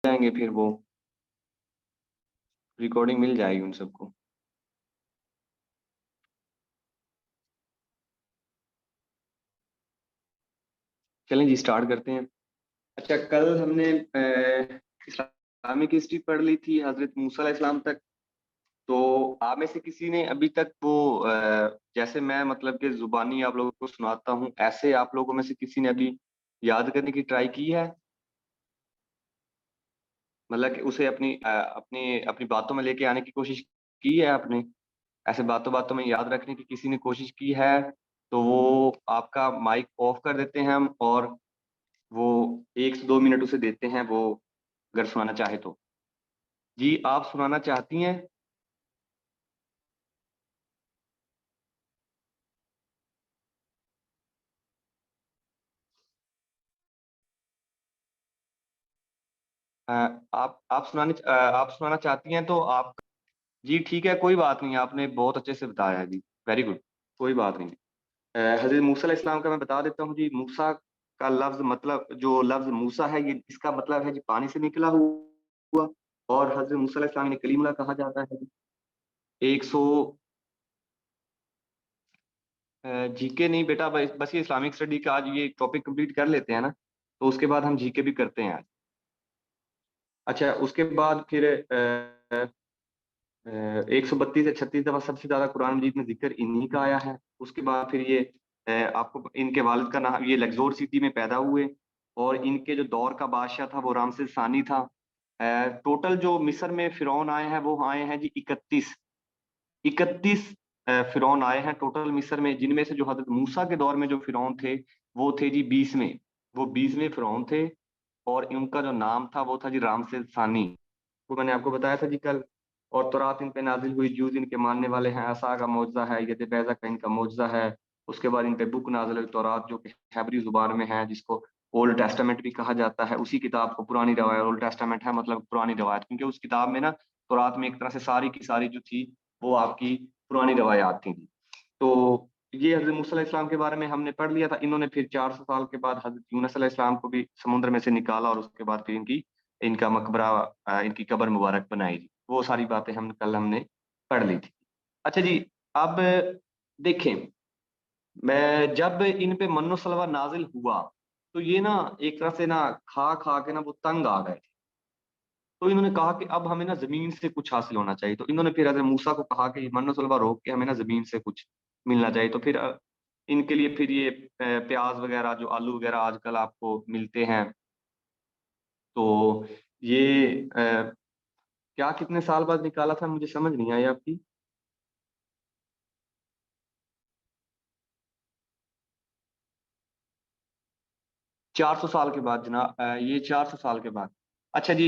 जाएंगे, फिर वो रिकॉर्डिंग मिल जाएगी उन सबको। चलें जी, स्टार्ट करते हैं। अच्छा, कल हमने इस्लामिक हिस्ट्री पढ़ ली थी हजरत मूसा अलैहिस्सलाम तक। तो आप में से किसी ने अभी तक वो जैसे मैं मतलब कि जुबानी आप लोगों को सुनाता हूँ, ऐसे आप लोगों में से किसी ने अभी याद करने की ट्राई की है? मतलब कि उसे अपनी अपनी बातों में लेके आने की कोशिश की है आपने? ऐसे बातों बातों में याद रखने की किसी ने कोशिश की है? तो वो आपका माइक ऑफ कर देते हैं हम, और वो 1 से 2 मिनट उसे देते हैं, वो अगर सुनाना चाहे तो। जी, आप सुनाना चाहती हैं? अ, आप सुनाना चाहती हैं तो आप। जी ठीक है, कोई बात नहीं, आपने बहुत अच्छे से बताया है जी। Very good. कोई बात नहीं। हजरत मूसा अलैहि सलाम का मैं बता देता हूँ जी। मूसा का लफ्ज मतलब, जो लफ्ज मूसा है, ये इसका मतलब है जी पानी से निकला हुआ। और हजरत मूसा अलैहि सलाम ने कलीमुल्लाह कहा जाता है जी। 100। जीके नहीं बेटा, बस ये इस्लामिक स्टडी का आज ये टॉपिक कंप्लीट कर लेते हैं ना, तो उसके बाद हम जीके भी करते हैं आज। अच्छा, उसके बाद फिर 132 से 136 दफा सबसे ज्यादा कुरान मजीद में जिक्र इन्हीं का आया है। उसके बाद फिर ये आपको इनके वालिद का नाम, ये लग्जोर सिटी में पैदा हुए। और इनके जो दौर का बादशाह था वो रामसेस सानी था। टोटल जो मिस्र में फिरौन आए हैं वो आए हैं जी 31। 31 फिरौन आए हैं टोटल मिस्र में, जिनमें से जो हजरत मूसा के दौर में जो फिरौन थे वो थे जी 20वें। वो 20वें फिरौन थे। और इनका जो नाम था वो था जी रामसेस सानी। वो मैंने आपको बताया था जी कल। और तौरात इन पे नाजिल हुई, जूज इनके मानने वाले हैं, असा का मौजज़ा है, यद बैजा का इनका मौजज़ा है। उसके बाद इन पे बुक नाजिल हुई तौरात, जो कि हैब्री जुबान में है, जिसको ओल्ड टेस्टामेंट भी कहा जाता है। उसी किताब को पुरानी रवायत, ओल्ड टेस्टामेंट है मतलब पुरानी रवायत, क्योंकि उस किताब में ना तौरात में एक तरह से सारी की सारी जो थी वो आपकी पुरानी रवायात थी। तो ये हजरत मूसा अलैहि सलाम के बारे में हमने पढ़ लिया था। इन्होंने फिर 400 साल के बाद हजरत यूनुस अलैहि सलाम को भी समुद्र में से निकाला, और उसके बाद फिर इनका मकबरा, इनकी कब्र मुबारक बनाई थी। वो सारी बातें हमने पढ़ ली थी। अच्छा जी, अब देखें, मैं जब इन पे मन्नो सलवा नाजिल हुआ, तो ये ना एक तरह से ना खा खा के ना वो तंग आ गए थे। तो इन्होंने कहा कि अब हमें ना जमीन से कुछ हासिल होना चाहिए। तो इन्होंने फिर हजरत मूसा को कहा कि मन्नो सलवा रोक के हमें ना जमीन से कुछ मिलना चाहिए। तो फिर इनके लिए फिर ये प्याज वगैरह, जो आलू वगैरह आजकल आपको मिलते हैं, तो ये क्या कितने साल बाद निकाला था, मुझे समझ नहीं आई आपकी। 400 साल के बाद जनाब, ये 400 साल के बाद। अच्छा जी,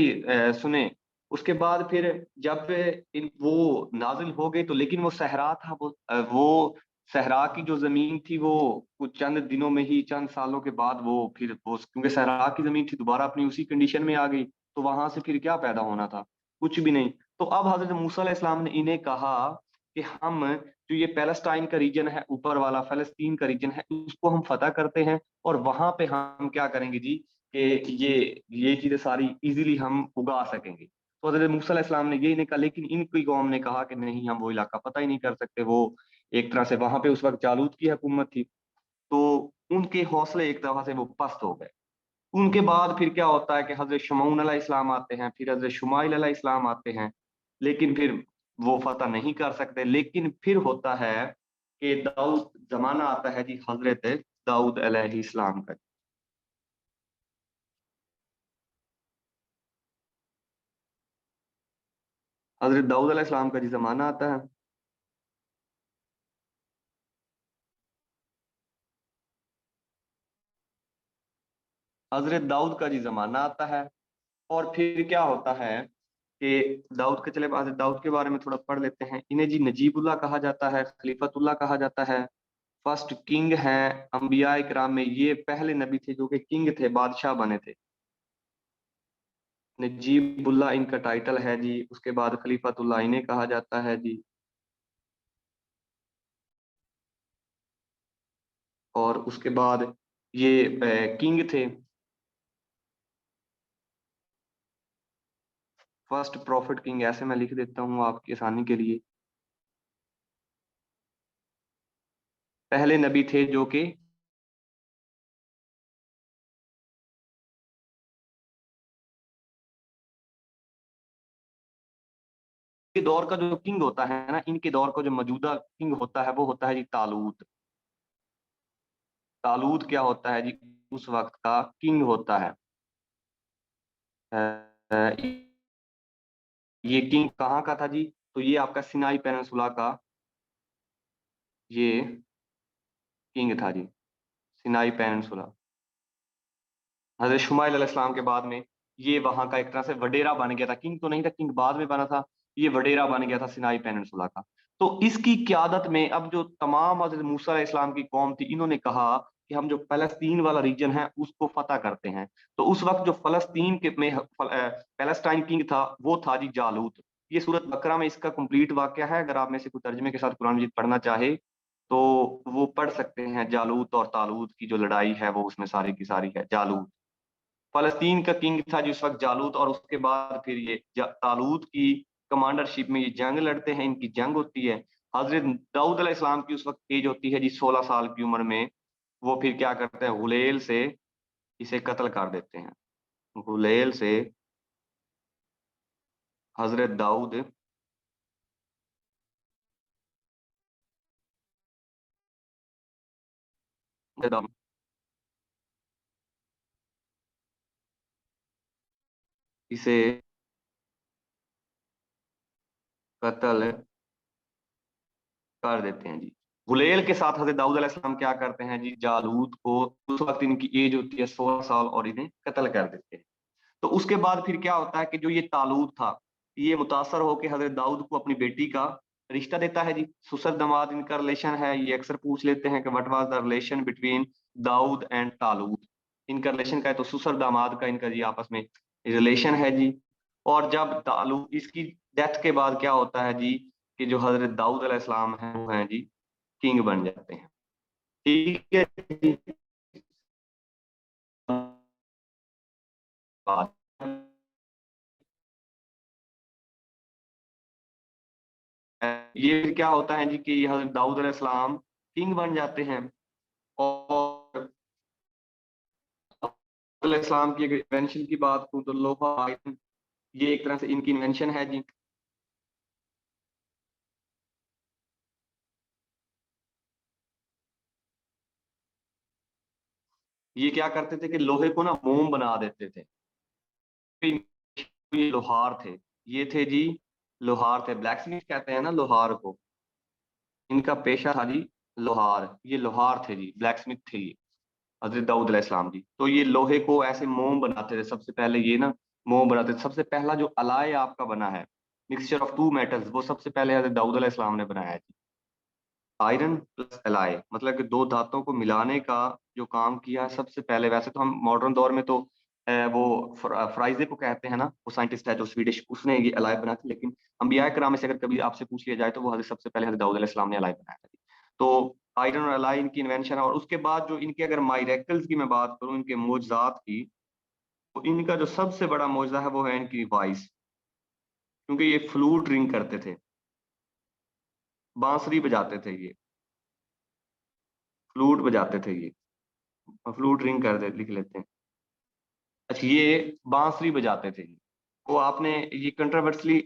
सुने। उसके बाद फिर जब इन वो नाजिल हो गए, तो लेकिन वो सहरा था, वो सहरा की जो जमीन थी वो कुछ चंद दिनों में ही, चंद सालों के बाद वो फिर वो, क्योंकि सहरा की जमीन थी, दोबारा अपनी उसी कंडीशन में आ गई। तो वहां से फिर क्या पैदा होना था? कुछ भी नहीं। तो अब हजरत मूसा अलैहि सलाम ने इन्हें कहा कि हम, जो ये पैलेस्टाइन का रीजन है, ऊपर वाला फलस्तीन का रीजन है, उसको हम फतह करते हैं। और वहां पे हम क्या करेंगे जी, कि ये चीजें सारी इजीली हम उगा सकेंगे। तो हजरत मूसा अलैहि सलाम ने ये नहीं कहा, लेकिन इनकी कौम ने कहा कि नहीं, हम वो इलाका पता ही नहीं कर सकते। वो एक तरह से वहां पे उस वक्त जालूत की हुकूमत थी। तो उनके हौसले एक दफा से वो पस्त हो गए। उनके बाद फिर क्या होता है कि हजरत शमऊन अलैहि इस्लाम आते हैं, फिर हजरत शुमाइल अलैहि इस्लाम आते हैं। लेकिन फिर वो फतह नहीं कर सकते। लेकिन फिर होता है कि दाऊद, जमाना आता है जी हजरत दाऊद अलैहि इस्लाम का। हजरत दाऊद अलैहि इस्लाम का जी जमाना आता है। हजरत दाऊद का जी जमाना आता है। और फिर क्या होता है कि दाऊद के, चले हजरत दाऊद के बारे में थोड़ा पढ़ लेते हैं। इन्हें जी नजीबुल्लाह कहा जाता है, खलीफतुल्लाह कहा जाता है, फर्स्ट किंग है अंबिया इकराम में। ये पहले नबी थे जो कि किंग थे, बादशाह बने थे। नजीबुल्लाह इनका टाइटल है जी। उसके बाद खलीफतुल्लाह इन्हें कहा जाता है जी। और उसके बाद ये किंग थे। फर्स्ट प्रॉफिट किंग, ऐसे मैं लिख देता हूँ आपकी आसानी के लिए। पहले नबी थे जो कि के दौर का जो किंग होता है ना, इनके दौर का जो मौजूदा किंग होता है वो होता है जी तालूत। तालूत क्या होता है जी, उस वक्त का किंग होता है। अ, ये किंग कहाँ का था जी, तो ये आपका सिनाई पेनिनसुला का ये किंग था जी, सिनाई पेनिनसुला। हजरत शुमाइल अलैहिस्सलाम के बाद में ये वहां का एक तरह से वडेरा बन गया था, किंग तो नहीं था, किंग बाद में बना था। ये वडेरा बन गया था सिनाई पेनिनसुला का। तो इसकी क्यादत में अब जो तमाम हजरत मूसा अलैहिस्सलाम की कौम थी, इन्होंने कहा कि हम जो फलस्तीन वाला रीजन है उसको फतह करते हैं। तो उस वक्त जो फलस्तीन के में पैलेस्टाइन किंग था वो था जी जालूत। ये सूरत बकरा में इसका कंप्लीट वाक्य है, अगर आप में से कोई तर्जमे के साथ कुरान मजीद पढ़ना चाहे तो वो पढ़ सकते हैं। जालूत और तालूत की जो लड़ाई है वो उसमें सारी की सारी है। जालूत फलस्तीन का किंग था जिस वक्त जालूत, और उसके बाद फिर ये तालूत की कमांडरशिप में ये जंग लड़ते हैं, इनकी जंग होती है। हजरत दाऊद अलैहिस्सलाम की उस वक्त एज होती है जी 16 साल की उम्र में। वो फिर क्या करते हैं, हुलैल से इसे कत्ल कर देते हैं। हुलैल से हजरत दाऊद इसे कत्ल कर देते हैं जी। गुलेल के साथ हजरत दाऊद अलैहिस्सलाम क्या करते हैं जी, जालूत को, उस वक्त इनकी एज होती है 16 साल, और इन्हें कत्ल कर देते हैं। तो उसके बाद फिर क्या होता है कि जो ये तालूत था, ये मुतासर होकर हजरत दाऊद को अपनी बेटी का रिश्ता देता है जी। ससुर दामाद इनका रिलेशन है। ये अक्सर पूछ लेते हैं कि what was the relation between Dawood and Talut. इनका रिलेशन का है तो ससुर दामाद का इनका जी आपस में रिलेशन है जी। और जब तालूत इसकी डेथ के बाद क्या होता है जी, कि जो हजरत दाऊद अलैहिस्सलाम है वो हैं जी किंग बन जाते हैं। ठीक है जी। बात ये फिर क्या होता है जी कि हजरत दाऊद अलैहिस्सलाम किंग बन जाते हैं। और इस्लाम की अगर इन्वेंशन की बात करूं तो लोहा आयरन, ये एक तरह से इनकी इन्वेंशन है जी। ये क्या करते थे कि लोहे को ना मोम बना देते थे। ये लोहार थे, ये थे जी लोहार थे, ब्लैक स्मिथ कहते हैं ना लोहार को। इनका पेशा था जी लोहार, ये लोहार थे जी, ब्लैक स्मिथ थे ये हजरत दाऊद अलैहिस्सलाम जी। तो ये लोहे को ऐसे मोम बनाते थे, सबसे पहले ये ना मोम बनाते थे। सबसे पहला जो अलाय आपका बना है, मिक्सचर ऑफ टू मेटल्स, वो सबसे पहले हजरत दाऊद अलैहिस्सलाम ने बनाया है। आयरन प्लस एलाय मतलब कि दो धातुओं को मिलाने का जो काम किया है सबसे पहले। वैसे तो हम मॉडर्न दौर में तो वो फ्राइजे को कहते हैं ना, वो साइंटिस्ट है जो स्वीडिश, उसने ये एलाय बनाया था। लेकिन अंबिया कराम में से अगर कभी आपसे पूछ लिया जाए तो वो हजरत सबसे पहले हजरत दाऊद अलैहिस्सलाम ने एलाय बनाया था। तो आयरन और एलाय इनकी इन्वेंशन है। और उसके बाद जो इनके अगर मायरेकल्स की मैं बात करूं, इनके मोजजात की, तो इनका जो सबसे बड़ा मोजा है वो है इनकी वॉइस। क्योंकि ये फ्लूट रिंग करते थे, बांसुरी बजाते थे ये, फ्लूट बजाते थे ये, फ्लूट रिंग कर दे लिख लेते हैं। अच्छा, ये बांसुरी बजाते थे। वो आपने ये कंट्रोवर्सली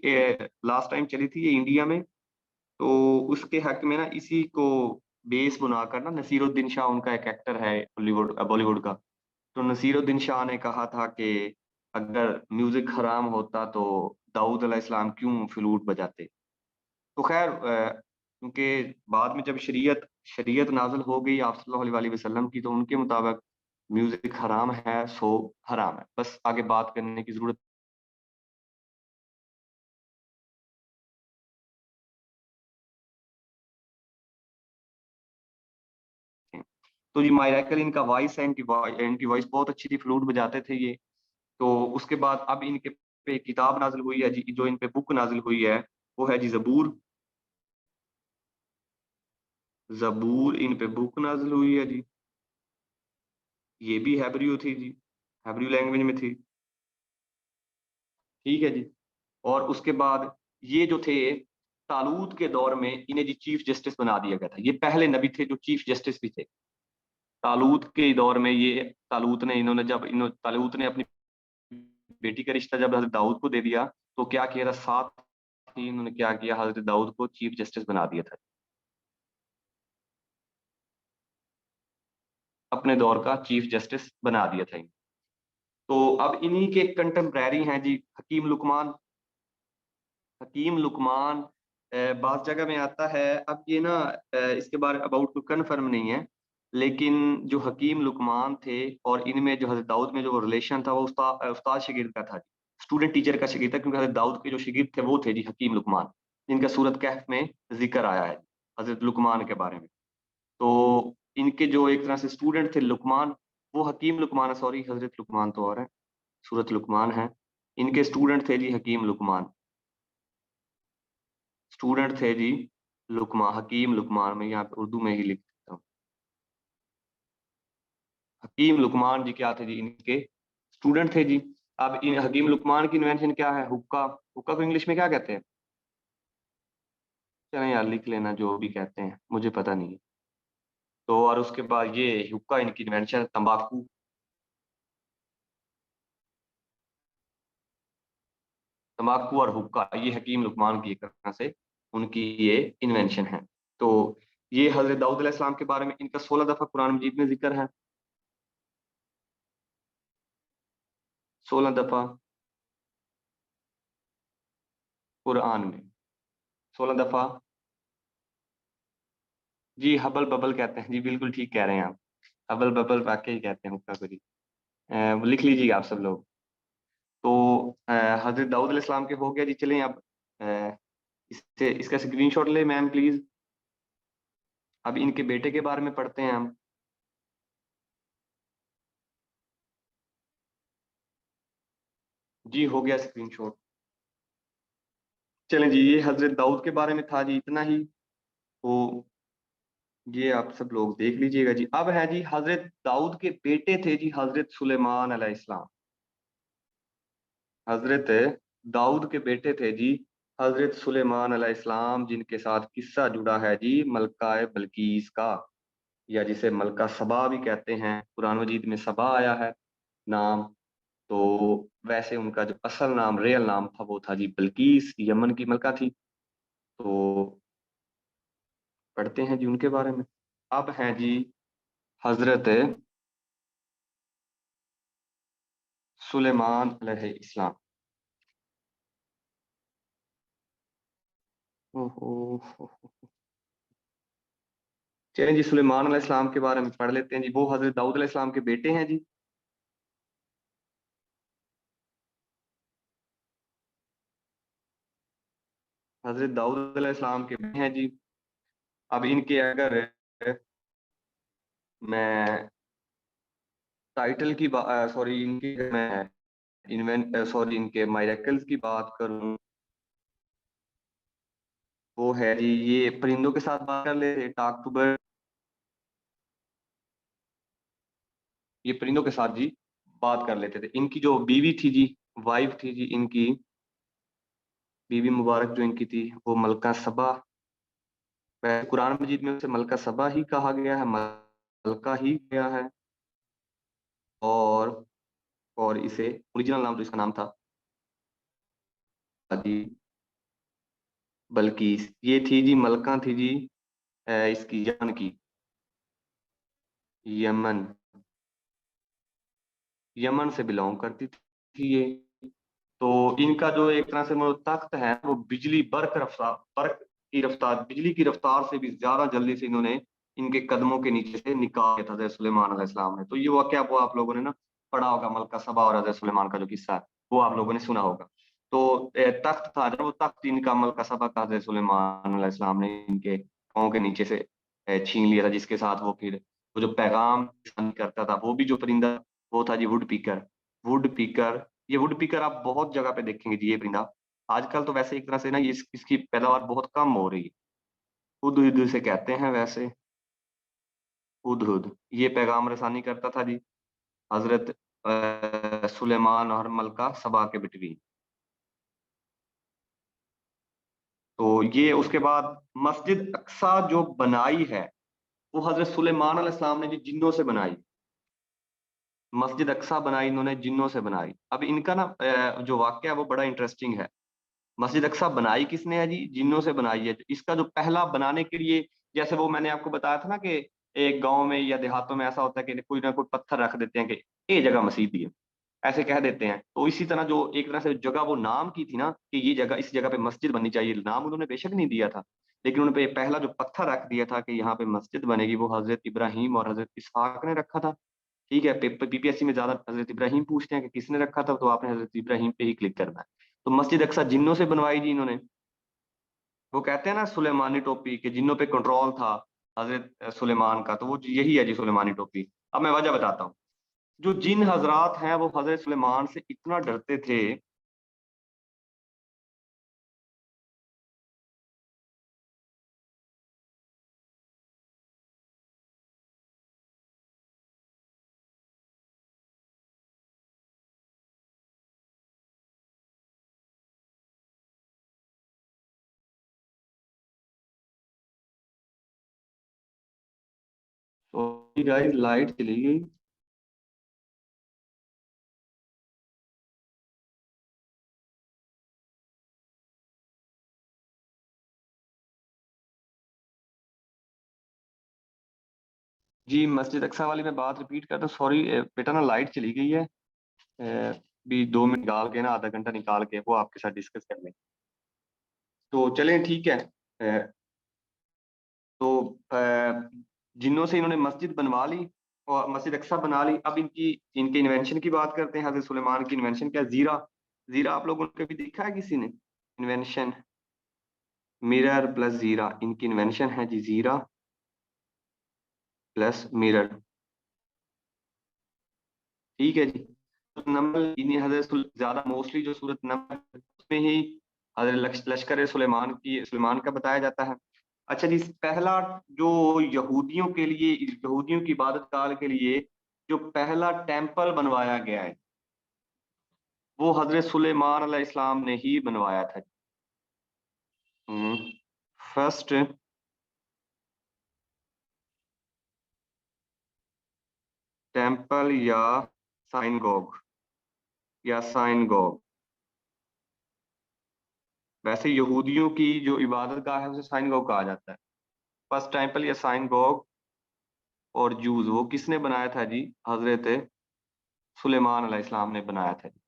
लास्ट टाइम चली थी ये इंडिया में, तो उसके हक में ना इसी को बेस बनाकर ना नसीरुद्दीन शाह, उनका एक एक्टर है बॉलीवुड बॉलीवुड का, तो नसीरुद्दीन शाह ने कहा था कि अगर म्यूजिक हराम होता तो दाऊद अलैहिस्सलाम क्यों फ्लूट बजाते। तो खैर क्योंकि बाद में जब शरीयत शरीयत नाज़िल हो गई आप सल्लल्लाहु अलैहि वसल्लम की, तो उनके मुताबिक म्यूजिक हराम है सो हराम है, बस आगे बात करने की जरूरत नहीं। तो ये मायराकल इनका वॉइस है, इनकी वॉइस बहुत अच्छी थी, फ्लूट बजाते थे ये। तो उसके बाद अब इनके पे किताब नाजिल हुई है जी, जो इन पे बुक नाजिल हुई है वो है जी जबूर। जबूर इन पे बुक नाजिल हुई है जी। ये भी हैब्रियो थी जी, हैब्रियो लैंग्वेज में थी। ठीक है जी। और उसके बाद ये जो थे तालूत के दौर में इन्हें जी चीफ जस्टिस बना दिया गया था। ये पहले नबी थे जो चीफ जस्टिस भी थे। तालूत के दौर में ये तालूत ने अपनी बेटी का रिश्ता जब हजरत दाऊद को दे दिया तो क्या किया था, साथ ही इन्होंने क्या किया, हजरत दाऊद को चीफ जस्टिस बना दिया था, अपने दौर का चीफ जस्टिस बना दिया था। तो अब इन्हीं के कंटेम्प्रेरी हैं जी हकीम लुकमान। हकीम लुकमान बात जगह में आता है। अब ये ना इसके बारे अबाउट को कन्फर्म नहीं है, लेकिन जो हकीम लुकमान थे और इनमें जो हजरत दाऊद में जो रिलेशन था वो उस्ताद शागिर्द का था, स्टूडेंट टीचर का शागिर्द था, क्योंकि हजरत दाऊद के जो शागिर्द थे वो थे जी हकीम लुकमान, जिनका सूरत कहफ में जिक्र आया है हजरत लुकमान के बारे में। तो इनके जो एक तरह से स्टूडेंट थे लुकमान, वो हकीम लुकमान है, सॉरी हजरत लुकमान तो और है, सूरत लुकमान है। इनके स्टूडेंट थे जी हकीम लुकमान, स्टूडेंट थे जी लुकमान, हकीम लुकमान, में यहाँ पे उर्दू में ही लिख देता हूँ। हकीम लुकमान जी क्या थे जी, इनके स्टूडेंट थे जी। अब इन हकीम लुकमान की इन्वेंशन क्या है, हुक्का। हुक्का को इंग्लिश में क्या कहते हैं? चलें यार लिख लेना, जो भी कहते हैं मुझे पता नहीं है। तो और उसके बाद ये हुक्का इनकी इन्वेंशन, तंबाकू। तंबाकू और हुक्का ये हकीम लुकमान की एक तरह से उनकी ये इन्वेंशन है। तो ये हजरत दाऊद अलैहिस्सलाम के बारे में इनका 16 दफा कुरान मजीद में जिक्र है, 16 दफा कुरान में, 16 दफा। जी हबल बबल कहते हैं जी, बिल्कुल ठीक कह रहे हैं आप। हबल बबल वाकई कहते हैं हुक्का को जी। लिख लीजिए आप सब लोग। तो हजरत दाऊद अलैहिस्सलाम के हो गया जी। चलें अब अ, इससे इसका स्क्रीनशॉट ले मैम प्लीज। अब इनके बेटे के बारे में पढ़ते हैं हम। जी हो गया स्क्रीनशॉट। चलें जी, ये हजरत दाऊद के बारे में था जी, इतना ही। तो ये आप सब लोग देख लीजिएगा जी। अब है जी हजरत दाऊद के बेटे थे जी हजरत सुलेमान अलैहिस्सलाम। हजरत दाऊद के बेटे थे जी हजरत सुलेमान अलैहिस्सलाम, जिनके साथ किस्सा जुड़ा है जी मलका बल्कीस का, या जिसे मलका सबा भी कहते हैं। कुरान मजीद में सबा आया है नाम। तो वैसे उनका जो असल नाम, रियल नाम था वो था जी बल्कीस, यमन की मलका थी। तो पढ़ते हैं जी उनके बारे में। अब हैं जी हजरत सुलेमान अलैहिस्सलाम। ओहो। चलें जी, सुलेमान अलैहिस्सलाम के बारे में पढ़ लेते हैं जी। वो हजरत दाऊद अलैहिस्सलाम के बेटे हैं जी। हजरत दाऊद अलैहिस्सलाम के बेटे हैं जी। अब इनके अगर मैं टाइटल की सॉरी इनकी अगर मैं सॉरी इनके मायरकल्स की बात करूं, वो है जी ये परिंदों के साथ बात कर लेते, टाक टू बर्ड। ये परिंदों के साथ जी बात कर लेते थे। इनकी जो बीवी थी जी, वाइफ थी जी इनकी, बीवी मुबारक जो इनकी थी वो मलका सबा। वैसे कुरान मजीद में उसे मलका सबा ही कहा गया है, मलका ही गया है। और और इसे ओरिजिनल नाम तो इसका नाम था जी बल्कीस। ये थी जी मलका थी जी इसकी यमन की, यमन, यमन से बिलोंग करती थी ये। तो इनका जो एक तरह से मतलब तख्त है वो बिजली बर्क की रफ्तार, बिजली की रफ्तार से भी ज्यादा जल्दी से इन्होंने इनके कदमों के नीचे से निकाल दिया था हज़रत सुलेमान अलैहिस्सलाम ने। तो ये वाकया वो आप लोगों ने ना पढ़ा होगा, मलका सबा और हज़रत सुलेमान का जो किस्सा है वो आप लोगों ने सुना होगा। तो तख्त था जब, वो तख्त इनका मलका सबा का हज़रत सुलेमान अलैहिस्सलाम ने इनके पाँव के नीचे से छीन लिया था, जिसके साथ वो फिर वो जो पैगाम करता था, वो भी जो परिंदा वो था जी वुड पीकर। वुड पीकर, ये वुड पीकर आप बहुत जगह पे देखेंगे जी ये परिंदा। आजकल तो वैसे एक तरह से ना ये इसकी पैदावार बहुत कम हो रही है। हुदहुद से कहते हैं वैसे, हुदहुद। ये पैगाम रसानी करता था जी हजरत सुलेमान और मलका सबा के बिटवीन। तो ये उसके बाद मस्जिद अक्सा जो बनाई है वो हजरत सुलेमान अलैहिस्सलाम ने जो जिन्नों से बनाई। मस्जिद अक्सा बनाई इन्होंने जिन्नों से बनाई। अब इनका ना जो वाक्य है वो बड़ा इंटरेस्टिंग है। मस्जिद अक्सा बनाई किसने है जी? जिन्नों से बनाई है। इसका जो पहला बनाने के लिए, जैसे वो मैंने आपको बताया था ना कि एक गांव में या देहातों में ऐसा होता है कि कोई ना कोई पत्थर रख देते हैं कि ये जगह मस्जिद ही है, ऐसे कह देते हैं। तो इसी तरह जो एक तरह से जगह वो नाम की थी ना कि ये जगह, इस जगह पे मस्जिद बननी चाहिए, नाम उन्होंने बेशक नहीं दिया था, लेकिन उन्होंने पहला जो पत्थर रख दिया था कि यहाँ पे मस्जिद बनेगी, वो हजरत इब्राहिम और हजरत इसहाक ने रखा था। ठीक है, पीपीएससी में ज्यादा हजरत इब्राहिम पूछते हैं कि किसने रखा था, तो आपने हजरत इब्राहिम पे ही क्लिक करना है। तो मस्जिद अक्सा जिन्नों से बनवाई जी इन्होंने। वो कहते हैं ना सुलेमानी टोपी, के जिन्नों पे कंट्रोल था हजरत सुलेमान का, तो वो यही है जी सुलेमानी टोपी। अब मैं वजह बताता हूँ। जो जिन हजरात हैं वो हजरत सुलेमान से इतना डरते थे। तो गाइस लाइट चली गई। जी मस्जिद अक्सा वाली मैं बात रिपीट करता हूँ, सॉरी बेटा ना लाइट चली गई है। भी 2 मिनट निकाल के ना, आधा घंटा निकाल के वो आपके साथ डिस्कस कर लें। तो चलें ठीक है। तो जिन्नों से इन्होंने मस्जिद बनवा ली और मस्जिद अक्सा बना ली। अब इनकी इनके इन्वेंशन की बात करते हैं। हजरत सुलेमान की इन्वेंशन क्या? जीरा। जीरा आप लोगों ने कभी देखा है किसी ने? इन्वेंशन मिरर प्लस जीरा, इनकी इन्वेंशन है जी, जीरा प्लस मिरर। ठीक है जी। सूरत नमल इन्हीं ज्यादा मोस्टली जो सूरत नमल उसमें ही हजरत लश्कर सुलेमान की, सुलेमान का बताया जाता है। अच्छा जी, पहला जो यहूदियों के लिए, यहूदियों की इबादत गाह के लिए जो पहला टेम्पल बनवाया गया है वो हजरत सुलेमान अलैहिस्सलाम ने ही बनवाया था। फर्स्ट टेम्पल या साइनगोग, या साइनगोग। वैसे यहूदियों की जो इबादत गाह है उसे साइनगोग कहा जाता है। फर्स्ट टेम्पल या साइनगोग और जूज, वो किसने बनाया था जी? हजरत सुलेमान अलैहिस्सलाम ने बनाया था जी।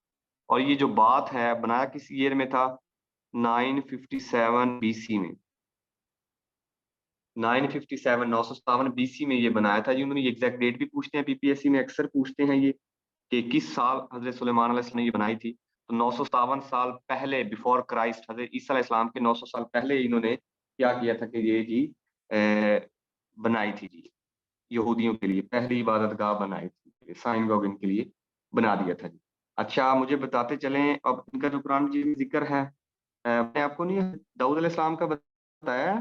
और ये जो बात है, बनाया किस ईयर में था? 957 बीसी में। 957 957 बीसी में ये बनाया था जी उन्होंने। ये एग्जैक्ट डेट भी पूछते हैं पीपीएससी में, अक्सर पूछते हैं ये कि किस साल हजरत सुलेमान अलैहिस्सलाम ने ये बनाई थी। तो 957 साल पहले, बिफोर क्राइस्ट, हजरत ईसा अलैहिस्सलाम के 900 साल पहले इन्होंने क्या किया था कि ये जी बनाई थी जी। यहूदियों के लिए पहली इबादत गाह बनाई थी, साइनगोग इनके लिए बना दिया था जी। अच्छा मुझे बताते चलें, अब इनका जो कुरान जी में जिक्र है, मैंने आपको नहीं दाऊद अलैहिस्सलाम का बताया?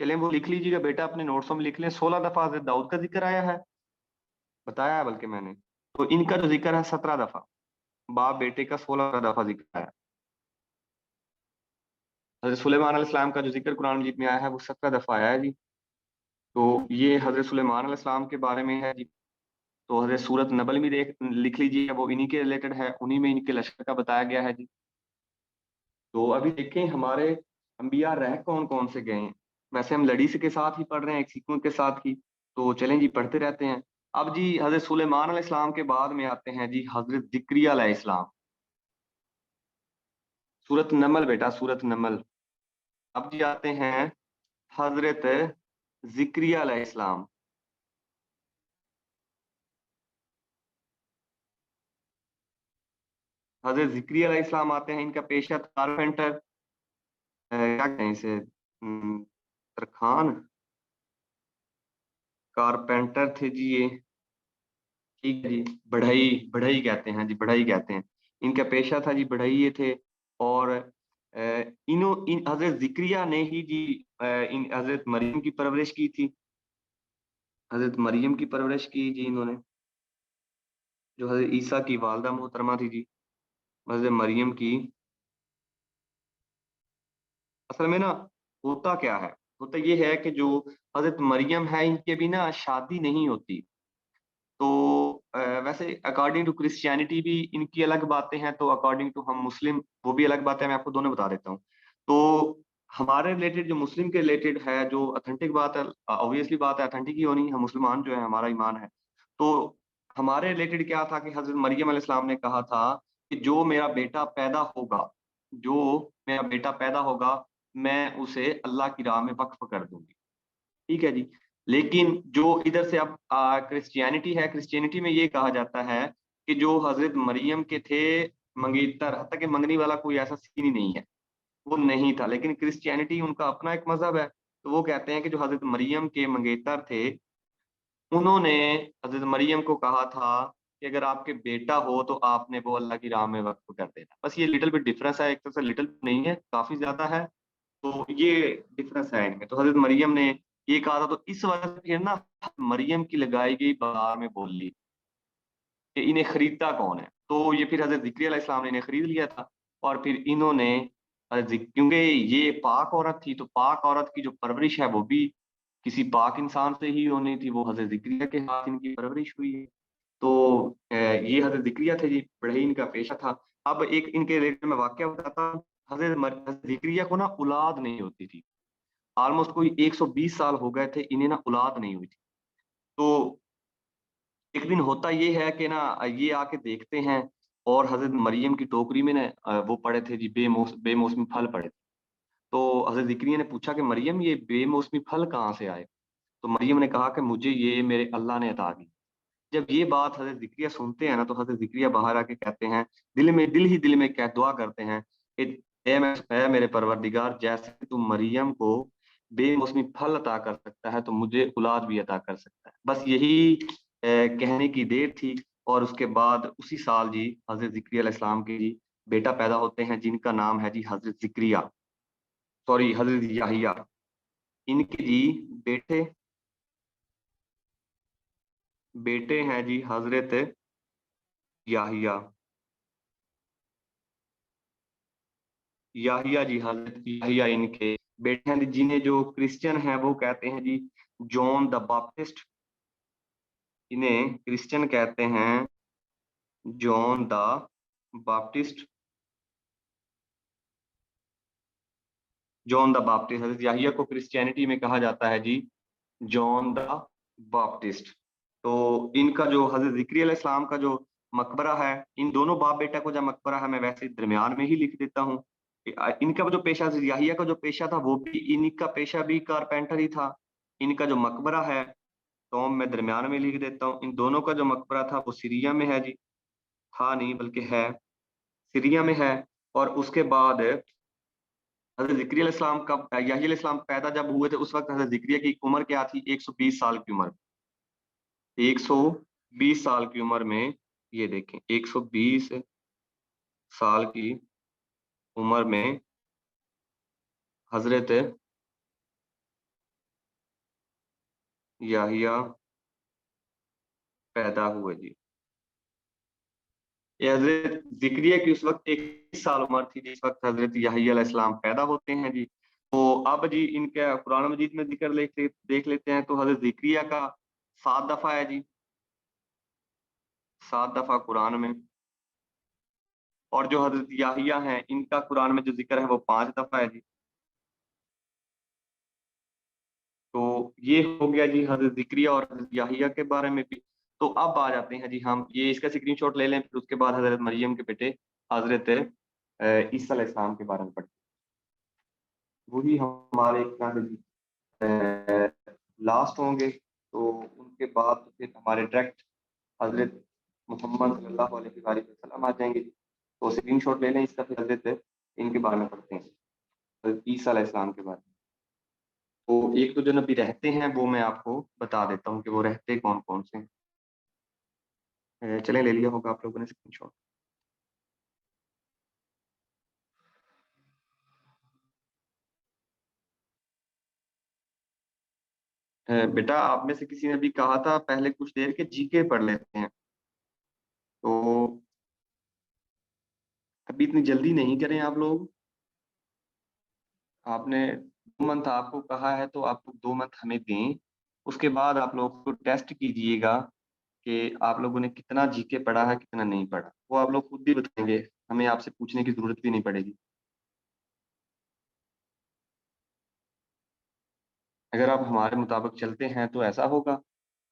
चलें वो लिख लीजिएगा बेटा, अपने नोट्स में लिख लें। 16 दफा हजरत दाऊद का जिक्र आया है, बताया है बल्कि मैंने। तो इनका जो जिक्र है 17 दफा, बाप बेटे का 16 दफा जिक्र आया। हजरत सुलेमान अलैहिस्सलाम का जो जिक्र कुरान मजीद में आया है वो 17 दफा आया है जी। तो ये हजरत सुलेमान अलैहिस्सलाम के बारे में है जी। तो हजरत सूरत नबल भी देख लिख लीजिए, वो इन्हीं के रिलेटेड है, उन्हीं में इनके लश्कर का बताया गया है जी। तो अभी देखें हमारे अंबिया रह कौन कौन से गए हैं। वैसे हम लड़ी से के साथ ही पढ़ रहे हैं, एक सीक्वेंस के साथ ही, तो चलें जी पढ़ते रहते हैं। अब जी हजरत सुलेमान अलैहिस्सलाम के बाद में आते हैं जी हजरत जिक्रिया अलैहिस्सलाम। सूरत नमल बेटा, सूरत नमल। अब जी आते हैं हजरत जिक्रिया अलैहिस्सलाम। हजरत जिक्रिया अलैहिस्सलाम आते हैं, इनका पेशा था कारपेंटर, क्या कहें इसे, तरखान, कारपेंटर थे जी ये। ठीक है जी, बढ़ई, बढ़ई कहते हैं जी, बढ़ई कहते हैं। इनका पेशा था जी बढ़ई ये थे। और इन हजरत जिक्रिया ने ही जी इन हजरत मरियम की परवरिश की थी। हजरत मरियम की परवरिश की जी इन्होंने, जो हजरत ईसा की वालदा मोहतरमा थी जी, हजरत मरियम की असल में ना होता क्या है, होता ये है कि जो हजरत मरियम है इनके भी ना शादी नहीं होती। तो वैसे अकॉर्डिंग टू क्रिश्चियनिटी भी इनकी अलग बातें हैं, तो अकॉर्डिंग टू हम मुस्लिम वो भी अलग बातें हैं, मैं आपको दोनों बता देता हूँ। तो हमारे रिलेटेड जो मुस्लिम के रिलेटेड है, जो ऑथेंटिक बात है, ऑब्वियसली बात है अथेंटिक ही होनी, हम मुसलमान जो है हमारा ईमान है। तो हमारे रिलेटेड क्या था कि हजरत मरियम अलैहिस्सलाम ने कहा था कि जो मेरा बेटा पैदा होगा, जो मेरा बेटा पैदा होगा, मैं उसे अल्लाह की राह में वक्फ कर दूंगी। ठीक है जी। लेकिन जो इधर से अब क्रिश्चियनिटी है, क्रिश्चियनिटी में ये कहा जाता है कि जो हजरत मरियम के थे मंगेतर, हत्ता कि मंगनी वाला कोई ऐसा सीन ही नहीं है, वो नहीं था। लेकिन क्रिश्चियनिटी उनका अपना एक मजहब है, तो वो कहते हैं कि जो हजरत मरियम के मंगेतर थे, उन्होंने हजरत मरियम को कहा था कि अगर आपके बेटा हो तो आपने वो अल्लाह की राह में वक्फ कर देना। बस ये लिटिल बिट डिफरेंस है, एक तरह से लिटिल नहीं है, काफी ज्यादा है। तो ये डिफरेंस है इनमें। तो हजरत मरियम ने ये कहा था, तो इस वजह से फिर ना मरियम की लगाई गई बाजार में बोली कि इन्हें खरीदता कौन है। तो ये फिर हजरत जिक्रिया अलैहि सलाम ने इन्हें खरीद लिया था। और फिर इन्होंने क्योंकि ये पाक औरत थी, तो पाक औरत की जो परवरिश है वो भी किसी पाक इंसान से ही होनी थी, वो हजरत जिक्रिया के हाथ इनकी परवरिश हुई है। तो ये हजरत जिक्रिया थे जी, बड़े ही इनका पेशा था। अब एक इनके रिलेटेड में वाकया बताता हूँ। हजरत जिक्रिया को ना औलाद नहीं होती थी, ऑलमोस्ट कोई 120 साल हो गए थे इन्हें ना औलाद नहीं हुई थी। तो एक दिन होता ये है कि ना ये आके देखते हैं, और हजरत मरियम की टोकरी में ना वो पड़े थे जी बेमौसमी फल पड़े थे। तो हजरत जिक्रिया ने पूछा कि मरियम ये बेमौसमी फल कहाँ से आए। तो मरियम ने कहा कि मुझे ये मेरे अल्लाह ने अता की। जब ये बात हजरत जिक्रिया सुनते हैं ना, तो हजरत जिक्रिया बाहर आके कहते हैं, दिल ही दिल में कह दुआ करते हैं कि ए मेरे परवरदिगार, जैसे तू मरियम को बेमौसमी फल अता कर सकता है, तो मुझे औलाद भी अता कर सकता है। बस यही कहने की देर थी। और उसके बाद उसी साल जी हजरत जिक्रिया अलैहि सलाम के जी बेटा पैदा होते हैं, जिनका नाम है जी हजरत जिक्रिया, सॉरी हजरत याहिया। इनके जी बेटे बेटे हैं जी हजरत याहिया। याहिया जी, हजरत याहिया इनके बेटे हैं, जिन्हें जो क्रिश्चियन हैं वो कहते हैं जी जॉन द बैप्टिस्ट। इन्हें क्रिश्चियन कहते हैं John the Baptist. John the Baptist, हजरत याहिया को क्रिश्चियनिटी में कहा जाता है जी जॉन द बैप्टिस्ट। तो इनका जो हजरत जिक्रिया अलैहि सलाम का जो मकबरा है, इन दोनों बाप बेटा को जो मकबरा है, मैं वैसे दरमियान में ही लिख देता हूँ। इनका जो पेशा, हजरत याहिया का जो पेशा था, वो भी इनका पेशा भी कारपेंटर ही था। इनका जो मकबरा है, तो मैं दरमियान में लिख देता हूँ। इन दोनों का जो मकबरा था वो सीरिया में है जी, था नहीं बल्कि है, सीरिया में है। और उसके बाद हजरत जिक्रिया अलैहिस्सलाम का, याहिया अलैहिस्सलाम पैदा जब हुए थे, उस वक्त हजरत जिक्रिया की उम्र क्या थी, 120 साल की उम्र। 120 साल की उम्र में, ये देखें 120 साल की उम्र में हजरत याहिया पैदा हुए जी। ये हजरत जिक्रिया की उस वक्त 21 साल उम्र थी जिस वक्त हजरत याहिया अलैहिस्सलाम पैदा होते हैं जी। तो अब जी इनका कुरान मजीद में जिक्र देख लेते हैं। तो हजरत जिक्रिया का 7 दफा है जी, 7 दफा कुरान में। और जो हजरत याहिया हैं, इनका कुरान में जो जिक्र है वो 5 दफा है जी। तो ये हो गया जी हजरत जिक्रिया और हजरत याहिया के बारे में भी। तो अब आ जाते हैं जी, हम ये इसका स्क्रीनशॉट ले लें, फिर उसके बाद हजरत मरियम के बेटे हजरत ईसा अलैहिस्सलाम के बारे में पढ़ते हैं। वही हमारे एक तरह से लास्ट होंगे। तो उनके बाद तो फिर हमारे डायरेक्ट हजरत मोहम्मद सल्लल्लाहु अलैहि वसल्लम आ जाएंगे। तो स्क्रीनशॉट ले लें इसका, फिर हजरत इनके बारे में पढ़ते हैं, हजरत ईसा अलैहिस्सलाम के बारे में। तो एक तो जो नबी रहते हैं वो मैं आपको बता देता हूँ कि वो रहते कौन कौन से हैं। चलें, ले लिया होगा आप लोगों ने स्क्रीनशॉट। बेटा आप में से किसी ने भी कहा था पहले कुछ देर के जीके पढ़ लेते हैं, तो अभी इतनी जल्दी नहीं करें आप लोग। आपने 2 मंथ आपको कहा है तो आप 2 मंथ हमें दें। उसके बाद आप लोग को टेस्ट कीजिएगा कि आप लोगों ने कितना जीके पढ़ा है, कितना नहीं पढ़ा। वो आप लोग खुद ही बताएँगे, हमें आपसे पूछने की ज़रूरत भी नहीं पड़ेगी। अगर आप हमारे मुताबिक चलते हैं तो ऐसा होगा,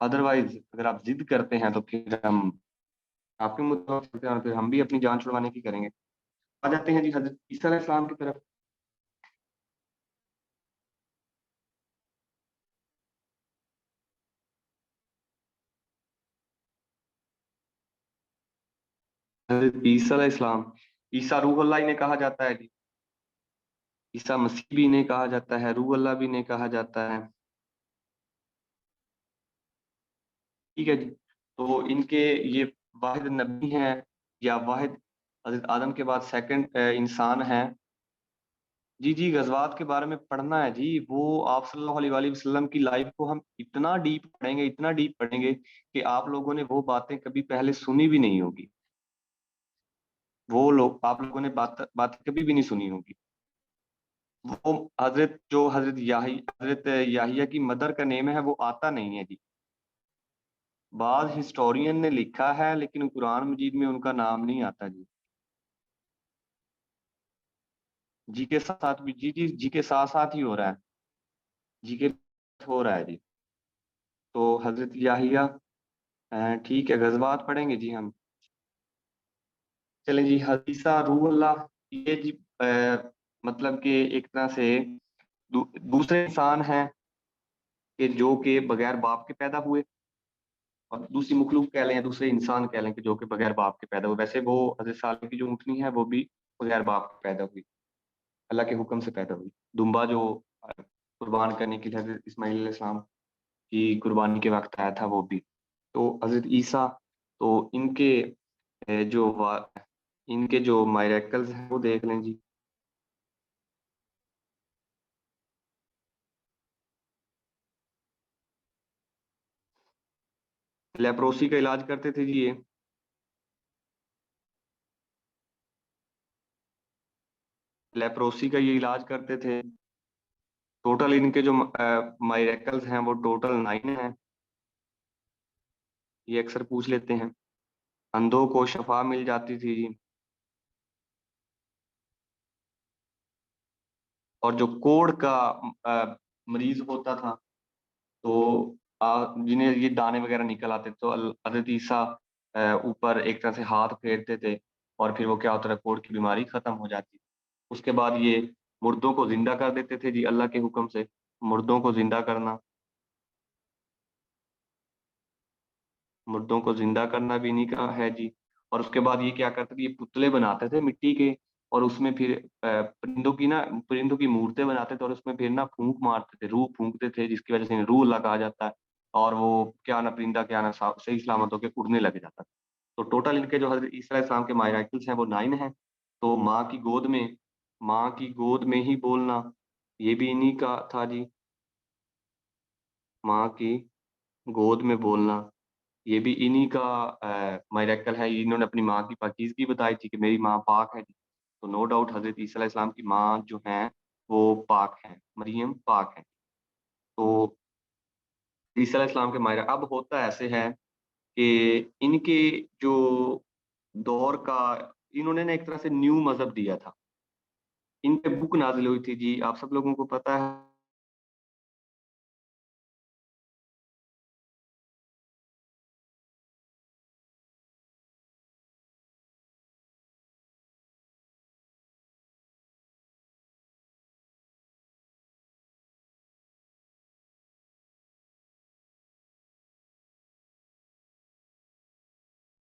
अदरवाइज़ अगर आप ज़िद करते हैं तो फिर हम आपके मुताबिक चलते हैं और फिर हम भी अपनी जान छुड़वाने की करेंगे। आ जाते हैं जी हज़रत ईसा अलैहिस्सलाम की तरफ। हज़रत ईसा अलैहिस्सलाम, ईसा रूह अल्लाह इन्हें कहा जाता है जी। ईसा मसीह भी इन्हें कहा जाता है, रूह अल्लाह भी इन्हें कहा जाता है। ठीक है जी। तो इनके ये वाहिद नबी हैं या वाहिद हज़रत आदम के बाद सेकंड इंसान हैं। जी, जी, ग़ज़वात के बारे में पढ़ना है जी, वो आप सल्लल्लाहु अलैहि वसल्लम की लाइफ़ को हम इतना डीप पढ़ेंगे कि आप लोगों ने वो बातें कभी पहले सुनी भी नहीं होगी। वो लोग आप लोगों ने बातें कभी भी नहीं सुनी होगी। वो हज़रत याहिया की मदर का नेम है, वो आता नहीं है जी। बाज़ हिस्टोरियन ने लिखा है लेकिन कुरान मजीद में उनका नाम नहीं आता जी। जी के साथ-साथ भी जी के साथ-साथ ही हो रहा है। जी के हो रहा है जी। तो हज़रत याहिया ठीक है, ग़ज़वात पढ़ेंगे जी हम। चलें जी, हदीसा रूह अल्लाह ये जी मतलब कि एक तरह से दूसरे इंसान हैं कि जो कि बगैर बाप के पैदा हुए और दूसरी मखलूक कह लें या दूसरे इंसान कह लें कि जो कि बगैर बाप के पैदा हुए। वैसे वो हज़रत सालेह की जो ऊँटनी है वो भी बगैर बाप के पैदा हुई, अल्लाह के हुक्म से पैदा हुई। दुम्बा जो कुर्बान करने के लिए हज़रत इस्माइल अलैहिस्सलाम की कुर्बानी के वक़्त आया था वो भी। तो हज़रत ईसा तो जो वा इनके जो मिरेकल्स हैं वो देख लें जी। लेप्रोसी का इलाज करते थे जी ये। लेप्रोसी का ये इलाज करते थे। टोटल इनके जो मिरेकल्स हैं वो टोटल 9 हैं। ये अक्सर पूछ लेते हैं। अंधों को शफ़ा मिल जाती थी जी। और जो कोढ़ का मरीज़ होता था तो जिन्हें ये दाने वग़ैरह निकल आते तो हज़रत ईसा ऊपर एक तरह से हाथ फेरते थे और फिर वो क्या होता था कोढ़ की बीमारी ख़त्म हो जाती। उसके बाद ये मुर्दों को ज़िंदा कर देते थे जी अल्लाह के हुक्म से। मुर्दों को ज़िंदा करना मुर्दों को ज़िंदा करना भी इन्हीं का है जी। और उसके बाद ये क्या करते थे, ये पुतले बनाते थे मिट्टी के और उसमें फिर परिंदों की मूर्तें बनाते थे और उसमें फिर ना फूँक मारते थे, रूह फूँकते थे जिसकी वज़ह से इन्हें रूह अल्लाह कहा जाता है और वो क्या ना परिंदा क्या ना सही सलामत होके उड़ने लग जाता था। तो टोटल इनके जो हज़रत ईसा अलैहिस्सलाम के मिरेकल्स हैं वो 9 हैं। तो माँ की गोद में ही बोलना, ये भी इन्हीं का था जी। माँ की गोद में बोलना ये भी इन्हीं का मिरेकल है। इन्होंने अपनी माँ की पाकीज़गी बताई थी कि मेरी माँ पाक है। तो नो डाउट हज़रत ईसा अलैहिस्सलाम की माँ जो हैं, वो पाक हैं, मरियम पाक हैं। तो ईसा अलैहिस्सलाम के मायरा अब होता ऐसे है कि इनके जो दौर का इन्होंने ना एक तरह से न्यू मज़हब दिया था। इन पे बुक नाज़िल हुई थी जी, आप सब लोगों को पता है।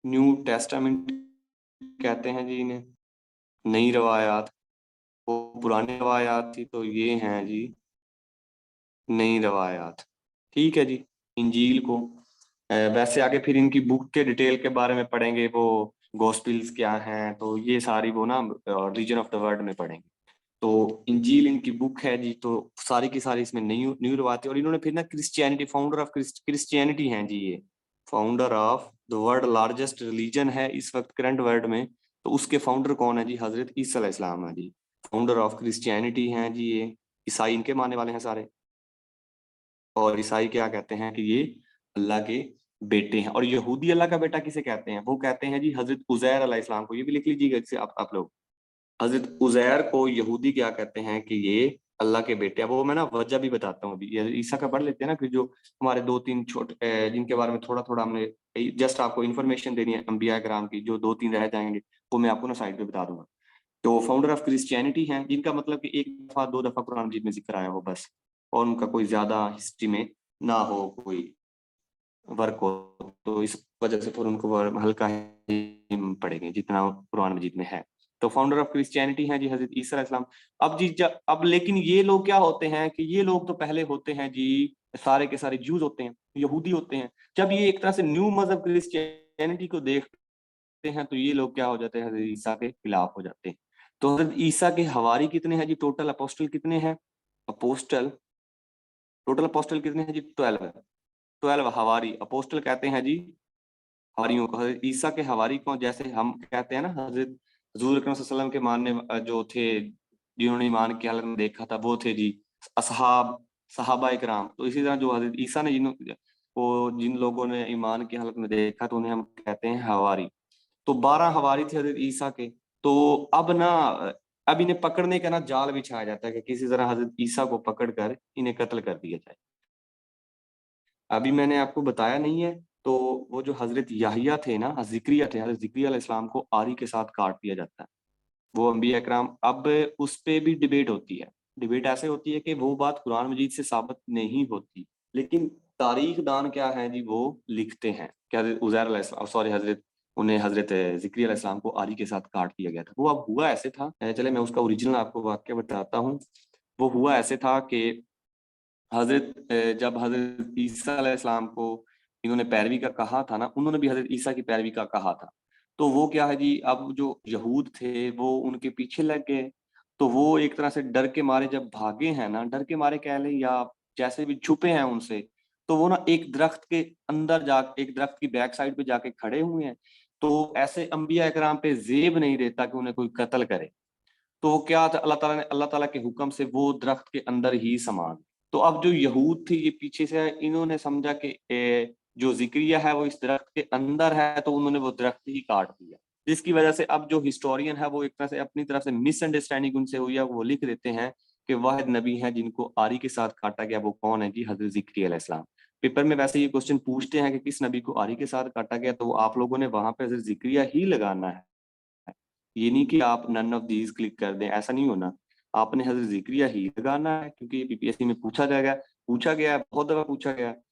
न्यू टेस्टामेंट कहते हैं जी इन्हें, नई रवायात। वो पुरानी रवायात थी तो ये हैं जी नई रवायात। ठीक है जी, इंजील को वैसे आगे फिर इनकी बुक के डिटेल के बारे में पढ़ेंगे, वो गॉस्पेल्स क्या हैं, तो ये सारी वो ना रीजन ऑफ द वर्ल्ड में पढ़ेंगे। तो इंजील इनकी बुक है जी, तो सारी की सारी इसमें न्यू न्यू रवायतें और इन्होंने फिर ना क्रिश्चियनिटी फाउंडर ऑफ क्रिश्चियनिटी हैं जी ये। Founder of the world largest religion है इस वक़्त करंट वर्ल्ड में, तो उसके फाउंडर कौन है जी? हज़रत ईसा अलैहिस्सलाम है जी। फाउंडर ऑफ क्रिश्चियनिटी हैं जी ये, ईसाई इनके मानने वाले हैं सारे। और ईसाई क्या कहते हैं कि ये अल्लाह के बेटे हैं। और यहूदी अल्लाह का बेटा किसे कहते हैं? वो कहते हैं जी हजरत उजैर अलैहिस्सलाम को। ये भी लिख लीजिएगा जैसे आप लोग, हजरत उजैर को यहूदी क्या कहते हैं कि ये अल्लाह के बेटे हैं। वो मैं ना वजह भी बताता हूँ अभी। ये ईसा का पढ़ लेते हैं ना, फिर जो हमारे दो तीन छोटे जिनके बारे में थोड़ा थोड़ा हमने जस्ट आपको इन्फॉर्मेशन देनी है अंबिया कराम की, जो दो तीन रह जाएंगे वो मैं आपको ना साइड पे बता दूंगा। तो फाउंडर ऑफ क्रिश्चियनिटी हैं, जिनका मतलब कि एक दफा दो दफा कुरान मजीद में जिक्र आया हो बस, और उनका कोई ज्यादा हिस्ट्री में ना हो कोई वर्क हो, तो इस वजह से फिर उनको हल्का ही पड़ेंगे जितना कुरान मजीद में है। तो फाउंडर ऑफ क्रिश्चियनिटी है जी हजरत ईसा अलैहिस्सलाम। अब जी अब लेकिन ये लोग क्या होते हैं कि ये लोग तो पहले होते हैं जी सारे के सारे जूज होते हैं, यहूदी होते हैं। जब ये एक तरह से न्यू मजहब क्रिश्चियनिटी को देखते हैं तो ये लोग क्या हो जाते हैं, हजरत ईसा के खिलाफ हो जाते हैं। तो हजरत ईसा के हवारी कितने हैं जी? टोटल अपोस्टल कितने हैं? अपोस्टल टोटल अपोस्टल कितने हैं जी? 12 है। 12 हवारी अपोस्टल कहते हैं जी हवारियों को। हजरत ईसा के हवारी को जैसे हम कहते हैं ना, हजरत हुजूर अकरम सल्लल्लाहु अलैहि वसल्लम के मानने जो थे, जिन्होंने ईमान की हालत में देखा था, वो थे जी असहाब, सहाबा इकराम। तो इसी तरह जो हजरत ईसा ने जिन लोगों ने ईमान की हालत में देखा तो उन्हें हम कहते हैं हवारी। तो 12 हवारी थे हजरत ईसा के। तो अब ना अब इन्हें पकड़ने का ना जाल बिछाया जाता है कि किसी तरह हजरत ईसा को पकड़कर इन्हें कत्ल कर दिया जाए। अभी मैंने आपको बताया नहीं है, तो वो जो हजरत याहिया थे ना, जिक्रिया थे, हजरत जिक्रिया अलैहिस्सलाम को आरी के साथ काट दिया जाता है। वो अंबिया इकराम, अब उस पे भी डिबेट होती है। डिबेट ऐसे होती है कि वो बात कुरान मजीद से साबित नहीं होती, लेकिन तारीख दान क्या है जी, वो लिखते हैं कि हजरत उजैर अलैहिस्सलाम, सॉरी हजरत उन्हें हजरत जिक्रिया अलैहिस्सलाम को आरी के साथ काट दिया गया था। वो अब हुआ ऐसे था, चले मैं उसका ओरिजिनल आपको वाक्य बताता हूँ। वो हुआ ऐसे था कि जब हजरत ईसा अलैहिस्सलाम को इन्होंने पैरवी का कहा था ना, उन्होंने भी हजरत ईसा की पैरवी का कहा था। तो वो क्या है जी, अब जो यहूद थे वो उनके पीछे लग गए। तो वो एक तरह से डर के मारे जब भागे हैं ना, डर के मारे कह लें या जैसे भी छुपे हैं उनसे, तो वो ना एक दरख्त के अंदर जा, एक दरख्त की बैक साइड पे जाके खड़े हुए हैं। तो ऐसे अंबिया इकराम पे जेब नहीं रहता कि उन्हें कोई कत्ल करे। तो वो क्या था, अल्लाह ताला के हुक्म से वो दरख्त के अंदर ही समा गए। तो अब जो यहूद थे ये पीछे से इन्होंने समझा कि जो जिक्रिया है वो इस दरख्त के अंदर है, तो उन्होंने वो दरख्त ही काट दिया। जिसकी वजह से अब जो हिस्टोरियन है वो एक तरह से अपनी तरफ से मिसअंडरस्टैंडिंग उनसे हुई है। वो लिख देते हैं कि वाहिद नबी है जिनको आरी के साथ काटा गया, वो कौन है जी? हजरत जिक्रिया अलैहिस्सलाम। पेपर में वैसे ये क्वेश्चन पूछते हैं कि किस नबी को आरी के साथ काटा गया, तो आप लोगों ने वहां पे हजरत जिक्रिया ही लगाना है। ये नहीं कि आप नन ऑफ दीज क्लिक कर दें, ऐसा नहीं होना। आपने हजरत जिक्रिया ही लगाना है, क्योंकि ये पीपीएससी में पूछा गया है, बहुत दफा पूछा गया है।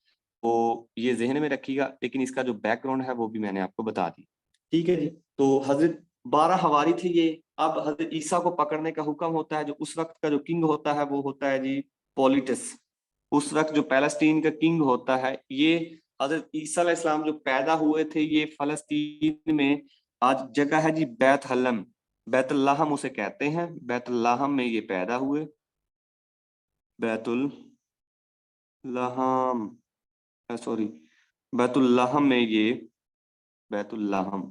तो ये जहन में रखिएगा, लेकिन इसका जो बैकग्राउंड है वो भी मैंने आपको बता दी। ठीक है जी। तो हजरत 12 हवारी थे ये। अब हजरत ईसा को पकड़ने का हुक्म होता है। जो उस वक्त का जो किंग होता है वो होता है जी पॉलिटस। उस वक्त जो पैलेस्टीन का किंग होता है, ये हजरत ईसा अलैहिस्सलाम जो पैदा हुए थे ये फलस्तीन में, आज जगह है जी बैतहलम, बैतुल्लाहम उसे कहते हैं। बैतुल्लाहम में ये पैदा हुए। बैतुल लहम, सॉरी, बैतुल्लाहम में ये, बैतुल्लाहम,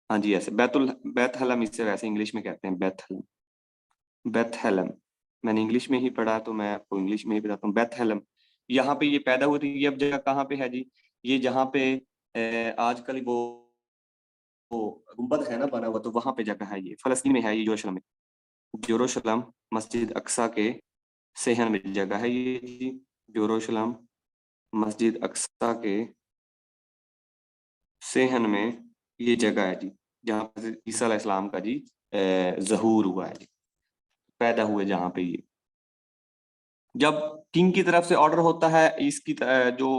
हाँ जी ऐसे बैतहलम, इसे वैसे इंग्लिश में कहते हैं बैतहलम। बैतहलम मैंने इंग्लिश में ही पढ़ा तो मैं आपको इंग्लिश में ही बताता हूँ। बैतहलम, यहाँ पे ये पैदा हुए थे। ये अब जगह कहाँ पे है जी? ये जहाँ पे आजकल वो गुम्बद है ना बना हुआ, तो वहां पे जगह है, ये फलस्तीन में है, ये यरूशलेम में। यरूशलेम मस्जिद अक्सा के सेहन में जगह है ये जी। यरूशलेम मस्जिद अक्सा के सेहन में ये जगह है जी, जहाँ पे ईसा अलैहिस्सलाम का जी ज़हूर हुआ है जी, पैदा हुए जहाँ पे ये। जब किंग की तरफ से ऑर्डर होता है इसकी जो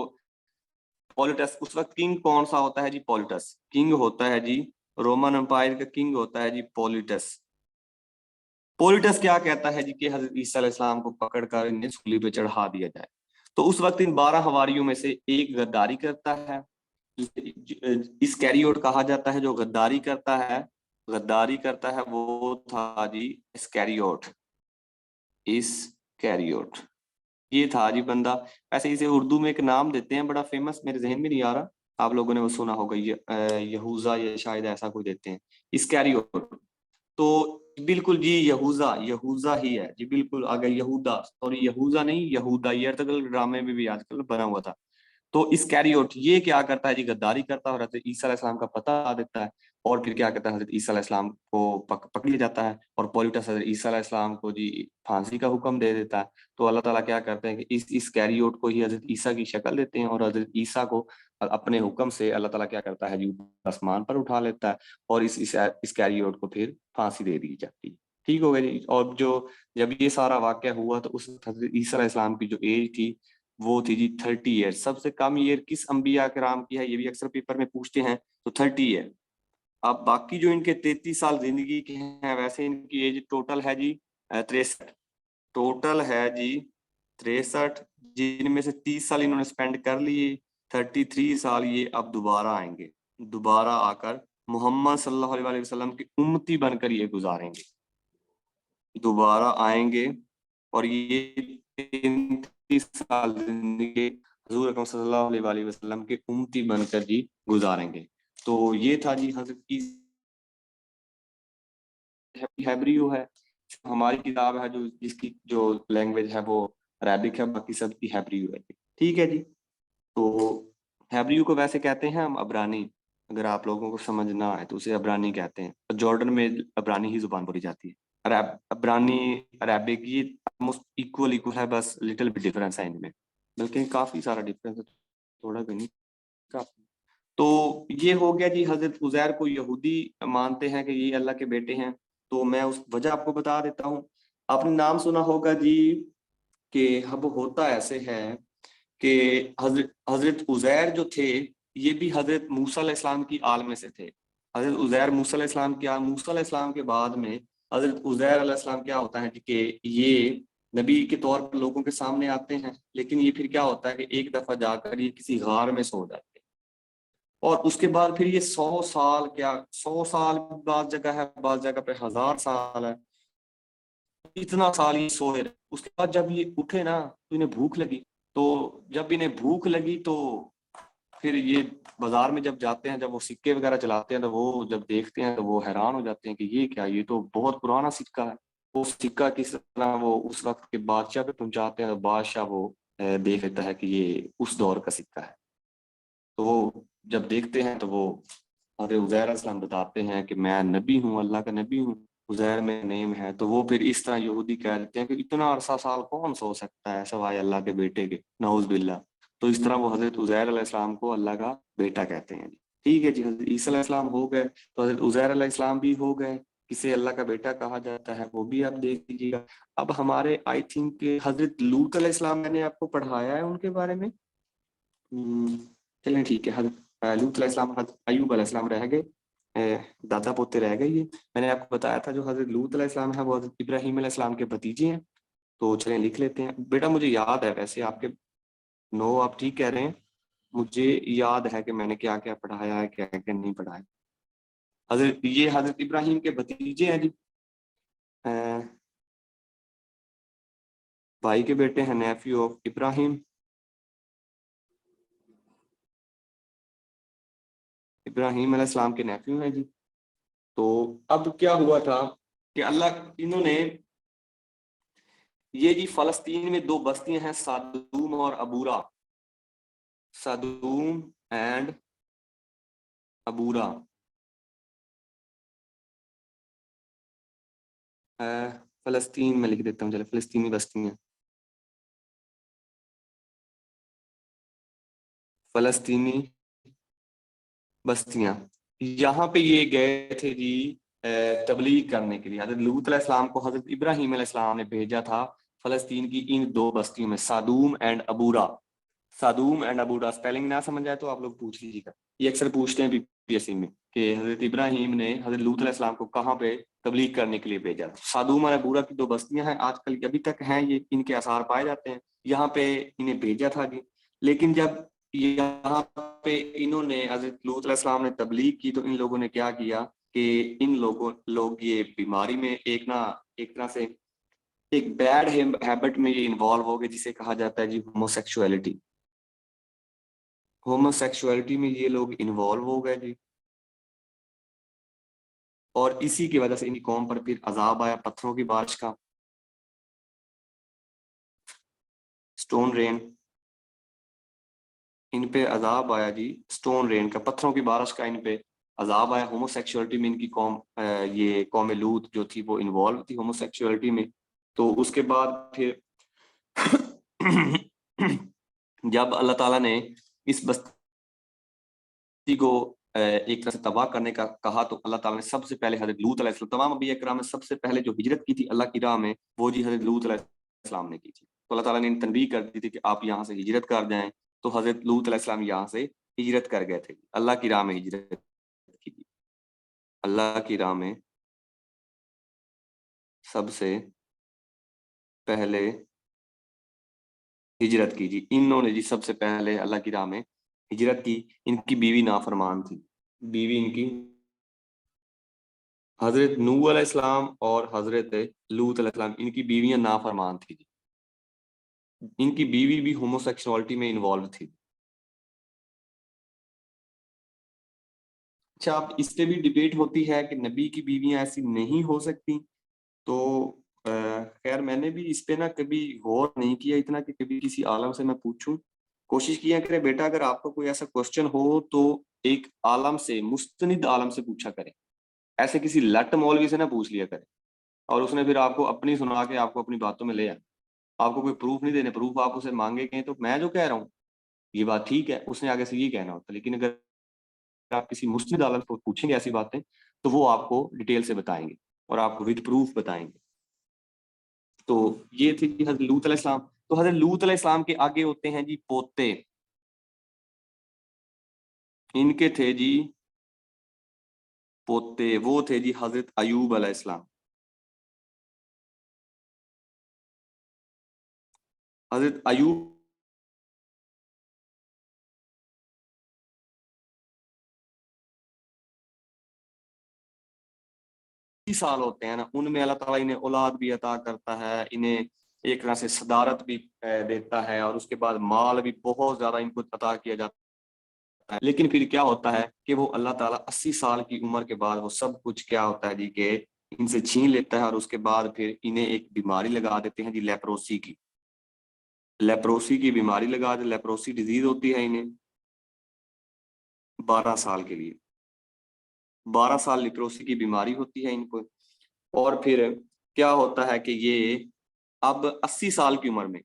पॉलिटस, उस वक्त किंग कौन सा होता है जी? पॉलिटस किंग होता है जी। रोमन एम्पायर का किंग होता है जी पॉलिटस। पॉलिटस क्या कहता है जी कि हजरत ईसा अलैहिस्सलाम को पकड़कर इन्हें सूली पे चढ़ा दिया जाए। तो उस वक्त इन 12 हवारियों में से एक गद्दारी करता है। इस कैरियोट कहा जाता है। जो गद्दारी करता है वो था जी इस्कैरियोट। इस कैरियोट, ये था जी बंदा। ऐसे इसे उर्दू में एक नाम देते हैं बड़ा फेमस, मेरे जहन में नहीं आ रहा, आप लोगों ने वो सुना होगा, ये यहूजा या शायद ऐसा कोई देते हैं, इस्कैरियोट। तो बिल्कुल जी, यहूजा यहूजा ही है जी, बिल्कुल अगर यहूदा, सॉरी यहूजा नहीं यहूदा, ये आर्टिकल ड्रामे में भी आजकल बना हुआ था। तो इसकैरियोट ये क्या करता है जी, गद्दारी करता है और हजरत ईसा अलैहिस्सलाम का पता बता देता है। और फिर क्या कहता है, हजरत ईसा अलैहिस्सलाम को पकड़ लिया जाता है और पॉलिटस हजरत ईसा अलैहिस्सलाम को जी फांसी का हुक्म दे देता है। तो अल्लाह ताला क्या करते हैं कि इस इसकैरियोट को ही हजरत ईसा की शक्ल देते हैं और हजरत ईसा को अपने हुक्म से अल्लाह ताला क्या करता है जी, ऊपर आसमान पर उठा लेता है और इस इसकैरियोट को फिर फांसी दे दी जाती है। ठीक हो गया जी। और जो जब ये सारा वाकया हुआ तो उस हजरत ईसा अलैहिस्सलाम की जो एज थी वो थी जी 30 ईयर। सबसे कम ईयर किस अंबिया कराम की है, ये भी अक्सर पेपर में पूछते हैं, तो 30 ईयर। अब बाकी जो इनके 33 साल जिंदगी के हैं, वैसे इनकी एज टोटल है जी 63। टोटल है जी 63, जिनमें से 30 साल इन्होंने स्पेंड कर लिए। 33 साल ये अब दोबारा आएंगे, दोबारा आकर मोहम्मद सल्लल्लाहु अलैहि वसल्लम की उम्मती बनकर ये गुजारेंगे, दोबारा आएंगे और ये 33 साल जिंदगी हजूर अकरम सल्लल्लाहु अलैहि वसल्लम के उम्मती बनकर जी गुजारेंगे। तो ये था जी हजरत की हैब्रियो है, हमारी किताब है जो जिसकी जो लैंग्वेज है वो अरबिक है, बाकी सब की हैब्रियो है। ठीक है जी। तो हैब्रियो को वैसे कहते हैं हम अबरानी, अगर आप लोगों को समझ ना आए तो उसे अबरानी कहते हैं। जॉर्डन में अबरानी ही जुबान बोली जाती है। अबरानी अरबिक ये इक्वल इक्वल है, बस लिटिल बिट डिफरेंस है इनमें, बल्कि काफी सारा डिफरेंस है, थोड़ा भी नहीं, काफी। तो ये हो गया जी, हजरत उजैर को यहूदी मानते हैं कि ये अल्लाह के बेटे हैं। तो मैं उस वजह आपको बता देता हूँ। आपने नाम सुना होगा जी कि अब होता ऐसे है कि हजरत हजरत उजैर जो थे ये भी हजरत मूसा अलैहिस्सलाम की आल में से थे। हजरत उजैर मूसा अलैहिस्सलाम की आल, मूसा अलैहिस्सलाम के बाद में हजरत उजैर अलैहिस्सलाम क्या होता है जी कि ये नबी के तौर पर लोगों के सामने आते हैं, लेकिन ये फिर क्या होता है कि एक दफा जाकर ये किसी गार में सो जाते हैं और उसके बाद फिर ये 100 साल, क्या 100 साल बाद जगह है, बाद जगह पे 1000 साल है, इतना साल ये सोए रहे। उसके बाद जब ये उठे ना तो इन्हें भूख लगी। तो जब इन्हें भूख लगी तो फिर ये बाजार में जब जाते हैं, जब वो सिक्के वगैरह चलाते हैं तो वो जब देखते हैं तो वो हैरान हो जाते हैं कि ये क्या, ये तो बहुत पुराना सिक्का है। वो सिक्का किस तरह वो उस वक्त के बादशाह पे पहुंचाते हैं तो बादशाह वो देख लेता है कि ये उस दौर का सिक्का है। तो वो जब देखते हैं तो वो हज़रत उज़ैर अलैहिस्सलाम बताते हैं कि मैं नबी हूँ, अल्लाह का नबी हूँ, उज़ैर में नेम है। तो वो फिर इस तरह यहूदी कह देते हैं कि इतना अरसा साल कौन सो सकता है सवाए अल्लाह के बेटे के, नऊज बिल्ला। तो इस तरह वो हज़रत उज़ैर अलैहिस्सलाम को अल्लाह का बेटा कहते हैं। ठीक है जी। हज़रत ईसा अलैहिस्सलाम हो गए, तो हज़रत उज़ैर अलैहिस्सलाम भी हो गए, किसे अल्लाह का बेटा कहा जाता है वो भी आप देख लीजिएगा। अब हमारे आई थिंक हज़रत लूत अलैहिस्सलाम मैंने आपको पढ़ाया है उनके बारे में। चलें ठीक है। हज़रत लूत अलैहिस्सलाम, हज़रत अय्यूब अलैहिस्सलाम रह गए, दादा पोते रह गए। ये मैंने आपको बताया था जो हज़रत लूत अलैहिस्सलाम है वो हज़रत इब्राहीम अलैहिस्सलाम के भतीजे हैं। तो चलें लिख लेते हैं। बेटा मुझे याद है वैसे आपके, नो आप ठीक कह रहे हैं, मुझे याद है कि मैंने क्या क्या पढ़ाया है, क्या क्या नहीं पढ़ाया। हज़रत ये हज़रत इब्राहीम के भतीजे हैं जी। अ, भाई के बेटे हैं, नेफ्यू ऑफ इब्राहिम। इब्राहिम अलैहिस्सलाम के नेफ्यू हैं जी। तो अब क्या हुआ था कि अल्लाह इन्होंने, ये जी फलस्तीन में दो बस्तियां हैं, सादूम और अबूरा, सादूम एंड अबूरा। फलस्तीन में लिख देता हूँ, चलो फलस्तीनी बस्तियां, फलस्तीनी बस्तियां। यहाँ पे ये गए थे जी तबलीग करने के लिए। हजरत लूत अलैहिस्सलाम को हजरत इब्राहीम अलैहिस्सलाम ने भेजा था फलस्तीन की इन दो बस्तियों में, सादूम एंड अबूरा। सादूम एंड अबूरा स्पेलिंग ना समझ आए तो आप लोग पूछ लीजिएगा, ये अक्सर पूछते हैं बीपीएससी में कि हजरत इब्राहीम ने हजरत लूत अलैहिस्सलाम को कहाँ पे तबलीग करने के लिए भेजा। सादूम और अबूरा की दो बस्तियां हैं, आजकल अभी तक हैं, ये इनके आसार पाए जाते हैं। यहाँ पे इन्हें भेजा था जी। लेकिन जब यहाँ पे इन्होंने हजरत लूत अलैहिस्सलाम ने तबलीग की तो इन लोगों ने क्या किया कि इन लोग ये बीमारी में एक ना एक तरह से एक बैड हैबिट में ये इन्वॉल्व हो गए, जिसे कहा जाता है जी होमोसेक्सुअलिटी। होमोसेक्सुअलिटी में ये लोग इन्वॉल्व हो गए जी। और इसी की वजह से इनकी कौम पर फिर अजाब आया पत्थरों की बारिश का, स्टोन रेन। इन पे अजाब आया जी, स्टोन रेन का, पत्थरों की बारिश का इन पे अजाब आया। होमोसेक्सुअलिटी में इनकी कौम, ये कौम लूत जो थी वो इन्वॉल्व थी होमोसेक्सुअलिटी में। तो उसके बाद फिर जब अल्लाह ताला ने इस बस्ती को एक तरह से तबाह करने का कहा, तो अल्लाह ताला ने सबसे पहले हजरत लूत अलैहिस्सलाम, तमाम अंबिया किराम में सबसे पहले जो हिजरत की थी अल्लाह की राह में, वो जी हजरत लूत अलैहिस्सलाम ने की थी। तो अल्लाह ताला ने तनबीह कर दी थी कि आप यहाँ से हिजरत कर जाएं। तो हजरत लूत अलैहिस्सलाम यहाँ से हिजरत कर गए थे, अल्लाह की राह में हिजरत की थी। अल्लाह की राह में सबसे पहले हिजरत की जी इन्होंने, जी सबसे पहले अल्लाह की राह में हिजरत की। इनकी बीवी नाफरमान थी, बीवी इनकी हजरत नूह अलैहिस्सलाम और हजरत लूत अलैहिस्सलाम, इनकी बीवियां नाफरमान थी। इनकी बीवी भी होमोसेक्सुअलिटी में इन्वॉल्व थी। अच्छा, अब इस पे भी डिबेट होती है कि नबी की बीवियां ऐसी नहीं हो सकती। तो खैर मैंने भी इस पे ना कभी गौर नहीं किया इतना कि कभी किसी आलम से मैं पूछूं। कोशिश किया करे बेटा, अगर आपका कोई ऐसा क्वेश्चन हो तो एक आलम से, मुस्तनिद आलम से पूछा करें, ऐसे किसी लट मौलवी से ना पूछ लिया करें और उसने फिर आपको अपनी सुना के आपको अपनी बातों में ले आए। आपको कोई प्रूफ नहीं देने, प्रूफ आप उसे मांगेंगे तो मैं जो कह रहा हूँ ये बात ठीक है, उसने आगे से ये कहना होता। लेकिन अगर आप किसी मुस्लिम आलम को पूछेंगे ऐसी बातें, तो वो आपको डिटेल से बताएंगे और आपको विद प्रूफ बताएंगे। तो ये थे जी हजरत लूत अलैहिस्सलाम। तो हजरत लूत अलैहिस्सलाम के आगे होते हैं जी पोते, इनके थे जी पोते, वो थे जी हजरत अयूब अलैहिस्सलाम। हजरत अयूब साल होते हैं ना, उनमें अल्लाह ताला इन्हें औलाद भी अता करता है, इन्हें एक तरह से सदारत भी देता है, और उसके बाद माल भी बहुत ज्यादा इनको अता किया जाता है। लेकिन फिर क्या होता है कि वो अल्लाह ताला 80 साल की उम्र के बाद वो सब कुछ क्या होता है जी के इनसे छीन लेता है, और उसके बाद फिर इन्हें एक बीमारी लगा देते हैं जी, लेप्रोसी की। लेप्रोसी की बीमारी लगा दे, लेप्रोसी डिजीज होती है इन्हें 12 साल के लिए, 12 साल लेप्रोसी की बीमारी होती है इनको। और फिर क्या होता है कि ये अब 80 साल की उम्र में,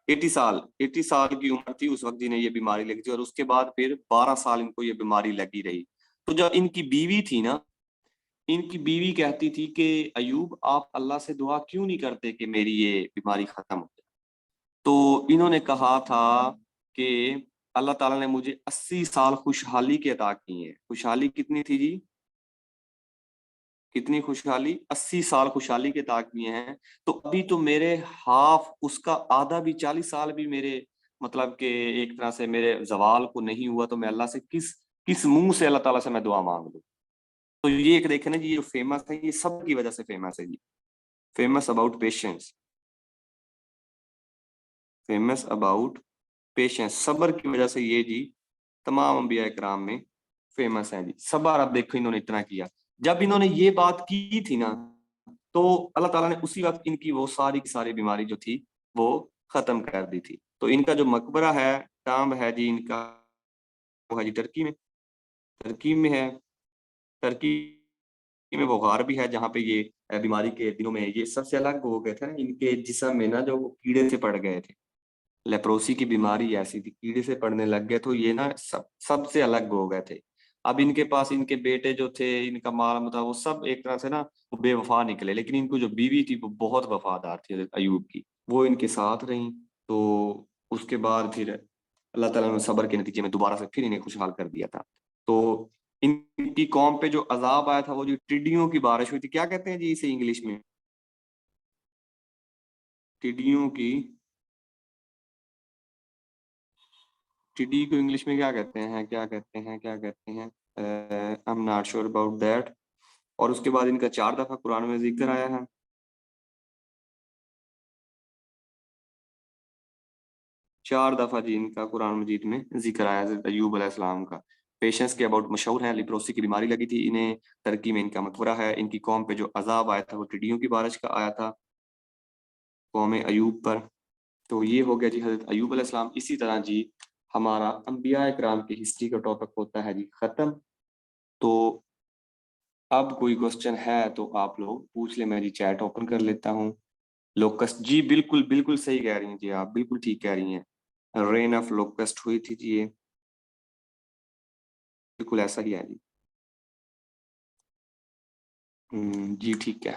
80 साल की उम्र थी उस वक्त जिन्हें ये बीमारी लगी थी, और उसके बाद फिर 12 साल इनको ये बीमारी लगी रही। तो जब इनकी बीवी थी ना, इनकी बीवी कहती थी कि अयूब आप अल्लाह से दुआ क्यों नहीं करते कि मेरी ये बीमारी खत्म हो जाए। तो इन्होंने कहा था कि अल्लाह ताला ने मुझे 80 साल खुशहाली के अता की है। खुशहाली कितनी थी जी, कितनी खुशहाली, 80 साल खुशहाली के अता किए हैं। तो अभी तो मेरे हाफ, उसका आधा भी, 40 साल भी मेरे, मतलब कि एक तरह से मेरे जवाल को नहीं हुआ, तो मैं अल्लाह से किस किस मुंह से अल्लाह ताला से मैं दुआ मांग लूं। तो ये एक देखे ना जी, ये जो फेमस है ये सब की वजह से फेमस है जी, famous about patience, famous about patience, सब्र की वजह से ये जी तमाम अंबिया इकराम में फेमस है जी। सब्र, अब देखो इन्होंने इतना किया। जब इन्होंने ये बात की थी ना, तो अल्लाह ताला ने उसी वक्त इनकी वो सारी की सारी बीमारी जो थी वो खत्म कर दी थी। तो इनका जो मकबरा है, टाम्ब है जी इनका, वो है जी टर्की में, टर्की में है। टर्की में वो गार भी है जहाँ पे ये बीमारी के दिनों में ये सबसे अलग हो गए थे ना, इनके जिस्म में ना जो वो कीड़े से पड़ गए थे। लेप्रोसी की बीमारी ऐसी थी, कीड़े से पड़ने लग गए, तो ये ना सबसे अलग हो गए थे। अब इनके पास इनके बेटे जो थे, इनका माल मतलब वो सब एक तरह से ना वो बेवफा निकले, लेकिन इनको जो बीवी थी वो बहुत वफादार थी हज़रत अयूब की, वो इनके साथ रही। तो उसके बाद फिर अल्लाह ताला ने सब्र के नतीजे में दोबारा से फिर इन्हें खुशहाल कर दिया था। तो इनकी कौम पे जो अजाब आया था वो जो टिड्डियों की बारिश हुई थी, क्या कहते हैं जी इसे इंग्लिश में, टिड्डियों की, टिडी को इंग्लिश में क्या कहते हैं, क्या कहते हैं, क्या कहते हैं, I am not sure about that. और उसके बाद इनका 4 दफा कुरान में जिक्र आया है, 4 दफा जी इनका कुरान मजीद में जिक्र आया है अयूब अलैहिस्सलाम का। पेशेंस के अबाउट मशहूर हैं, लिप्रोसी की बीमारी लगी थी इन्हें, टर्की में इनका मकबरा है, इनकी कौम पे जो अजाब आया था वो टिड्डियों की बारिश का आया था कौम अयूब पर। तो ये हो गया जी हजरत अयूब अलैहिस्सलाम। इसी तरह जी हमारा अंबिया इकराम की हिस्ट्री का टॉपिक होता है जी खत्म। तो अब कोई क्वेश्चन है तो आप लोग पूछ ले, मैं जी चैट ओपन कर लेता हूँ। लोकस्ट जी बिल्कुल बिल्कुल सही कह रही हैं जी, आप बिल्कुल ठीक कह रही हैं, रेन ऑफ लोकस्ट हुई थी जी, ये बिल्कुल ऐसा ही है जी। जी ठीक है।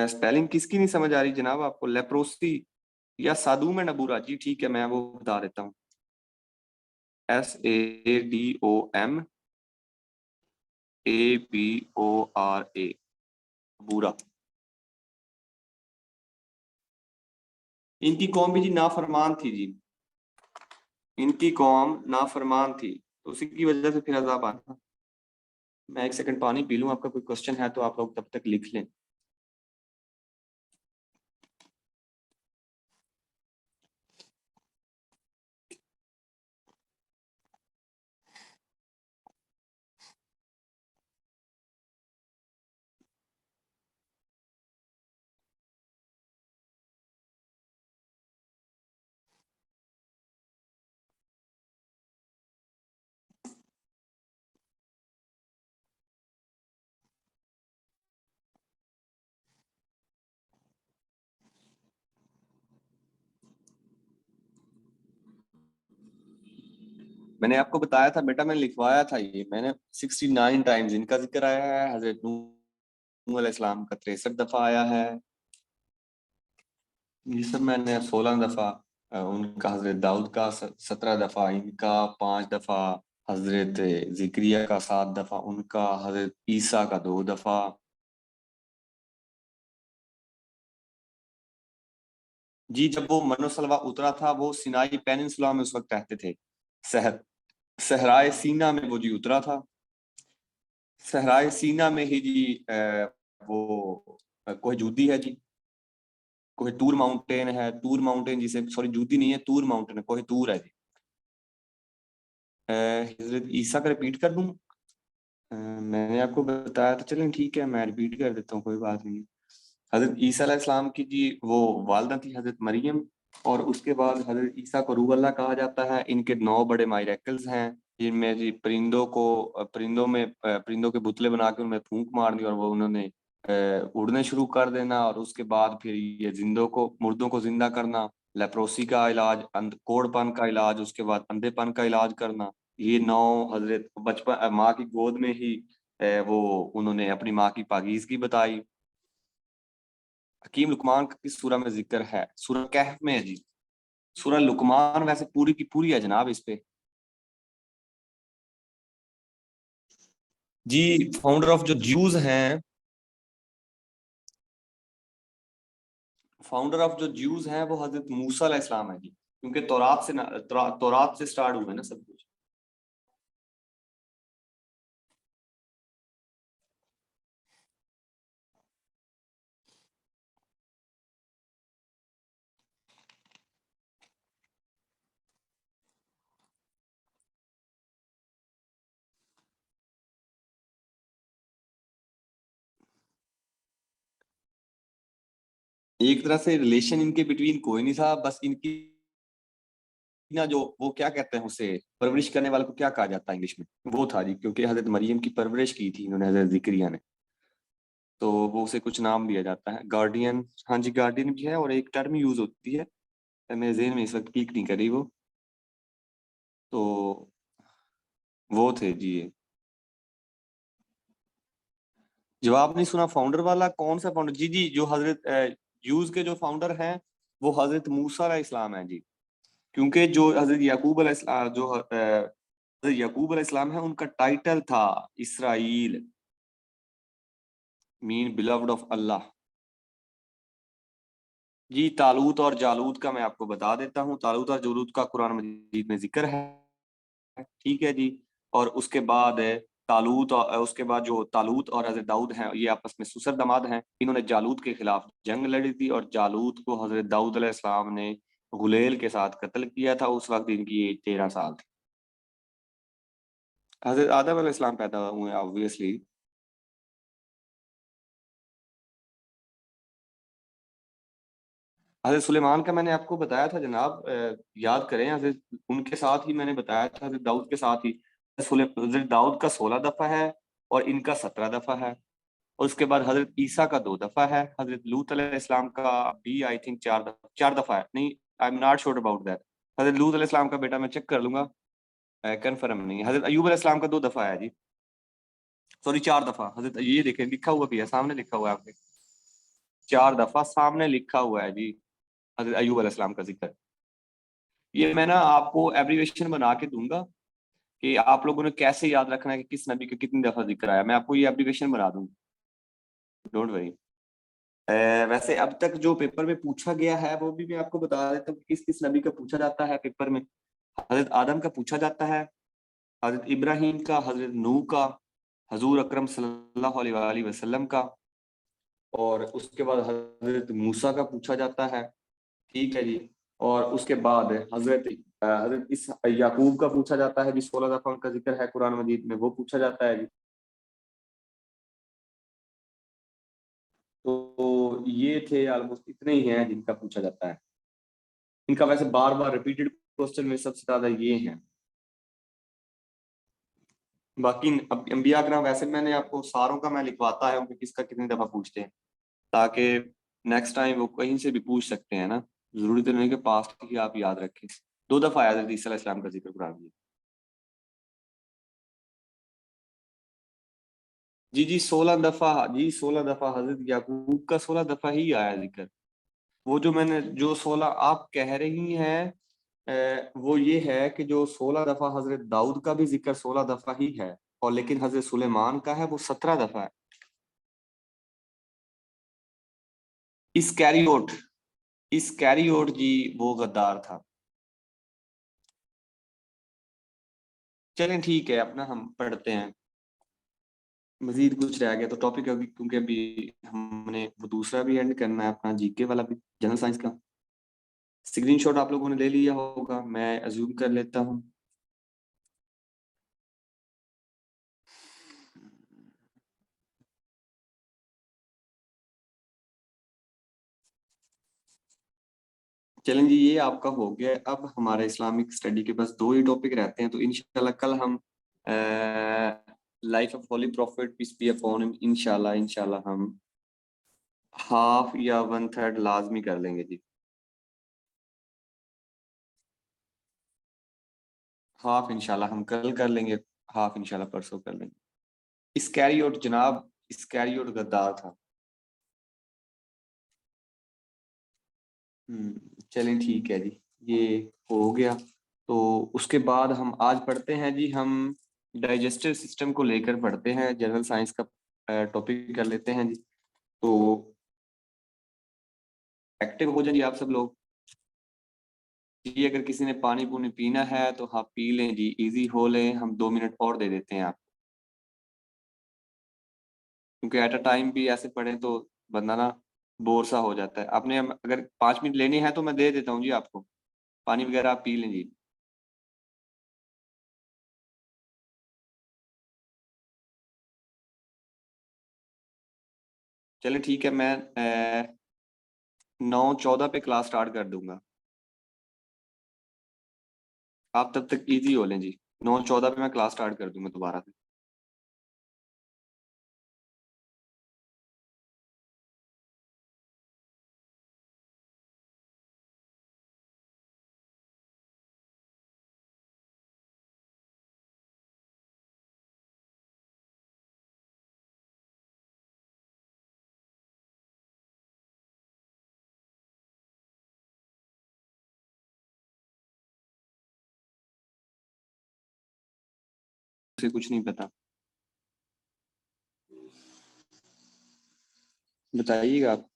स्पेलिंग किसकी नहीं समझ आ रही जनाब आपको, लेप्रोसी या सादू में नबूरा? जी ठीक है, मैं वो बता देता हूँ, SADOMABORA, बूरा। इनकी कौम भी जी नाफरमान थी जी, इनकी कौम नाफरमान थी, तो उसी की वजह से फिर अजाब आना। मैं एक सेकंड पानी पी लूं, आपका कोई क्वेश्चन है तो आप लोग तब तक लिख लें। मैंने आपको बताया था बेटा, मैंने लिखवाया था ये, मैंने 69 टाइम्स इनका जिक्र आया है, हजरत नूह अलैहिस्सलाम का 63 दफा आया है, ये सब मैंने 16 दफा, उनका हजरत दाऊद का 17 दफा, इनका 5 दफा, हजरत जिक्रिया का 7 दफा, उनका हजरत ईसा का 2 दफा। जी जब वो मनोसलवा उतरा था, वो सिनाई पेनिनसुला में उस वक्त रहते थे, सहर सहराए सीना में वो जी उतरा था, सहराए सीना में ही जी वो कोह जूदी है जी, कोह तूर माउंटेन है, तूर माउंटेन जिसे, सॉरी जूदी नहीं है, तूर माउंटेन है, कोह तूर है जी। हजरत ईसा का रिपीट कर दूं? मैंने आपको बताया था, चलें ठीक है मैं रिपीट कर देता हूँ, कोई बात नहीं। हजरत ईसा अलैहिस्सलाम की जी वो वालदा थी हजरत मरियम, और उसके बाद हजरत ईसा को रूह अल्लाह कहा जाता है। इनके 9 बड़े मायरेकल्स हैं, जिनमें जी परिंदों को परिंदों के पुतले बना के उनमें फूंक मारनी और वो उन्होंने उड़ने शुरू कर देना, और उसके बाद फिर ये जिंदों को मुर्दों को जिंदा करना, लेप्रोसी का इलाज, कोढ़पन का इलाज, उसके बाद अंधेपन का इलाज करना। ये 9 हजरत बचपन माँ की गोद में ही वो उन्होंने अपनी माँ की पाकीज़गी बताई। हकीम लुकमान का किस सूरा में जिक्र है? सूरा कहफ में है जी। सूरा लुकमान वैसे पूरी की पूरी है जनाब इस पे। जी फाउंडर ऑफ जो ज्यूज हैं, फाउंडर ऑफ जो ज्यूज हैं वो हजरत मूसा अलैहिस्सलाम है जी, क्योंकि तौरात से स्टार्ट हुआ है ना सब कुछ। एक तरह से रिलेशन इनके बिटवीन कोई नहीं था, बस इनकी ना जो वो क्या कहते हैं उसे, परवरिश करने वाले को क्या कहा जाता है इंग्लिश में, वो था जी, क्योंकि हजरत मरियम की परवरिश की थी इन्होंने हजरत जिक्रिया ने, तो वो उसे कुछ नाम दिया जाता है, गार्डियन। हाँ जी गार्डियन भी है, और एक टर्म यूज होती है, मेरे जेहन में इस वक्त क्लिक नहीं करी वो, तो वो थे जी ये। जवाब नहीं सुना फाउंडर वाला, कौन सा फाउंडर? जी जी जो हजरत यूज के जो फाउंडर हैं वो हजरत मूसा अलैहिस्सलाम है जी, क्योंकि जो हजरत याकूब अलैहिस्सलाम हजरत याकूब अलैहिस्सलाम है, उनका टाइटल था इसराइल, मीन बिलव्ड ऑफ अल्लाह। जी तालूत और जालूत का मैं आपको बता देता हूँ, तालूत और जालूत का कुरान मजीद में जिक्र है, ठीक है जी। और उसके बाद तालूत, और उसके बाद जो तालूत और हजरत दाऊद हैं ये आपस में सुसर दामाद हैं, इन्होंने जालूत के खिलाफ जंग लड़ी थी, और जालूत को हजरत दाऊद अलैहिस्सलाम ने गुलेल के साथ कत्ल किया था। उस वक्त इनकी एज 13 साल थी। हजरत आदम अलैहिस्सलाम पैदा हुए ऑब्वियसली। हजरत सुलेमान का मैंने आपको बताया था जनाब, याद करें, हजरत उनके साथ ही मैंने बताया था, हजरत दाऊद के साथ ही। हजरत दाऊद का 16 दफा है और इनका 17 दफा है। और उसके बाद हजरत ईसा का 2 दफा है। हजरत लूत अलैहिस्सलाम का भी आई थिंक 4 दफा, 4 दफा है, नहीं I am not sure about that. हजरत लूत अलैहिस्सलाम का बेटा मैं चेक कर लूंगा, कंफर्म नहीं है। हजरत अयूब अलैहिस्सलाम का 2 दफा है जी, सॉरी 4 दफा। हजरत ये देखें, लिखा हुआ भी है, सामने लिखा हुआ है आपके, 4 दफा सामने लिखा हुआ है जी, हजरत अयूब अलैहिस्सलाम का जिक्र। ये मैं ना आपको एब्रीवेशन बना के दूंगा कि आप लोगों ने कैसे याद रखना है कि किस नबी का कितनी दफा जिक्र आया, मैं आपको ये एब्रीवेशन बना दूंगा, डोंट वरी। वैसे अब तक जो पेपर में पूछा गया है वो भी मैं आपको बता देता हूँ कि किस किस नबी का पूछा जाता है पेपर में। हजरत आदम का पूछा जाता है, हजरत इब्राहिम का, हजरत नूह का, हजूर अकरम सल्लल्लाहु अलैहि वसल्लम का, और उसके बाद हजरत मूसा का पूछा जाता है। ठीक है जी। और उसके बाद हजरत इस याकूब का पूछा जाता है जी, 16 दफा उनका जिक्र है कुरान मजीद में, वो पूछा जाता है जी। तो ये थे ऑलमोस्ट इतने ही हैं जिनका पूछा जाता है। इनका वैसे बार बार रिपीटेड क्वेश्चन में सबसे ज्यादा ये हैं। बाकी अब अंबिया करम वैसे मैंने आपको सारों का मैं लिखवाता है उनके किसका कितनी दफा पूछते हैं, ताकि नेक्स्ट टाइम वो कहीं से भी पूछ सकते हैं ना। जरूरी तो नहीं कि पास्ट की आप याद रखें। 2 दफा आया हज़रत ईसा अलैहिस्सलाम का जिक्र कुरान में। जी जी 16 दफा, जी 16 दफा हजरत याकूब का 16 दफा ही आया जिक्र। वो जो मैंने जो 16 आप कह रही हैं, वो ये है कि जो 16 दफा हजरत दाऊद का भी जिक्र 16 दफा ही है, और लेकिन हजरत सुलेमान का है वो 17 दफा है। इस्कैरियोट, इस्कैरियोट जी वो गद्दार था। चलें ठीक है, अपना हम पढ़ते हैं। मजीद कुछ रह गया तो टॉपिक अभी, क्योंकि अभी हमने वो दूसरा भी एंड करना है अपना जीके वाला भी, जनरल साइंस का। स्क्रीनशॉट आप लोगों ने ले लिया होगा, मैं अज्यूम कर लेता हूँ। चलें जी, ये आपका हो गया। अब हमारे इस्लामिक स्टडी के बस 2 ही टॉपिक रहते हैं, तो इंशाल्लाह कल हम life of holy prophet peace be upon him, इंशाल्लाह इंशाल्लाह हम हाफ या 1/3 लाजमी कर लेंगे जी। हाफ इंशाल्लाह हम कल कर लेंगे, हाफ इंशाल्लाह परसों कर लेंगे। इस्कैरियोट जनाब, इस्कैरियोट गद्दार था। चलें ठीक है जी, ये हो गया। तो उसके बाद हम आज पढ़ते हैं जी, हम डाइजेस्टिव सिस्टम को लेकर पढ़ते हैं, जनरल साइंस का टॉपिक कर लेते हैं जी। तो एक्टिव हो जाइए आप सब लोग जी। अगर किसी ने पानी पूनी पीना है तो आप पी लें जी, इजी हो लें, हम 2 मिनट और दे देते हैं आप, क्योंकि एट अ टाइम भी ऐसे पढ़े तो बंदा ना बोर सा हो जाता है। आपने अगर 5 मिनट लेने हैं तो मैं दे देता हूँ जी आपको, पानी वगैरह आप पी लें जी। चले ठीक है, मैं 9:14 पे क्लास स्टार्ट कर दूंगा। आप तब तक इजी हो लें जी, 9:14 पे मैं क्लास स्टार्ट कर दूंगा दोबारा से। उसे कुछ नहीं पता, बताइएगा आप।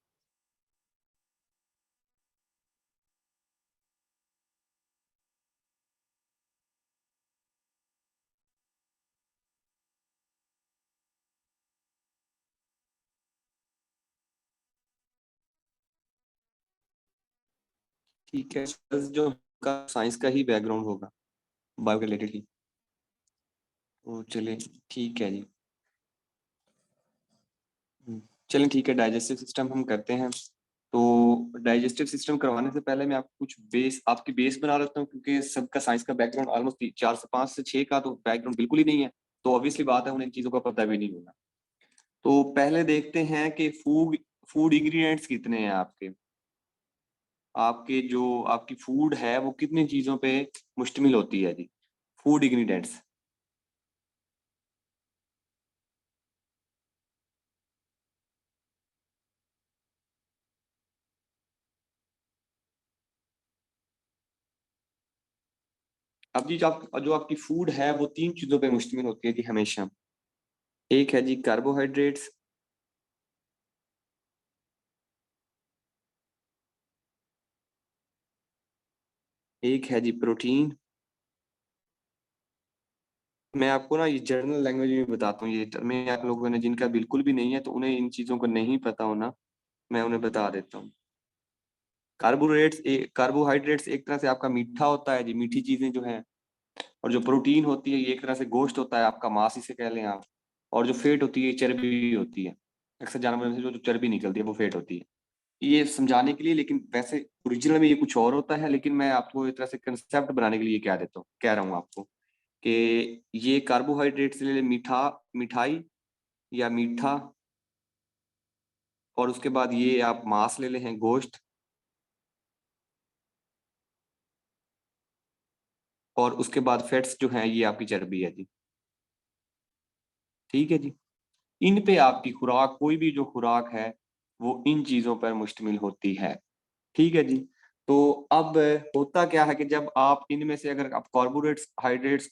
ठीक है, जो का साइंस का ही बैकग्राउंड होगा बायो रिलेटेड ही, तो चलिए ठीक है जी। चलें ठीक है, डाइजेस्टिव सिस्टम हम करते हैं। तो डाइजेस्टिव सिस्टम करवाने से पहले मैं आपको कुछ आपकी बेस बना लेता हूँ, क्योंकि सबका साइंस का बैकग्राउंड ऑलमोस्ट 4 से 5 से 6 का तो बैकग्राउंड बिल्कुल ही नहीं है, तो ऑब्वियसली बात है उन्हें इन चीज़ों का पता भी नहीं होगा। तो पहले देखते हैं कि फूड फूड इंग्रेडिएंट्स कितने हैं आपके। आपके जो आपकी फूड है वो कितनी चीज़ों पे मुश्तमिल होती है जी, फूड इंग्रेडिएंट्स। अब जी जो आपकी फूड है वो 3 चीज़ों पे मुश्तमिल होती है जी हमेशा। एक है जी कार्बोहाइड्रेट्स, एक है जी प्रोटीन। मैं आपको ना ये जर्नल लैंग्वेज में बताता हूँ, ये मैं आप लोगों ने जिनका बिल्कुल भी नहीं है तो उन्हें इन चीज़ों को नहीं पता होना, मैं उन्हें बता देता हूँ। कार्बोहाइड्रेट्स एक तरह से आपका मीठा होता है जी, मीठी चीजें जो हैं। और जो प्रोटीन होती है ये एक तरह से गोश्त होता है, आपका मांस इसे कह लें आप। और जो फेट होती है ये चर्बी होती है। अक्सर जानवर में से जो चर्बी निकलती है वो फेट होती है। ये समझाने के लिए, लेकिन वैसे ओरिजिनल में ये कुछ और होता है, लेकिन मैं आपको एक तरह से कंसेप्ट बनाने के लिए कह रहा हूँ आपको कि ये कार्बोहाइड्रेट से ले ले मीठा, मिठाई या मीठा। और उसके बाद ये आप मांस ले ले हैं, गोश्त। और उसके बाद फैट्स जो हैं ये आपकी चर्बी है जी। ठीक है जी। इन पे आपकी खुराक, कोई भी जो खुराक है वो इन चीजों पर मुश्तमिल होती है। ठीक है जी। तो अब होता क्या है कि जब आप इनमें से अगर आप कार्बोहाइड्रेट्स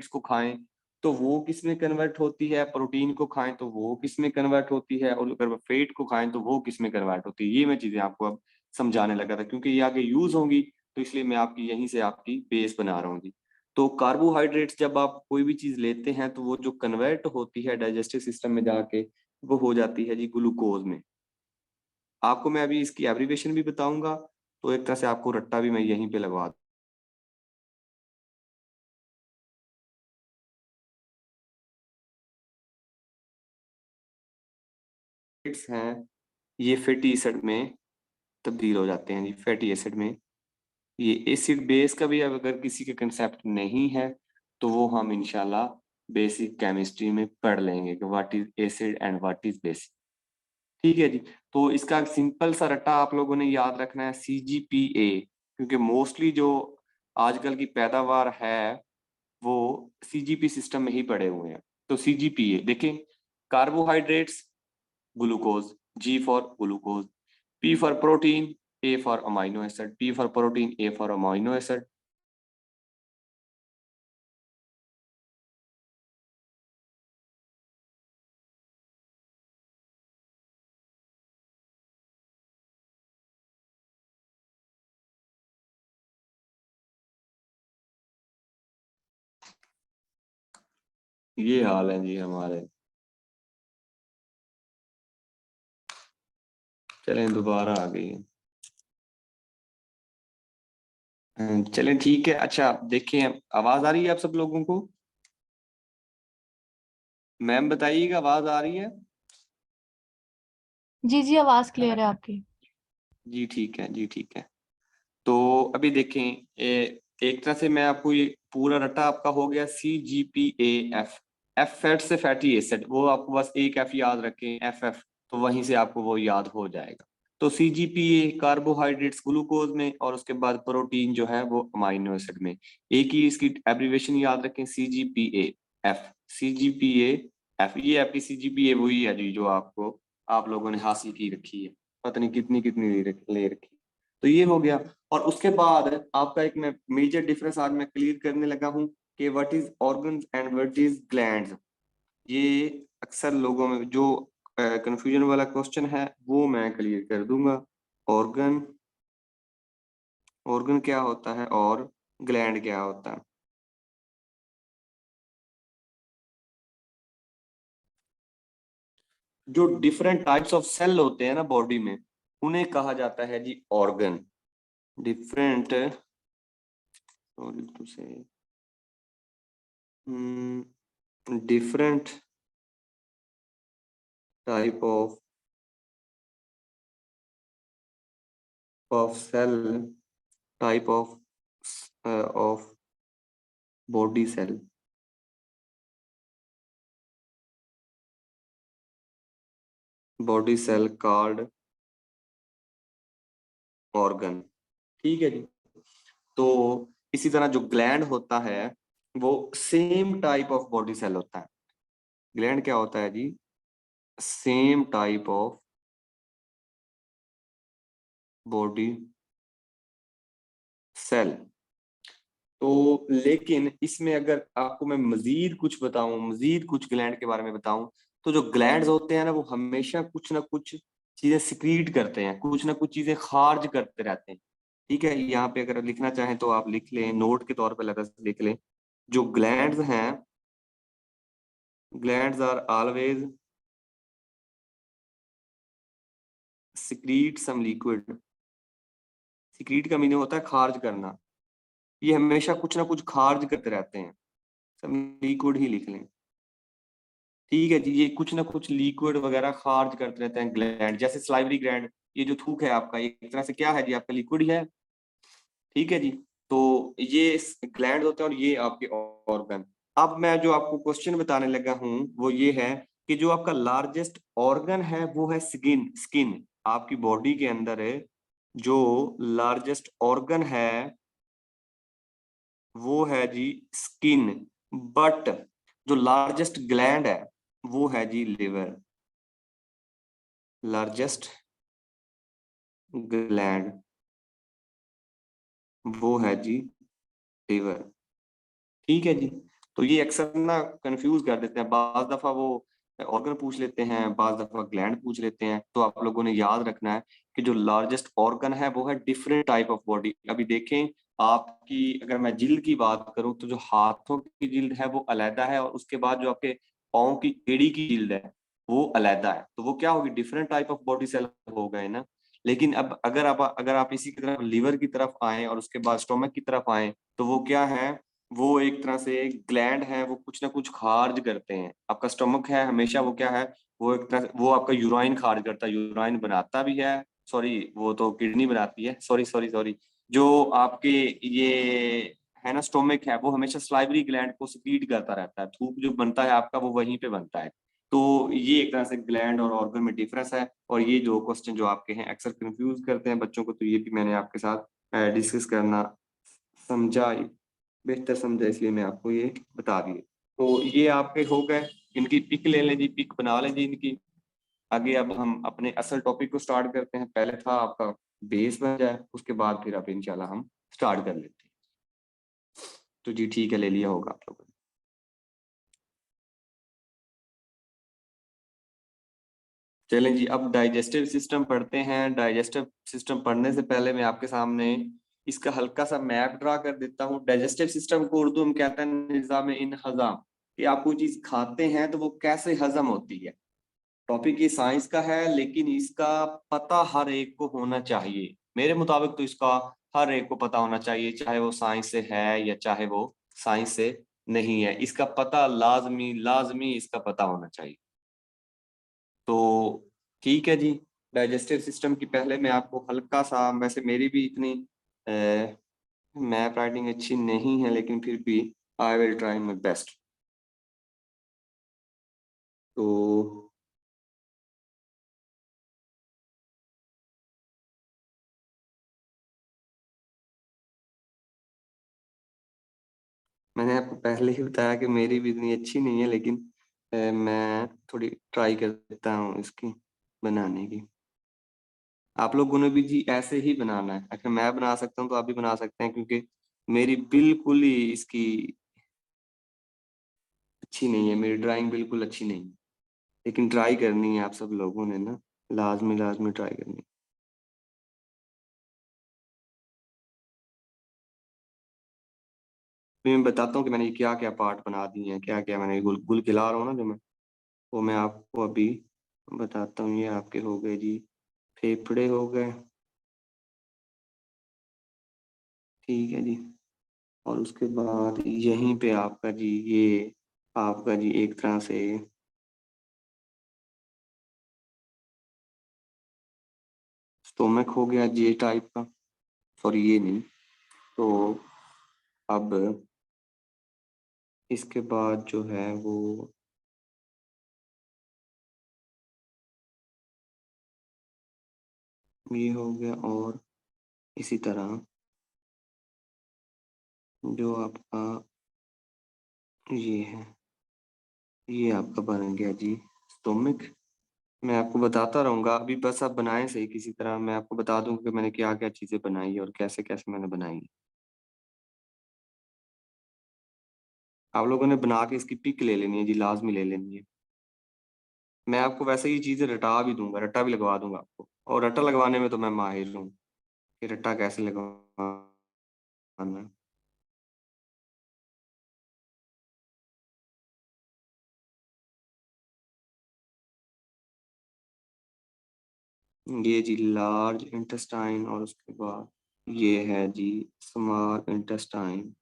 को खाएं तो वो किस में कन्वर्ट होती है, प्रोटीन को खाएं तो वो किस में कन्वर्ट होती है, और अगर फैट को खाएं तो वो किस में कन्वर्ट होती है। ये मैं चीजें आपको अब समझाने लगा था, क्योंकि ये आगे यूज होंगी, तो इसलिए मैं आपकी यहीं से आपकी बेस बना रहा हूँ जी। तो कार्बोहाइड्रेट्स जब आप कोई भी चीज लेते हैं तो वो जो कन्वर्ट होती है डाइजेस्टिव सिस्टम में जाके, वो हो जाती है जी ग्लूकोज में। आपको मैं अभी इसकी एब्रीविएशन भी बताऊंगा, तो एक तरह से आपको रट्टा भी मैं यहीं पे लगवा हैं। ये फैटी एसिड में तब्दील हो जाते हैं जी, फैटी एसिड में। ये एसिड बेस का भी अब अगर किसी के कंसेप्ट नहीं है तो वो हम इंशाल्लाह बेसिक केमिस्ट्री में पढ़ लेंगे कि what is acid and what is base. ठीक है जी। तो इसका सिंपल सा रट्टा आप लोगों ने याद रखना है, CGPA, क्योंकि मोस्टली जो आजकल की पैदावार है वो CGP सिस्टम में ही पड़े हुए हैं। तो CGPA देखें, carbohydrates glucose, G for glucose, P for protein, A for amino acid, P for protein, A for amino acid. ये हाल है जी हमारे। चलें दोबारा आ गई है। चलें ठीक है। अच्छा देखें, आवाज आ रही है आप सब लोगों को? मैम बताइएगा, आवाज आ रही है? जी जी, आवाज क्लियर है आपकी। जी ठीक है, जी ठीक है। तो अभी देखें, एक तरह से मैं आपको ये पूरा रट्टा आपका हो गया CGPAF। एफ फैट से फैटी एसिड, वो आपको बस एक एफ याद रखें, FF, तो वहीं से आपको वो याद हो जाएगा। तो CGPA कार्बोहाइड्रेट्स ग्लूकोज में, और उसके बाद प्रोटीन जो है वो अमाइनो एसिड में। एक ही इसकी एब्रीविएशन याद रखें, CGPAF। CGPAF, ये आपकी CGPA वही है जी जो आपको आप लोगों ने हासिल की रखी है, पता नहीं कितनी कितनी ले रखी। तो ये हो गया। और उसके बाद आपका एक मैं मेजर डिफरेंस आज मैं क्लियर करने लगा हूँ कि what is organs and what is glands. ये अक्सर लोगों में जो कंफ्यूजन वाला क्वेश्चन है वो मैं क्लियर कर दूंगा। ऑर्गन, ऑर्गन क्या होता है और ग्लैंड क्या होता है। जो डिफरेंट टाइप्स ऑफ सेल होते हैं ना बॉडी में, उन्हें कहा जाता है जी organ. different, sorry to say, different type of cell, type of body cell. Body cell called organ। ठीक है जी। तो इसी तरह जो ग्लैंड होता है वो same type of body cell होता है। ग्लैंड क्या होता है जी? Same type of body cell. तो लेकिन इसमें अगर आपको मैं मजीद कुछ बताऊं, मजीद कुछ ग्लैंड के बारे में बताऊं, तो जो ग्लैंड्स होते हैं ना वो हमेशा कुछ ना कुछ चीजें सिक्रीट करते हैं, कुछ ना कुछ चीजें खारिज करते रहते हैं। ठीक है, यहाँ पे अगर लिखना चाहें तो आप लिख लें, नोट के तौर पर लगा लिख लें। जो ग्लैंड्स हैं, glands are always secrete some liquid. Secrete का मीनिंग होता है खारिज करना। ये हमेशा कुछ ना कुछ खारिज करते रहते हैं, सब लिक्विड ही लिख लें। ठीक है जी, ये कुछ ना कुछ लिक्विड वगैरह खारिज करते रहते हैं ग्लैंड, जैसे सलाइवरी ग्लैंड। ये जो थूक है आपका, एक तरह से क्या है जी? आपका लिक्विड ही है। ठीक है जी। तो ये ग्लैंड होते हैं और ये आपके ऑर्गन। अब मैं जो आपको क्वेश्चन बताने लगा हूं वो ये है कि जो आपका लार्जेस्ट ऑर्गन है वो है स्किन। स्किन आपकी बॉडी के अंदर है, जो लार्जेस्ट ऑर्गन है वो है जी स्किन। बट जो लार्जेस्ट ग्लैंड है वो है जी लिवर। लार्जेस्ट ग्लैंड वो है जी लिवर। ठीक है जी। तो ये अक्सर ना कंफ्यूज कर देते हैं, बाज दफा वो ऑर्गन पूछ लेते हैं, बाज दफा ग्लैंड पूछ लेते हैं। तो आप लोगों ने याद रखना है कि जो लार्जेस्ट ऑर्गन है वो है डिफरेंट टाइप ऑफ बॉडी। अभी देखें, आपकी अगर मैं जिल्द की बात करूं तो जो हाथों की जिल्द है वो अलहदा है, और उसके बाद जो आपके पाँव की एड़ी की जिल्द है वो अलहदा है। तो वो क्या होगी? Different type of body cell हो गए ना। लेकिन अब अगर आप इसी की तरफ लीवर की तरफ आए और उसके बाद स्टोमक की तरफ आए, तो वो क्या है? वो एक तरह से ग्लैंड है, वो कुछ ना कुछ खारिज करते हैं। आपका स्टमक है, हमेशा वो क्या है? वो एक तरह से वो आपका यूराइन खारिज करता है, यूराइन बनाता भी है। सॉरी, वो तो किडनी बनाती है। Sorry sorry sorry. जो आपके ये है ना स्टोमक है, वो हमेशा सलाइवरी ग्लैंड को सिक्रीट करता रहता है। थूक जो बनता है आपका वो वहीं पे बनता है। तो ये एक तरह से ग्लैंड और ऑर्गन में डिफरेंस है। और ये जो क्वेश्चन जो आपके हैं अक्सर कंफ्यूज करते हैं बच्चों को, तो ये भी मैंने आपके साथ डिस्कस करना समझा, बेहतर समझा, इसलिए मैं आपको ये बता दिए। तो ये आपके हो गए। इनकी पिक ले लें जी, पिक बना लें जी इनकी। आगे अब हम अपने असल टॉपिक को स्टार्ट करते हैं। पहले था आपका बेस बन जाए, उसके बाद फिर अब इंशाल्लाह हम स्टार्ट कर लेते हैं। तो जी ठीक है, ले लिया होगा आप लोगों ने। चलें जी, अब डाइजेस्टिव सिस्टम पढ़ते हैं। डाइजेस्टिव सिस्टम पढ़ने से पहले मैं आपके सामने इसका हल्का सा मैप ड्रा कर देता हूँ। डाइजेस्टिव सिस्टम को उर्दू में कहते हैं निज़ाम इन हज़म, कि आप कोई चीज खाते हैं तो वो कैसे हजम होती है। टॉपिक ये साइंस का है, लेकिन इसका पता हर एक को होना चाहिए। मेरे मुताबिक तो इसका हर एक को पता होना चाहिए, चाहे वो साइंस से है या चाहे वो साइंस से नहीं है। इसका पता लाजमी लाजमी इसका पता होना चाहिए। तो ठीक है जी। डाइजेस्टिव सिस्टम की पहले मैं आपको हल्का सा, वैसे मेरी भी इतनी मैप राइटिंग अच्छी नहीं है, लेकिन फिर भी I will try my best. तो मैंने आपको पहले ही बताया कि मेरी भी इतनी अच्छी नहीं है, लेकिन मैं थोड़ी ट्राई करता हूँ इसकी बनाने की। आप लोगों ने भी जी ऐसे ही बनाना है। अगर मैं बना सकता हूँ तो आप भी बना सकते हैं, क्योंकि मेरी बिल्कुल ही इसकी अच्छी नहीं है, मेरी ड्राइंग बिल्कुल अच्छी नहीं है। लेकिन ट्राई करनी है आप सब लोगों ने ना, लाजमी लाजमी ट्राई करनी है। तो मैं बताता हूँ कि मैंने क्या क्या पार्ट बना दिए हैं, क्या क्या मैंने गुल गुल खिला रहा हूँ ना जो मैं, वो मैं आपको अभी बताता हूँ। ये आपके हो गए जी फेफड़े हो गए, ठीक है जी। और उसके बाद यहीं पे आपका जी ये आपका जी एक तरह से स्टोमक हो गया जे टाइप का, सॉरी ये नहीं। तो अब इसके बाद जो है वो ये हो गया। और इसी तरह जो आपका ये है, ये आपका बन गया जी स्टोमक। मैं आपको बताता रहूंगा, अभी बस आप बनाएं सही किसी तरह, मैं आपको बता दूंगा कि मैंने क्या क्या चीजें बनाई और कैसे कैसे मैंने बनाई। आप लोगों ने बना के इसकी पिक ले लेनी है जी, लाजमी ले लेनी है। मैं आपको वैसे ही चीजें रटा भी दूंगा, रट्टा भी लगवा दूंगा आपको, और रट्टा लगवाने में तो मैं माहिर हूँ कि रट्टा कैसे लगवाना है। ये जी लार्ज इंटेस्टाइन, और उसके बाद ये है जी स्मॉल इंटेस्टाइन।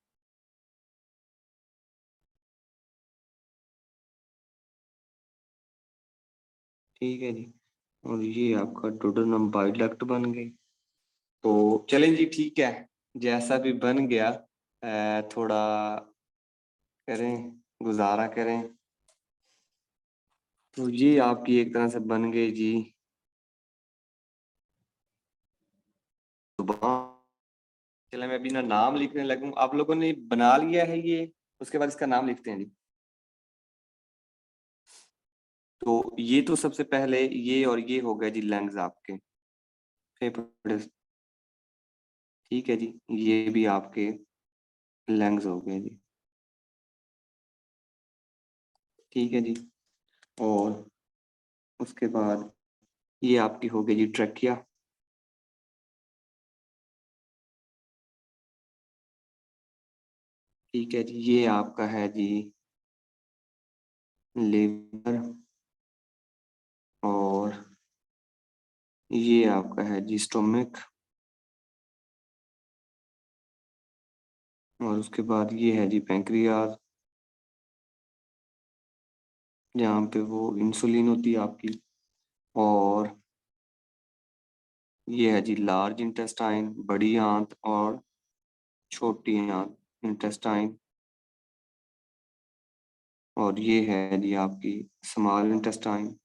ठीक है जी। और ये आपका डोडेनम बाइल डक्ट बन गई। तो चलें जी, ठीक है, जैसा भी बन गया थोड़ा करें, गुजारा करें। तो ये आपकी एक तरह से बन गई जी जुबान। चले मैं अभी ना नाम लिखने लगूं, आप लोगों ने बना लिया है ये, उसके बाद इसका नाम लिखते हैं जी। तो ये तो सबसे पहले ये और ये हो गया जी लंग्स आपके, फेफड़े। ठीक है जी, ये भी आपके लंग्स हो गए जी। ठीक है जी। और उसके बाद ये आपकी हो गई जी ट्रकिया। ठीक है जी, ये आपका है जी लिवर। और ये आपका है जी स्टोमक। और उसके बाद ये है जी पैंक्रियाज, जहाँ पे वो इंसुलिन होती है आपकी। और ये है जी लार्ज इंटेस्टाइन, बड़ी आंत और छोटी आंत इंटेस्टाइन। और ये है जी आपकी स्मॉल इंटेस्टाइन।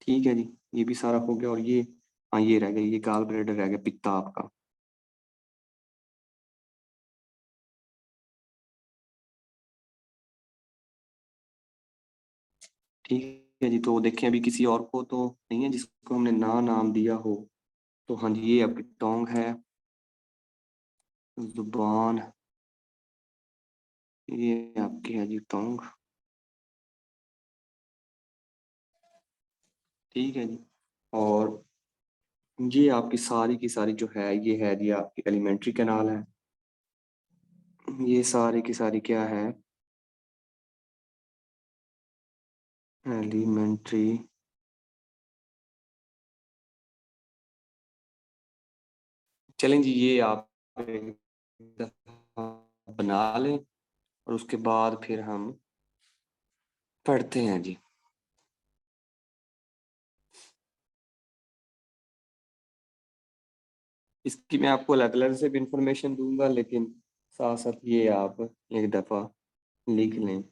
ठीक है जी, ये भी सारा हो गया। और ये हाँ, ये रह गया, ये गाल ब्लैडर रह गया, पित्ता आपका। ठीक है जी। तो देखें अभी किसी और को तो नहीं है जिसको हमने ना नाम दिया हो। तो हाँ जी, ये आपकी टोंग है, जुबान, ये आपकी है जी टोंग। ठीक है जी। और ये आपकी सारी की सारी जो है, ये है जी आपकी एलिमेंट्री कैनाल है। ये सारी की सारी क्या है, एलिमेंट्री। चलें जी, ये आप एक दफा बना लें, और उसके बाद फिर हम पढ़ते हैं जी। इसकी मैं आपको अलग अलग से भी इंफॉर्मेशन दूंगा, लेकिन साथ साथ ये आप एक दफा लिख लें।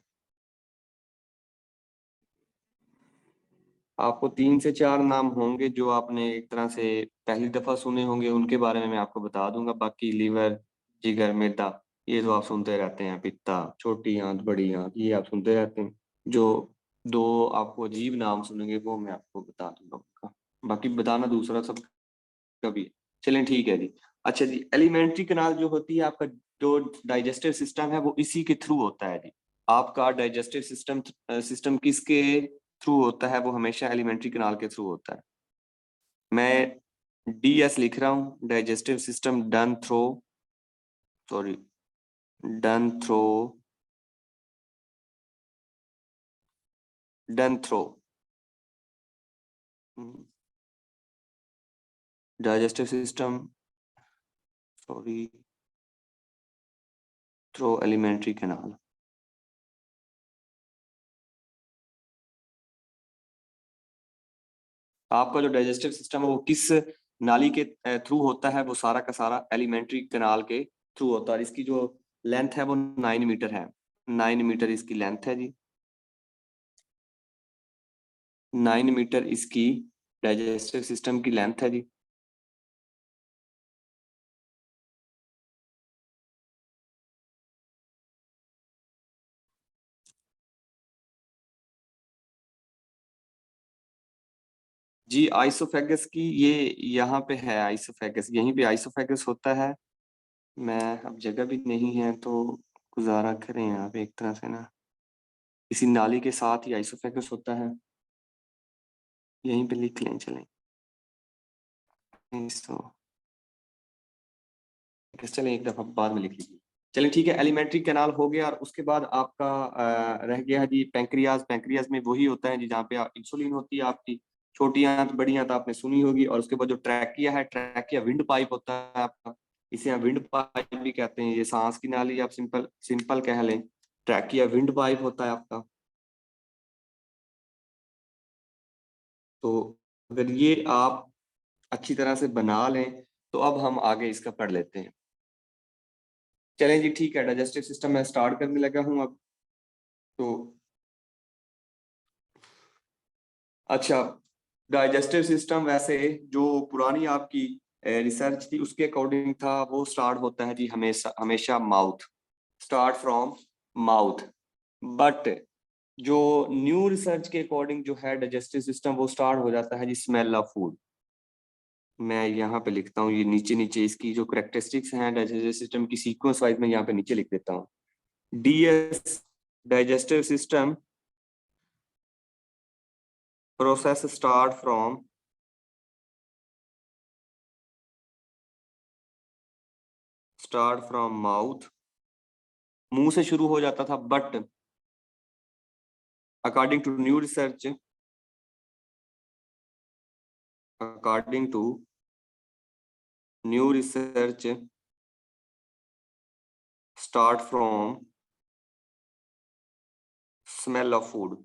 आपको 3 से 4 नाम होंगे जो आपने एक तरह से पहली दफा सुने होंगे, उनके बारे में मैं आपको बता दूंगा। बाकी लीवर, जिगर, मैदा, ये तो आप सुनते रहते हैं, पित्ता, छोटी आंत, बड़ी आंत, ये आप सुनते रहते हैं। जो दो आपको अजीब नाम सुनेंगे वो मैं आपको बता दूंगा उनका, बाकी बताना दूसरा सब कभी। चलें ठीक है जी। अच्छा जी, एलिमेंट्री कैनाल जो होती है आपका, जो डाइजेस्टिव सिस्टम है वो इसी के थ्रू होता है जी। आपका डाइजेस्टिव सिस्टम सिस्टम किसके थ्रू होता है, वो हमेशा एलिमेंट्री कैनाल के थ्रू होता है। मैं DS लिख रहा हूँ, digestive system done through, sorry, done through, done through digestive system sorry through alimentary canal. आपका जो डाइजेस्टिव सिस्टम है वो किस नाली के थ्रू होता है? वो सारा का सारा एलिमेंट्री कैनाल के थ्रू होता है। इसकी जो लेंथ है वो 9 मीटर है। 9 मीटर इसकी लेंथ है जी। 9 मीटर इसकी डाइजेस्टिव सिस्टम की लेंथ है जी। जी आइसोफेगस की ये यहाँ पे है। आइसोफेगस यहीं पे आइसोफेगस होता है। मैं अब जगह भी नहीं है तो गुजारा करें यहाँ पे एक तरह से ना, इसी नाली के साथ ही आइसोफेगस होता है। यहीं पे लिख लें चलें। चलें एक दफा बाद में लिख लीजिए। चलें ठीक है, एलिमेंट्री कैनाल हो गया। और उसके बाद आपका रह गया है जी पैंक्रियाज। पैंक्रियाज में वही होता है जी जहाँ पे इंसुलिन होती है आपकी। छोटी आंत बड़ी आंत आपने सुनी होगी। और उसके बाद जो ट्रैकिया है, ट्रैकिया विंड पाइप होता है आपका। इसे हम विंड पाइप भी कहते हैं। ये सांस की नाली आप सिंपल सिंपल कह लें। ट्रैकिया विंड पाइप होता है आपका। तो अगर ये आप अच्छी तरह से बना लें तो अब हम आगे इसका पढ़ लेते हैं। चलें जी ठीक है, डाइजेस्टिव सिस्टम मैं स्टार्ट करने लगा हूँ अब। तो अच्छा, डाइजेस्टिव सिस्टम वैसे जो पुरानी आपकी रिसर्च थी उसके अकॉर्डिंग था, वो स्टार्ट होता है जी हमेशा हमेशा mouth, start from mouth. But जो न्यू रिसर्च के अकॉर्डिंग जो है डाइजेस्टिव सिस्टम वो स्टार्ट हो जाता है जी स्मेल ऑफ फूड। मैं यहाँ पे लिखता हूँ, ये नीचे नीचे इसकी जो करेक्टरिस्टिक्स हैं डाइजेस्टिव सिस्टम की सीक्वेंस वाइज में यहाँ पे नीचे लिख देता हूँ। DS digestive system process start from mouth. मुंह से शुरू हो जाता था, but according to new research, according to new research start from smell of food,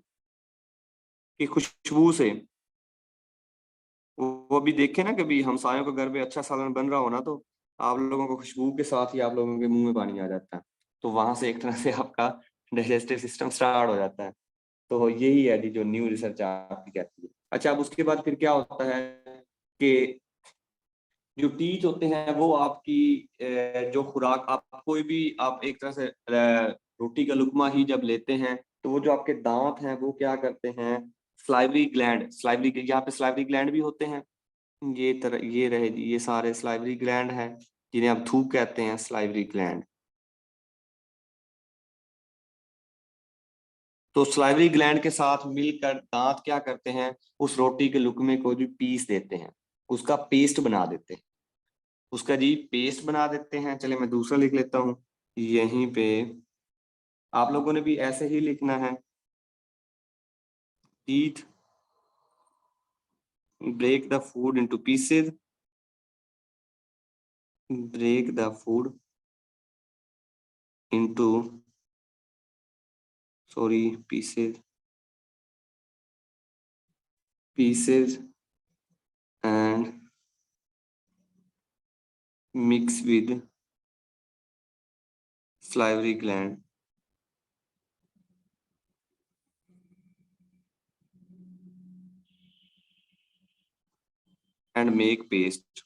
की खुशबू से। वो भी देखे ना कभी हमसायों के घर में अच्छा सालन बन रहा हो ना, तो आप लोगों को खुशबू के साथ ही आप लोगों के मुंह में पानी आ जाता है। तो वहां से एक तरह से आपका डाइजेस्टिव सिस्टम स्टार्ट हो जाता है। तो यही है जी जो न्यू रिसर्च आपकी कहती है। अच्छा, अब उसके बाद फिर क्या होता है कि जो टीथ होते हैं वो आपकी जो खुराक, आप कोई भी आप एक तरह से रोटी का लुकमा ही जब लेते हैं तो वो जो आपके दांत हैं वो क्या करते हैं, स्लाइवरी ग्लैंड, स्लाइवरी यहाँ पे स्लाइवरी ग्लैंड भी होते हैं। ये रहे जी, ये सारे स्लाइवरी ग्लैंड हैं जिन्हें आप थूक कहते हैं, स्लाइवरी ग्लैंड। तो स्लाइवरी ग्लैंड के साथ मिलकर दांत क्या करते हैं, उस रोटी के लुकमे को जो पीस देते हैं, उसका पेस्ट बना देते हैं, उसका जी पेस्ट बना देते हैं। चलिए मैं दूसरा लिख लेता हूँ यहीं पे। आप लोगों ने भी ऐसे ही लिखना है। Teeth break the food into pieces, break the food into sorry pieces, pieces and mix with salivary gland and make paste.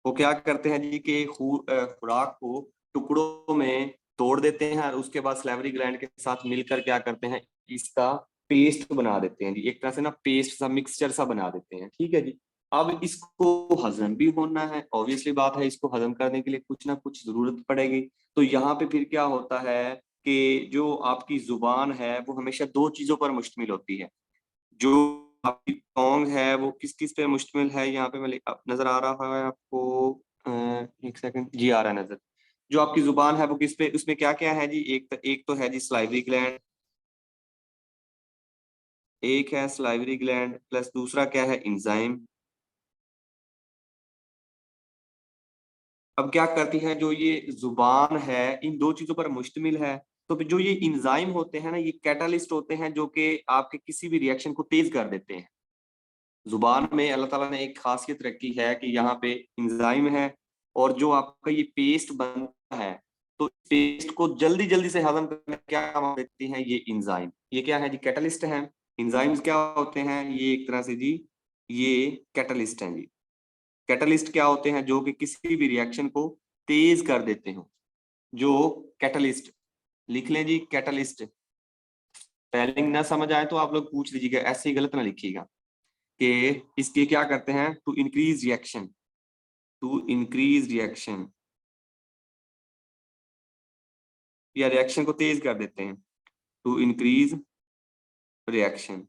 वो क्या करते हैं जी कि खुराक को टुकड़ों में तोड़ देते हैं और उसके बाद स्लाइवरी ग्लैंड के साथ मिलकर क्या करते हैं, इसका पेस्ट बना देते हैं जी, एक तरह से ना पेस्ट सा मिक्सचर सा बना देते हैं। ठीक है जी। अब इसको हजम भी होना है, ऑब्वियसली बात है, इसको हजम करने के लिए कुछ ना कुछ जरूरत पड़ेगी। तो यहाँ पे फिर क्या होता है कि जो आपकी जुबान है वो हमेशा दो चीजों पर मुश्तमिल होती है। जो आपकी टोंग है वो किस किस पे मुश्तमिल है, यहाँ पे नजर आ रहा है आपको? एक सेकंड जी, आ रहा है नजर। जो आपकी जुबान है वो किस पे, उसमें क्या क्या है जी? एक तो है जी स्लाइवरी ग्लैंड, एक है सलाइवरी ग्लैंड प्लस दूसरा क्या है, इंजाइम। अब क्या करती है, जो ये जुबान है इन दो चीजों पर मुश्तमिल है, तो फिर जो ये इंजाइम होते हैं ना, ये कैटालिस्ट होते हैं जो कि आपके किसी भी रिएक्शन को तेज कर देते हैं। जुबान में अल्लाह ताला ने एक खासियत रखी है कि यहाँ पे इंजाइम है, और जो आपका ये पेस्ट बनता है, तो पेस्ट को जल्दी जल्दी से हजम करने में क्या काम देती हैं ये इंजाइम। ये क्या है जी, कैटलिस्ट है। इंजाइम्स क्या होते हैं, ये एक तरह से जी ये कैटलिस्ट हैं जी। कैटलिस्ट क्या होते हैं, जो कि किसी भी रिएक्शन को तेज कर देते हो। जो कैटलिस्ट, लिख लें जी कैटलिस्ट। स्पेलिंग ना समझ आए तो आप लोग पूछ लीजिएगा, ऐसे ही गलत ना लिखिएगा। कि इसके क्या करते हैं, to increase reaction, to increase reaction, या रिएक्शन को तेज कर देते हैं, टू इंक्रीज रिएक्शन।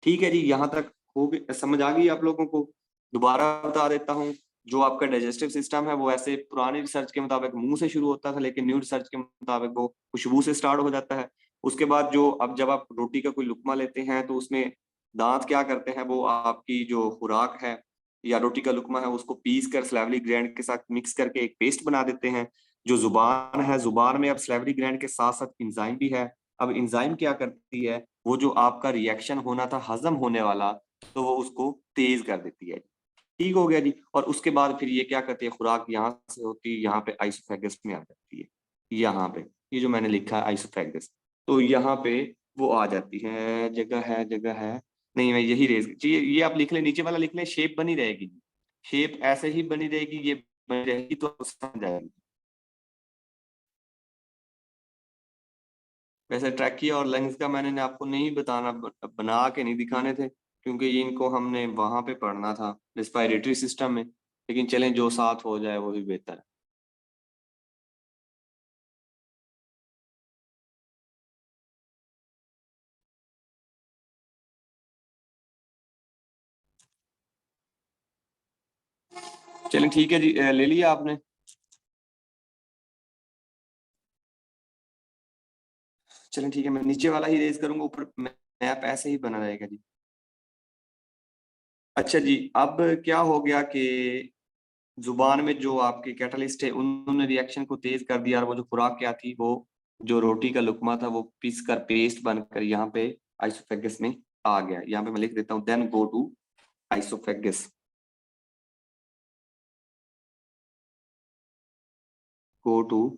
ठीक है जी, यहां तक हो गई, समझ आ गई आप लोगों को। दोबारा बता देता हूँ, जो आपका डाइजेस्टिव सिस्टम है वो ऐसे पुरानी रिसर्च के मुताबिक मुंह से शुरू होता था, लेकिन न्यू रिसर्च के मुताबिक वो खुशबू से स्टार्ट हो जाता है। उसके बाद जो अब जब आप रोटी का कोई लुकमा लेते हैं तो उसमें दांत क्या करते हैं, वो आपकी जो खुराक है या रोटी का लुकमा है उसको पीस कर स्लैवरी ग्लैंड के साथ मिक्स करके एक पेस्ट बना देते हैं। जो जुबान है, जुबान में अब स्लैवरी ग्लैंड के साथ साथ इंजाइम भी है। अब इंजाइम क्या करती है, वो जो आपका रिएक्शन होना था हजम होने वाला, तो वो उसको तेज कर देती है। ठीक हो गया जी। और उसके बाद फिर ये क्या करती है, खुराक यहाँ से होती है, यहाँ पे आइसोफेगस में आ जाती है। यहाँ पे ये जो मैंने लिखा है आइसोफेगस, तो यहाँ पे वो आ जाती है, जगह है, नहीं मैं यही रेज चाहिए, ये आप लिख लें, नीचे वाला लिख लें, शेप बनी रहेगी। शेप ऐसे ही बनी रहेगी, ये बनी रहेगी तो आप समझ आएगी। वैसे ट्रैकिया और लंग्स का मैंने आपको नहीं बताना, बना के नहीं दिखाने थे, क्योंकि ये इनको हमने वहां पे पढ़ना था रिस्पायरेटरी सिस्टम में। लेकिन चलें, जो साथ हो जाए वो भी बेहतर है। चलें ठीक है जी, ले लिया आपने। चलें ठीक है, मैं नीचे वाला ही रेज करूंगा, ऊपर मैप ऐसे ही बना रहेगा जी। अच्छा जी, अब क्या हो गया कि जुबान में जो आपके कैटलिस्ट है उन्होंने रिएक्शन को तेज कर दिया, और वो जो खुराक क्या थी, वो जो रोटी का लुकमा था वो पीस कर पेस्ट बनकर यहाँ पे आइसोफेगस में आ गया। यहाँ पे मैं लिख देता हूँ, then go to oesophagus, go to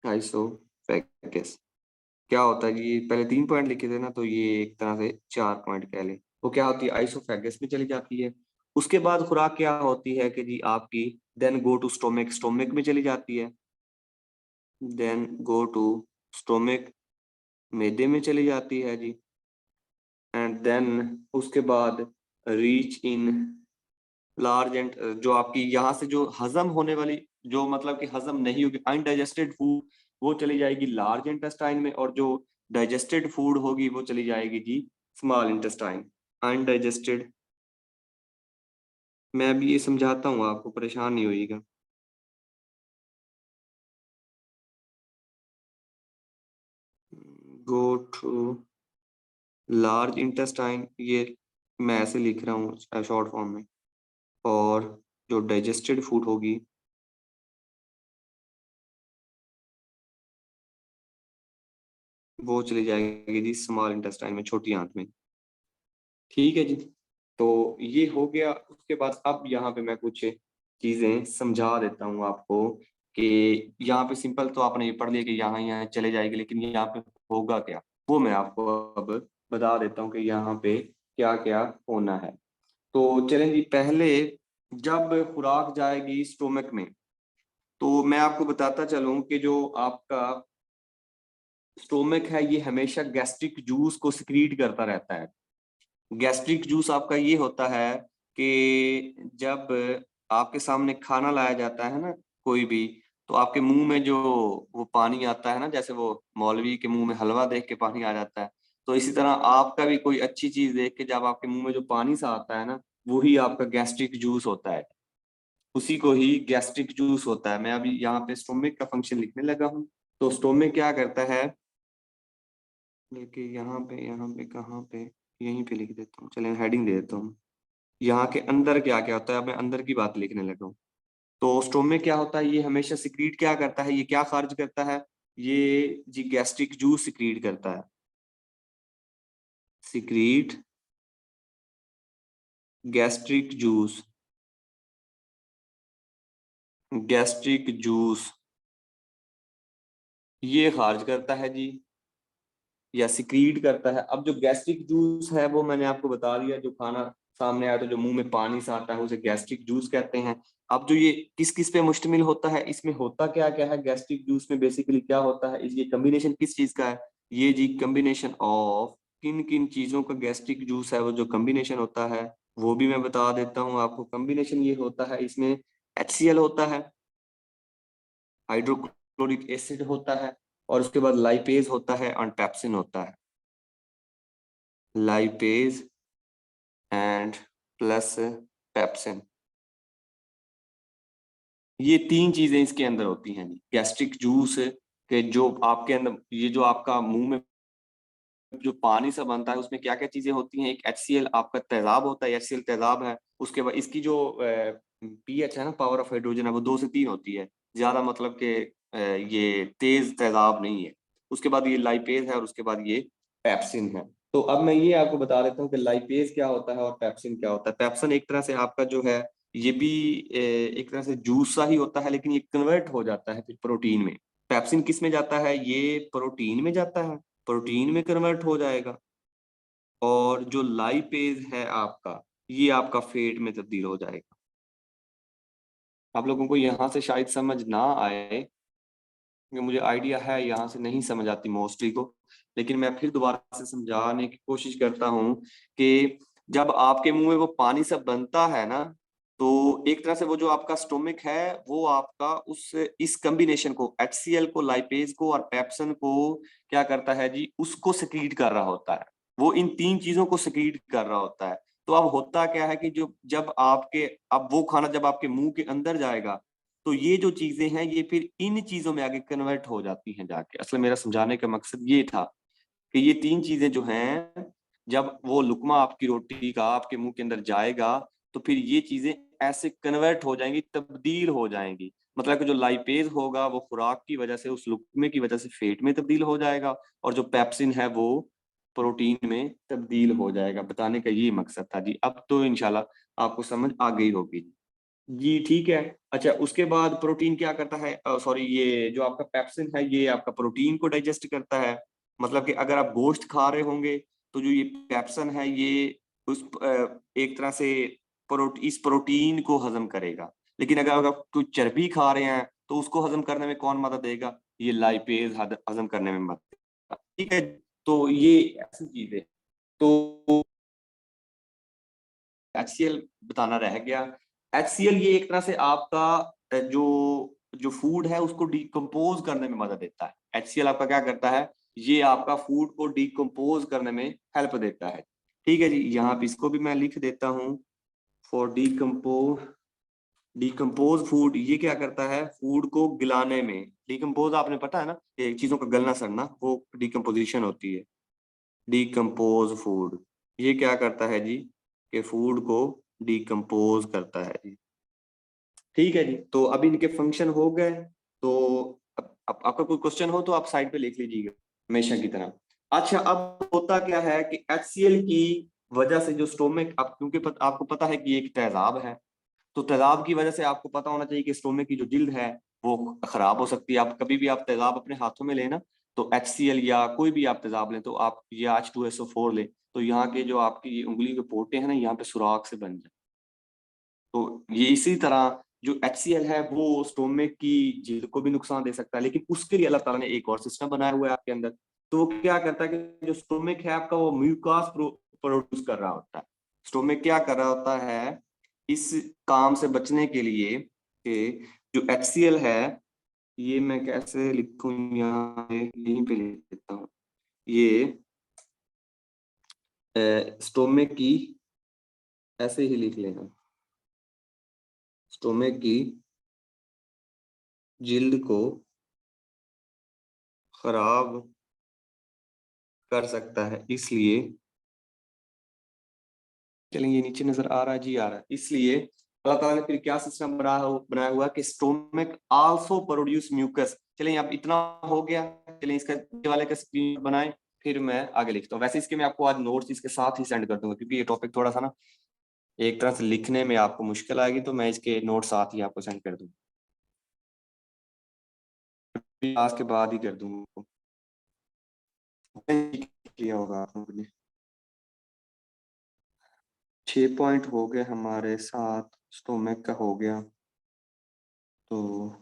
oesophagus. क्या होता है जी, ये पहले 3 पॉइंट लिखे थे ना, तो ये एक तरह से 4 पॉइंट कह लें। वो क्या होती है, आइसोफेगस में चली जाती है। उसके बाद खुराक क्या होती है कि जी आपकी, then go to stomach, stomach में चली जाती है। देन गो टू स्टोमिक, मैदे में चली जाती है जी। एंड देन उसके बाद रीच इन लार्ज एंड, जो आपकी यहाँ से जो हजम होने वाली, जो मतलब कि हजम नहीं होगी अनडाइजेस्टेड फूड, वो चली जाएगी लार्ज इंटेस्टाइन में, और जो डाइजेस्टेड फूड होगी वो चली जाएगी जी स्मॉल इंटेस्टाइन। अनडाइजेस्टेड, मैं अभी ये समझाता हूँ आपको, परेशान नहीं होइएगा। गो टू लार्ज इंटेस्टाइन, ये मैं ऐसे लिख रहा हूँ शॉर्ट फॉर्म में। और जो डाइजेस्टेड फूड होगी वो चली जाएगी जी स्मॉल इंटेस्टाइन में, छोटी आंत में। ठीक है जी, तो ये हो गया। उसके बाद अब यहाँ पे मैं कुछ चीजें समझा देता हूँ आपको कि यहाँ पे सिंपल तो आपने ये पढ़ लिया कि यहाँ यहाँ चले जाएगी, लेकिन यहाँ पे होगा क्या, वो मैं आपको अब बता देता हूँ कि यहाँ पे क्या क्या होना है। तो चलें जी, पहले जब खुराक जाएगी स्टोमक में, तो मैं आपको बताता चलूं कि जो आपका स्टोमक है ये हमेशा गैस्ट्रिक जूस को सिक्रीट करता रहता है। गैस्ट्रिक जूस आपका ये होता है कि जब आपके सामने खाना लाया जाता है ना, कोई भी, तो आपके मुंह में जो वो पानी आता है ना, जैसे वो मौलवी के मुंह में हलवा देख के पानी आ जाता है, तो इसी तरह आपका भी कोई अच्छी चीज देख के जब आपके मुंह में जो पानी सा आता है ना, वही आपका गैस्ट्रिक जूस होता है। उसी को ही गैस्ट्रिक जूस होता है। मैं अभी यहाँ पे स्टोमिक का फंक्शन लिखने लगा हूँ। तो स्टोमिक क्या करता है, बल्कि यहाँ पे कहाँ पे, यहीं पे लिख देता हूँ, चलें हेडिंग दे देता हूँ। यहाँ के अंदर क्या क्या होता है, अब मैं अंदर की बात लिखने लगा हूँ। तो स्टोमक क्या होता है, ये हमेशा सिक्रीट क्या करता है, ये क्या खारिज करता है, ये जी गैस्ट्रिक जूस सिक्रीट करता है। Secrete gastric juice, gastric juice ये खारिज करता है जी, या सिक्रीट करता है। अब जो गैस्ट्रिक जूस है वो मैंने आपको बता दिया, जो खाना सामने आया तो जो मुंह में पानी सा आता है उसे गैस्ट्रिक जूस कहते हैं। अब जो ये किस किस पे मुश्तमिल होता है, इसमें होता क्या क्या है, गैस्ट्रिक जूस में बेसिकली क्या होता है, ये कम्बिनेशन किस चीज का है, ये जी कम्बिनेशन ऑफ किन किन चीजों का गैस्ट्रिक जूस है, वो जो कम्बिनेशन होता है वो भी मैं बता देता हूँ आपको। कम्बिनेशन ये होता है, इसमें HCl होता है, हाइड्रोक्लोरिक एसिड होता है, और उसके बाद लाइपेज होता है और पेप्सिन होता है। लाइपेज एंड प्लस पेप्सिन, ये तीन चीजें इसके अंदर होती हैं जी। गैस्ट्रिक जूस के जो आपके अंदर ये जो आपका मुंह में जो पानी सा बनता है उसमें क्या क्या चीजें होती हैं, एक HCl आपका तेजाब होता है, HCl तेजाब है। उसके बाद इसकी जो pH है ना, पावर ऑफ हाइड्रोजन है, वो 2 से 3 होती है, ज्यादा मतलब कि ये तेज तेजाब नहीं है। उसके बाद ये लाइपेज है और उसके बाद ये पेप्सिन है। तो अब मैं ये आपको बता देता हूँ कि लाइपेज क्या होता है और पेप्सिन क्या होता है। पेप्सिन एक तरह से आपका जो है ये भी एक तरह से जूस सा ही होता है, लेकिन ये कन्वर्ट हो जाता है फिर प्रोटीन में। पेप्सिन किस में जाता है, ये प्रोटीन में जाता है, प्रोटीन में कन्वर्ट हो जाएगा। और जो लाइपेज है आपका, ये आपका फैट में तब्दील हो जाएगा। आप लोगों को यहाँ से शायद समझ ना आए, क्योंकि मुझे आइडिया है यहाँ से नहीं समझ आती मोस्टली को, लेकिन मैं फिर दोबारा से समझाने की कोशिश करता हूँ कि जब आपके मुंह में वो पानी सब बनता है ना, तो एक तरह से वो जो आपका स्टोमिक है वो आपका उस इस कॉम्बिनेशन को, HCl को, लाइपेज को और पेप्सिन को क्या करता है जी, उसको सिक्रीट कर रहा होता है। वो इन तीन चीजों को सिक्रीट कर रहा होता है। तो अब होता क्या है कि जो जब आपके अब वो खाना जब आपके मुंह के अंदर जाएगा, तो ये जो चीजें हैं ये फिर इन चीजों में आगे कन्वर्ट हो जाती हैं जाके। असल मेरा समझाने का मकसद ये था कि ये तीन चीजें जो हैं, जब वो लुकमा आपकी रोटी का आपके मुंह के अंदर जाएगा, तो फिर ये चीजें ऐसे कन्वर्ट हो जाएंगी, तब्दील हो जाएंगी। मतलब कि जो लाइपेज होगा वो खुराक की वजह से, उस लुकमे की वजह से फेट में तब्दील हो जाएगा, और जो पेप्सिन है वो प्रोटीन में तब्दील हो जाएगा। बताने का ये मकसद था जी। अब तो इंशाल्लाह आपको समझ आ गई होगी जी। ठीक है। अच्छा, उसके बाद प्रोटीन क्या करता है, सॉरी, ये जो आपका पेप्सिन है ये आपका प्रोटीन को डाइजेस्ट करता है। मतलब कि अगर आप गोश्त खा रहे होंगे तो जो ये पेप्सिन है ये उस एक तरह से इस प्रोटीन को हजम करेगा। लेकिन अगर आप कोई चर्बी खा रहे हैं तो उसको हजम करने में कौन मदद देगा, ये लाइपेज हजम करने में मदद देगा। ठीक है। तो ये ऐसी चीज है। तो HCl बताना रह गया। HCl ये एक तरह से आपका जो जो फूड है उसको डिकम्पोज करने में मदद देता है। HCl आपका क्या करता है, ये आपका फूड को डिकम्पोज करने में हेल्प देता है। ठीक है जी, यहाँ पे इसको भी मैं लिख देता हूँ। फॉर डिकम्पोज फूड, ये क्या करता है, फूड को गिलाने में। डिकम्पोज आपने पता है ना, ये चीजों का गलना सड़ना, वो डिकम्पोजिशन होती है। डिकम्पोज फूड ये क्या करता है जी, कि फूड को डिकम्पोज करता है जी। ठीक है जी, तो अभी इनके फंक्शन हो गए। तो अब आपका कोई क्वेश्चन हो तो आप साइड पे लिख लीजिएगा हमेशा की तरह। अच्छा, अब होता क्या है कि HCl की वजह से जो स्टोमिक, अब क्योंकि आपको पता है कि ये एक तेजाब है, तो तेजाब की वजह से आपको पता होना चाहिए कि स्टोमिक की जो जिल्द है वो खराब हो सकती है। आप कभी भी आप तेजाब अपने हाथों में लेना, तो HCl या कोई भी आप तेजाब लें, तो आप ये H2SO4 लें, तो यहाँ के जो आपकी उंगली के पोटे हैं ना, यहाँ पे सुराख से बन जाए। तो ये इसी तरह जो HCl है वो स्टोमिक की जिल्द को भी नुकसान दे सकता है, लेकिन उसके लिए अल्लाह ताला ने एक और सिस्टम बनाया हुआ है आपके अंदर। तो वो क्या करता है कि जो स्टोमिक है आपका, वो म्यूकास प्रोड्यूस कर रहा होता है। स्टोमिक क्या कर रहा होता है इस काम से बचने के लिए कि जो HCl है, ये मैं कैसे लिखूं, यहाँ पे यहीं पे लिख देता हूँ। ये स्टोमिक की ऐसे ही लिख लेना, स्टोमिक की जिल्द को खराब कर सकता है। इसलिए चलिए, ये नीचे नजर आ रहा है जी, आ रहा है। इसलिए अल्लाह ताला ने फिर क्या सिस्टम बनाया हुआ कि स्टोमक आल्सो प्रोड्यूस म्यूकस। चलिए अब इतना हो गया, चलिए इसका ये वाले का स्क्रीन बनाएं, फिर मैं आगे लिखता हूँ। वैसे इसके मैं आपको आज नोट्स इसके साथ ही सेंड कर दूंगा, क्योंकि ये टॉपिक थोड़ा सा ना एक तरह से लिखने में आपको मुश्किल आएगी, तो मैं इसके नोट साथ ही आपको सेंड कर दूंगा, क्लास के बाद ही कर दूंगा। किया होगा आप लोगों ने। 6 पॉइंट हो गए हमारे साथ, स्टोमक का हो गया। तो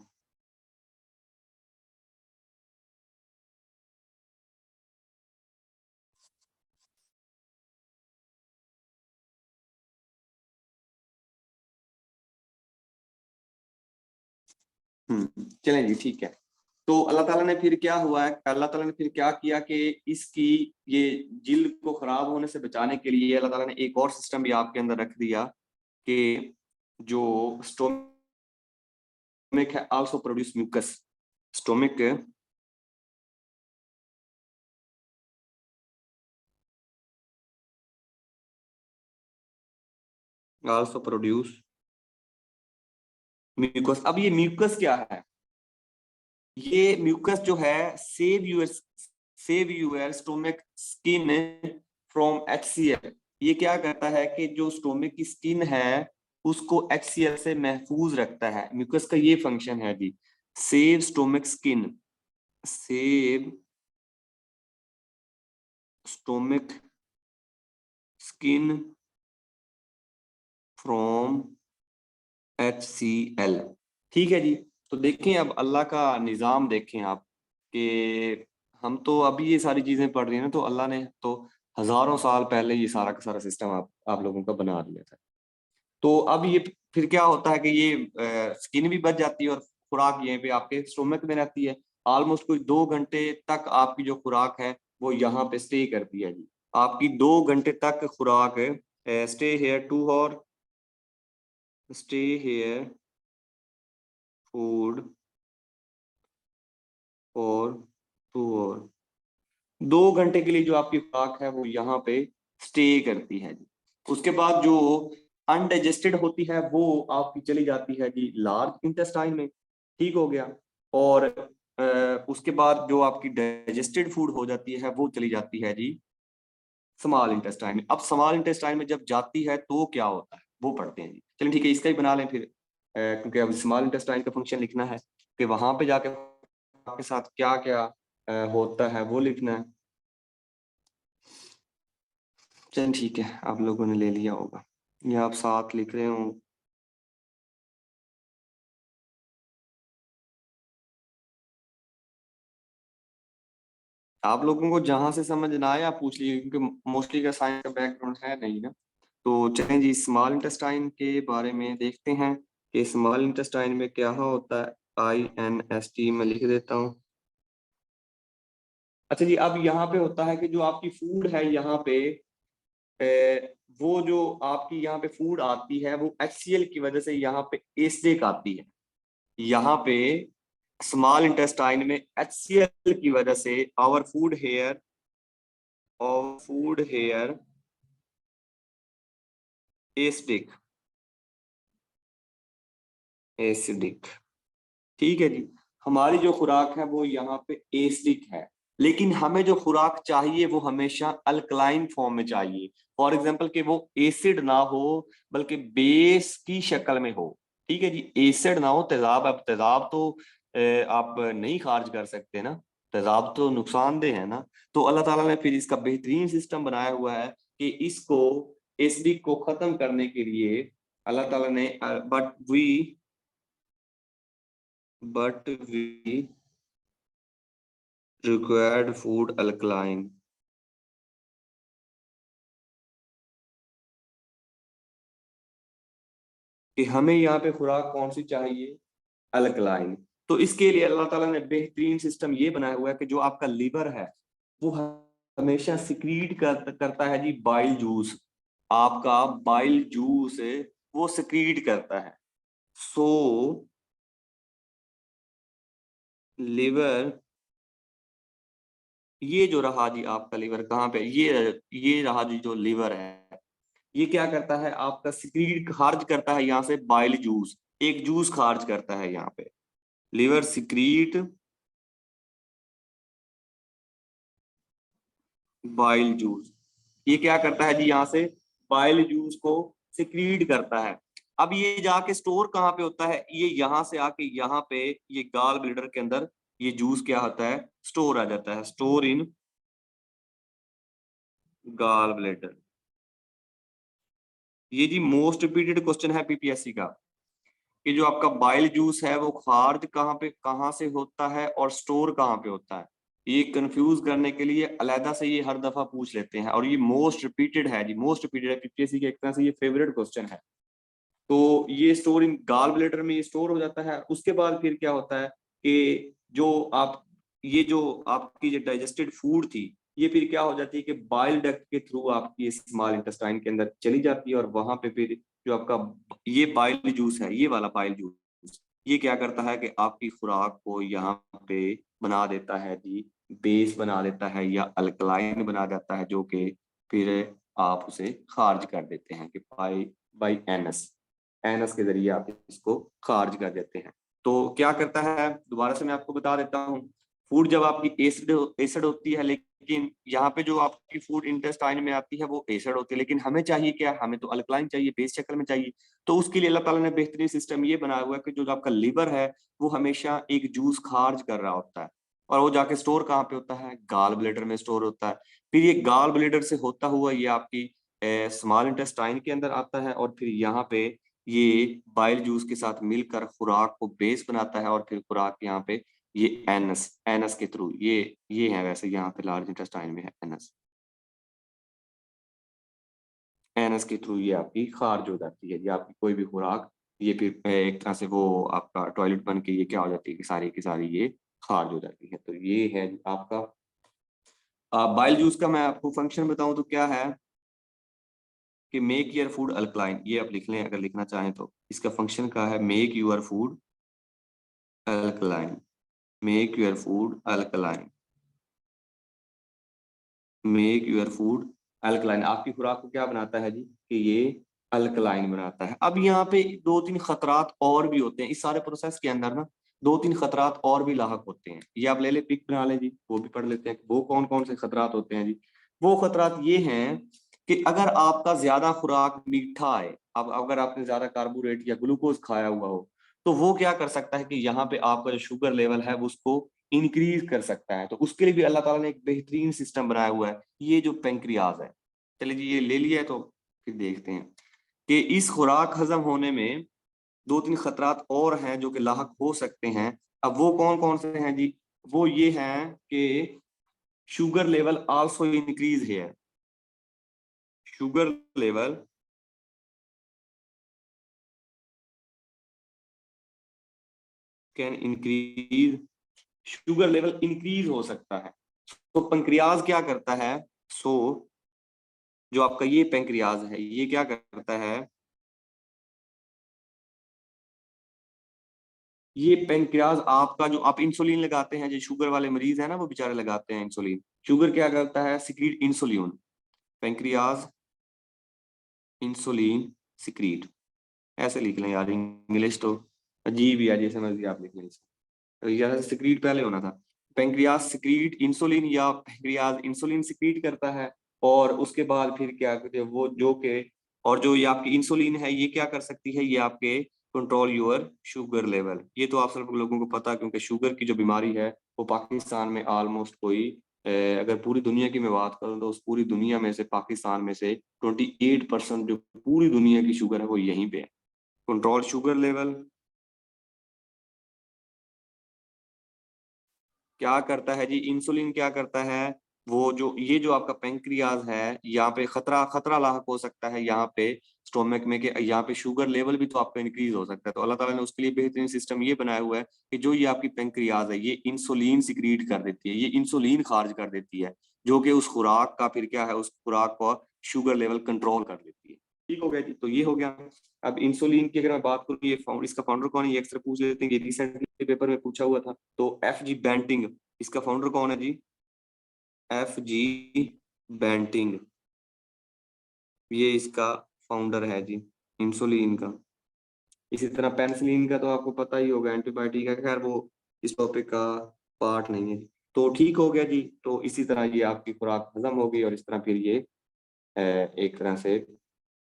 चलें जी, ठीक है। तो अल्लाह ताला ने फिर क्या हुआ है, अल्लाह ताला ने फिर क्या किया कि इसकी ये जिल्द को खराब होने से बचाने के लिए अल्लाह ताला ने एक और सिस्टम भी आपके अंदर रख दिया कि जो स्टोमक है also produce mucus. Stomach also produce mucus. अब ये म्यूकस क्या है? ये म्यूकस जो है save your stomach skin from HCl। ये क्या करता है कि जो स्टोमक की स्किन है उसको HCl से महफूज रखता है। म्यूकस का ये फंक्शन है जी, save stomach skin, save stomach skin from HCl। ठीक है जी। तो देखें अब अल्लाह का निज़ाम देखें आप, कि हम तो अभी ये सारी चीजें पढ़ रही हैं ना, तो अल्लाह ने तो हजारों साल पहले ये सारा का सारा सिस्टम आप लोगों का बना दिया था। तो अब ये फिर क्या होता है कि ये स्किन भी बच जाती है और खुराक यहीं पे आपके स्टोमक में रहती है। ऑलमोस्ट कोई 2 घंटे तक आपकी जो खुराक है वो यहाँ पे स्टे करती है जी। आपकी 2 घंटे तक खुराक स्टे हेयर टू, और स्टे हेयर फूड और टू, और 2 घंटे के लिए जो आपकी खुराक है वो यहाँ पे स्टे करती है जी। उसके बाद जो अनडाइजेस्टेड होती है वो आपकी चली जाती है जी लार्ज इंटेस्टाइन में। ठीक हो गया। और उसके बाद जो आपकी डाइजेस्टेड फूड हो जाती है वो चली जाती है जी स्मॉल इंटेस्टाइन में। अब स्मॉल इंटेस्टाइन में जब जाती है तो क्या होता है वो पढ़ते हैं जी। चलिए ठीक है, इसका ही बना लें फिर, क्योंकि अब स्मॉल इंटेस्टाइन का फंक्शन लिखना है कि वहां पे जाके आपके साथ क्या क्या होता है वो लिखना है। चल ठीक है, आप लोगों ने ले लिया होगा, ये आप साथ लिख रहे हो। आप लोगों को जहां से समझ ना आए आप पूछ लीजिए, क्योंकि मोस्टली का साइंस का बैकग्राउंड है नहीं ना। तो चलें जी, स्मॉल इंटेस्टाइन के बारे में देखते हैं कि स्मॉल इंटेस्टाइन में क्या होता है। INST में लिख देता हूँ। अच्छा जी, अब यहाँ पे होता है कि जो आपकी फूड है यहाँ पे वो जो आपकी यहाँ पे फूड आती है वो HCl की वजह से यहाँ पे एसिडिक आती है। यहाँ पे स्मॉल इंटेस्टाइन में HCl की वजह से our food here acidic, acidic. ठीक है जी। हमारी जो खुराक है वो यहाँ पे एसिडिक है, लेकिन हमें जो खुराक चाहिए वो हमेशा अल्कलाइन फॉर्म में चाहिए। फॉर एग्जाम्पल कि वो एसिड ना हो बल्कि बेस की शक्ल में हो। ठीक है जी, एसिड ना हो, तेजाब। अब तेजाब तो आप नहीं खारिज कर सकते ना, तेजाब तो नुकसानदेह है ना। तो अल्लाह ताला ने फिर इसका बेहतरीन सिस्टम बनाया हुआ है कि इसको एसिडिक को खत्म करने के लिए अल्लाह ताला ने but we required food alkaline। कि हमें यहाँ पे खुराक कौन सी चाहिए, अल्कलाइन। तो इसके लिए अल्लाह ताला ने बेहतरीन सिस्टम ये बनाया हुआ है कि जो आपका लीवर है वो हमेशा सिक्रीट करता है जी बाइल जूस। आपका बाइल जूस वो सिक्रीट करता है। सो लिवर ये जो रहा जी आपका लीवर कहाँ पे, ये रहा जी जो लीवर है, ये क्या करता है आपका सिक्रीट खारिज करता है यहाँ से बाइल जूस, एक जूस खारिज करता है यहाँ पे। लीवर सिक्रीट बाइल जूस, ये क्या करता है जी यहाँ से बाइल जूस को सिक्रीट करता है। अब ये जाके स्टोर कहाँ पे होता है, ये यहाँ से आके यहाँ पे ये गाल ब्लैडर के अंदर ये जूस क्या होता है स्टोर आ जाता है, स्टोर इन गाल ब्लैडर। ये जी मोस्ट रिपीटेड क्वेश्चन है पीपीएससी का, कि जो आपका बाइल जूस है वो खारिज कहाँ से होता है और स्टोर कहाँ पे होता है। ये कंफ्यूज करने के लिए अलहदा से ये हर दफा पूछ लेते हैं, और ये मोस्ट रिपीटेड है जी, मोस्ट रिपीटेड है पीपीएससी के, एक तरह से ये फेवरेट क्वेश्चन है। तो ये स्टोर इन गाल ब्लैडर में ये स्टोर हो जाता है। उसके बाद फिर क्या होता है कि जो आपकी जो डाइजेस्टेड फूड थी, ये फिर क्या हो जाती है कि बाइल डक्ट के थ्रू आपकी स्मॉल इंटेस्टाइन के अंदर चली जाती है, और वहां पे फिर जो आपका ये बाइल जूस है, ये वाला बाइल जूस, ये क्या करता है कि आपकी खुराक को यहाँ पे बना देता है जी, बेस बना देता है या अल्कलाइन बना देता है, जो कि फिर आप उसे खारिज कर देते हैं कि बाई बाई एनस, एनस के जरिए आप इसको खारिज कर देते हैं। तो क्या करता है, दोबारा से मैं आपको बता देता हूँ, फूड जब आपकी एसिड होती है, लेकिन यहाँ पे जो आपकी फूड इंटेस्टाइन में आती है वो एसिड होती है, लेकिन हमें चाहिए क्या, हमें तो अल्कलाइन चाहिए, बेस शक्ल में चाहिए। तो उसके लिए अल्लाह ताला ने बेहतरीन सिस्टम ये बनाया हुआ है कि जो आपका लिवर है वो हमेशा एक जूस खारिज कर रहा होता है, और वो जाके स्टोर कहाँ पे होता है, गाल ब्लैडर में स्टोर होता है। फिर ये गाल ब्लैडर से होता हुआ ये आपकी स्मॉल इंटेस्टाइन के अंदर आता है, और फिर यहाँ पे ये बाइल जूस के साथ मिलकर खुराक को बेस बनाता है, और फिर खुराक यहाँ पे ये एनस, एनस के थ्रू ये है, वैसे यहाँ पे लार्ज इंटेस्टाइन में है एनस, एनस के थ्रू ये आपकी खारिज हो जाती है, ये आपकी कोई भी खुराक, ये फिर एक तरह से वो आपका टॉयलेट बन के ये क्या हो जाती है कि सारी की सारी ये खारिज हो जाती है। तो ये है आपका बाइल जूस का। मैं आपको फंक्शन बताऊं तो क्या है कि मेक योर फूड अल्कलाइन, ये आप लिख लें अगर लिखना चाहें तो। इसका फंक्शन क्या है, make your food alkaline, make your food alkaline, make your food alkaline, आपकी खुराक को क्या बनाता है जी कि ये अल्कलाइन बनाता है। अब यहाँ पे दो तीन खतरात और भी होते हैं इस सारे प्रोसेस के अंदर ना, दो तीन खतरात और भी लाहक होते हैं, ये आप ले ले पिक बना लें जी, वो भी पढ़ लेते हैं वो कौन कौन से खतरात होते हैं जी। वो खतरात ये हैं कि अगर आपका ज्यादा खुराक मीठा है, अब अगर आपने ज्यादा कार्बोरेट या ग्लूकोज खाया हुआ हो, तो वो क्या कर सकता है कि यहाँ पे आपका जो शुगर लेवल है वो उसको इंक्रीज कर सकता है। तो उसके लिए भी अल्लाह ताला ने एक बेहतरीन सिस्टम बनाया हुआ है, ये जो पेंक्रियाज है। चलिए जी ये ले लिया है, तो फिर देखते हैं कि इस खुराक हजम होने में दो तीन खतरात और हैं जो कि लाहक हो सकते हैं। अब वो कौन कौन से हैं जी, वो ये हैं कि शुगर लेवल आल्सो इंक्रीज है, sugar level can increase, sugar level increase हो सकता है। तो पेंक्रियाज क्या करता है, सो जो आपका ये पेंक्रियाज है ये क्या करता है, ये पेंक्रियाज आपका जो आप इंसुलिन लगाते हैं, जो शुगर वाले मरीज है ना वो बेचारे लगाते हैं इंसुलिन, शुगर क्या करता है secrete insulin, pancreas insulin secrete, ऐसे लिख लें यार, इंग्लिश तो अजीब ही है, जैसे मर्जी आप लिख लें इसको, यहाँ से सिक्रीट पहले होना था। पेंक्रियाज सिक्रीट इंसुलिन, या पेंक्रियाज इंसुलिन सिक्रीट करता है, और उसके बाद फिर क्या करते हैं वो जो के, और जो ये आपकी इंसुलिन है ये क्या कर सकती है, ये आपके कंट्रोल योर शुगर लेवल। ये तो आप सब लोगों को पता है, क्योंकि शुगर की जो बीमारी है वो पाकिस्तान में ऑलमोस्ट कोई अगर पूरी दुनिया की मैं बात करूं तो उस पूरी दुनिया में से पाकिस्तान में से 28% जो पूरी दुनिया की शुगर है वो यहीं पे है। कंट्रोल शुगर लेवल क्या करता है जी, इंसुलिन क्या करता है, वो जो ये जो आपका पेंक्रियाज है यहाँ पे खतरा खतरा लाक हो सकता है, यहाँ पे स्टोमक में के यहाँ पे शुगर लेवल भी तो आपका इंक्रीज हो सकता है। तो अल्लाह ताला ने उसके लिए बेहतरीन सिस्टम ये बनाया हुआ है कि जो ये आपकी पेंक्रियाज है ये इंसुलिन सिक्रीट कर देती है, ये इंसुलिन खारिज कर देती है, जो कि उस खुराक का फिर क्या है, उस खुराक को शुगर लेवल कंट्रोल कर देती है। ठीक हो गया जी, तो ये हो गया। अब इंसुलिन की अगर मैं बात करूँ, ये इसका फाउंडर कौन है, ये अक्सर पूछ लेते हैं, ये रिसेंटली पेपर में पूछा हुआ था। तो एफ जी बैंटिंग, इसका फाउंडर कौन है जी, FG बेंटिंग, ये इसका फाउंडर है जी, इंसुलिन का। इसी तरह पेनिसिलिन का तो आपको पता ही होगा, एंटीबायोटिक है, खैर वो इस टॉपिक का पार्ट नहीं है। तो ठीक हो गया जी। तो इसी तरह ये आपकी खुराक हजम होगी और इस तरह फिर ये एक तरह से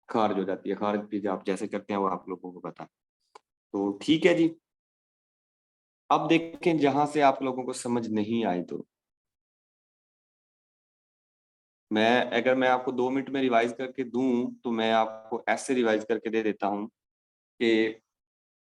खारिज हो जाती है। खारिज भी आप जैसे करते हैं वो आप लोगों को पता है। तो ठीक है जी। अब देखें जहां से आप लोगों को समझ नहीं आई, तो मैं आपको 2 मिनट में रिवाइज करके दूं तो मैं आपको ऐसे रिवाइज करके दे देता हूं कि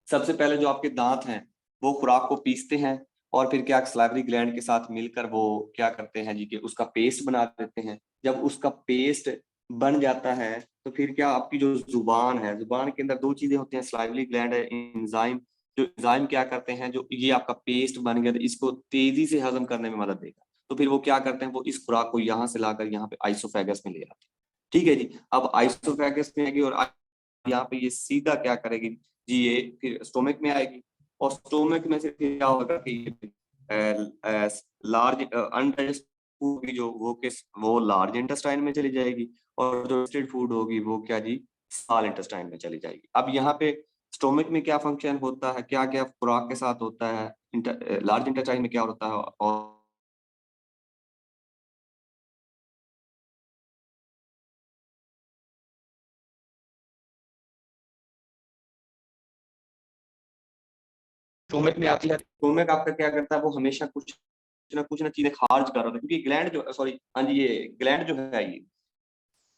सबसे पहले जो आपके दांत हैं वो खुराक को पीसते हैं और फिर क्या सलाइवरी ग्लैंड के साथ मिलकर वो क्या करते हैं जी कि उसका पेस्ट बना देते हैं। जब उसका पेस्ट बन जाता है तो फिर क्या आपकी जो जुबान है, जुबान के अंदर दो चीजें होती हैं, सलाइवरी ग्लैंड है, एंजाइम। जो एंजाइम क्या करते हैं, जो ये आपका पेस्ट बन गया तो इसको तेजी से हजम करने में मदद देगा। तो फिर वो क्या करते हैं, वो इस खुराक को यहाँ से लाकर यहाँ पे आइसोफेगस में ले आते हैं। ठीक है जी। अब आइसोफेगस में आएगी और यहाँ पे ये सीधा क्या करेगी जी, ये फिर स्टोमक में आएगी और स्टोमक में से फिर क्या होगा कि लार्ज अनडाइजेस्ट फूड की जो वो लार्ज इंटेस्टाइन में चली जाएगी और जो डाइजेस्टेड फूड होगी वो क्या जी, स्मॉल इंटेस्टाइन में चली जाएगी। अब यहाँ पे स्टोमक में क्या फंक्शन होता है, क्या क्या खुराक के साथ होता है, लार्ज इंटेस्टाइन में क्या होता है और स्टोमक में आती है। स्टोमक आपका क्या करता है, वो हमेशा कुछ ना चीजें खारिज कर रहा था, क्योंकि ग्लैंड जो सॉरी हाँ जी, ये ग्लैंड जो है ये,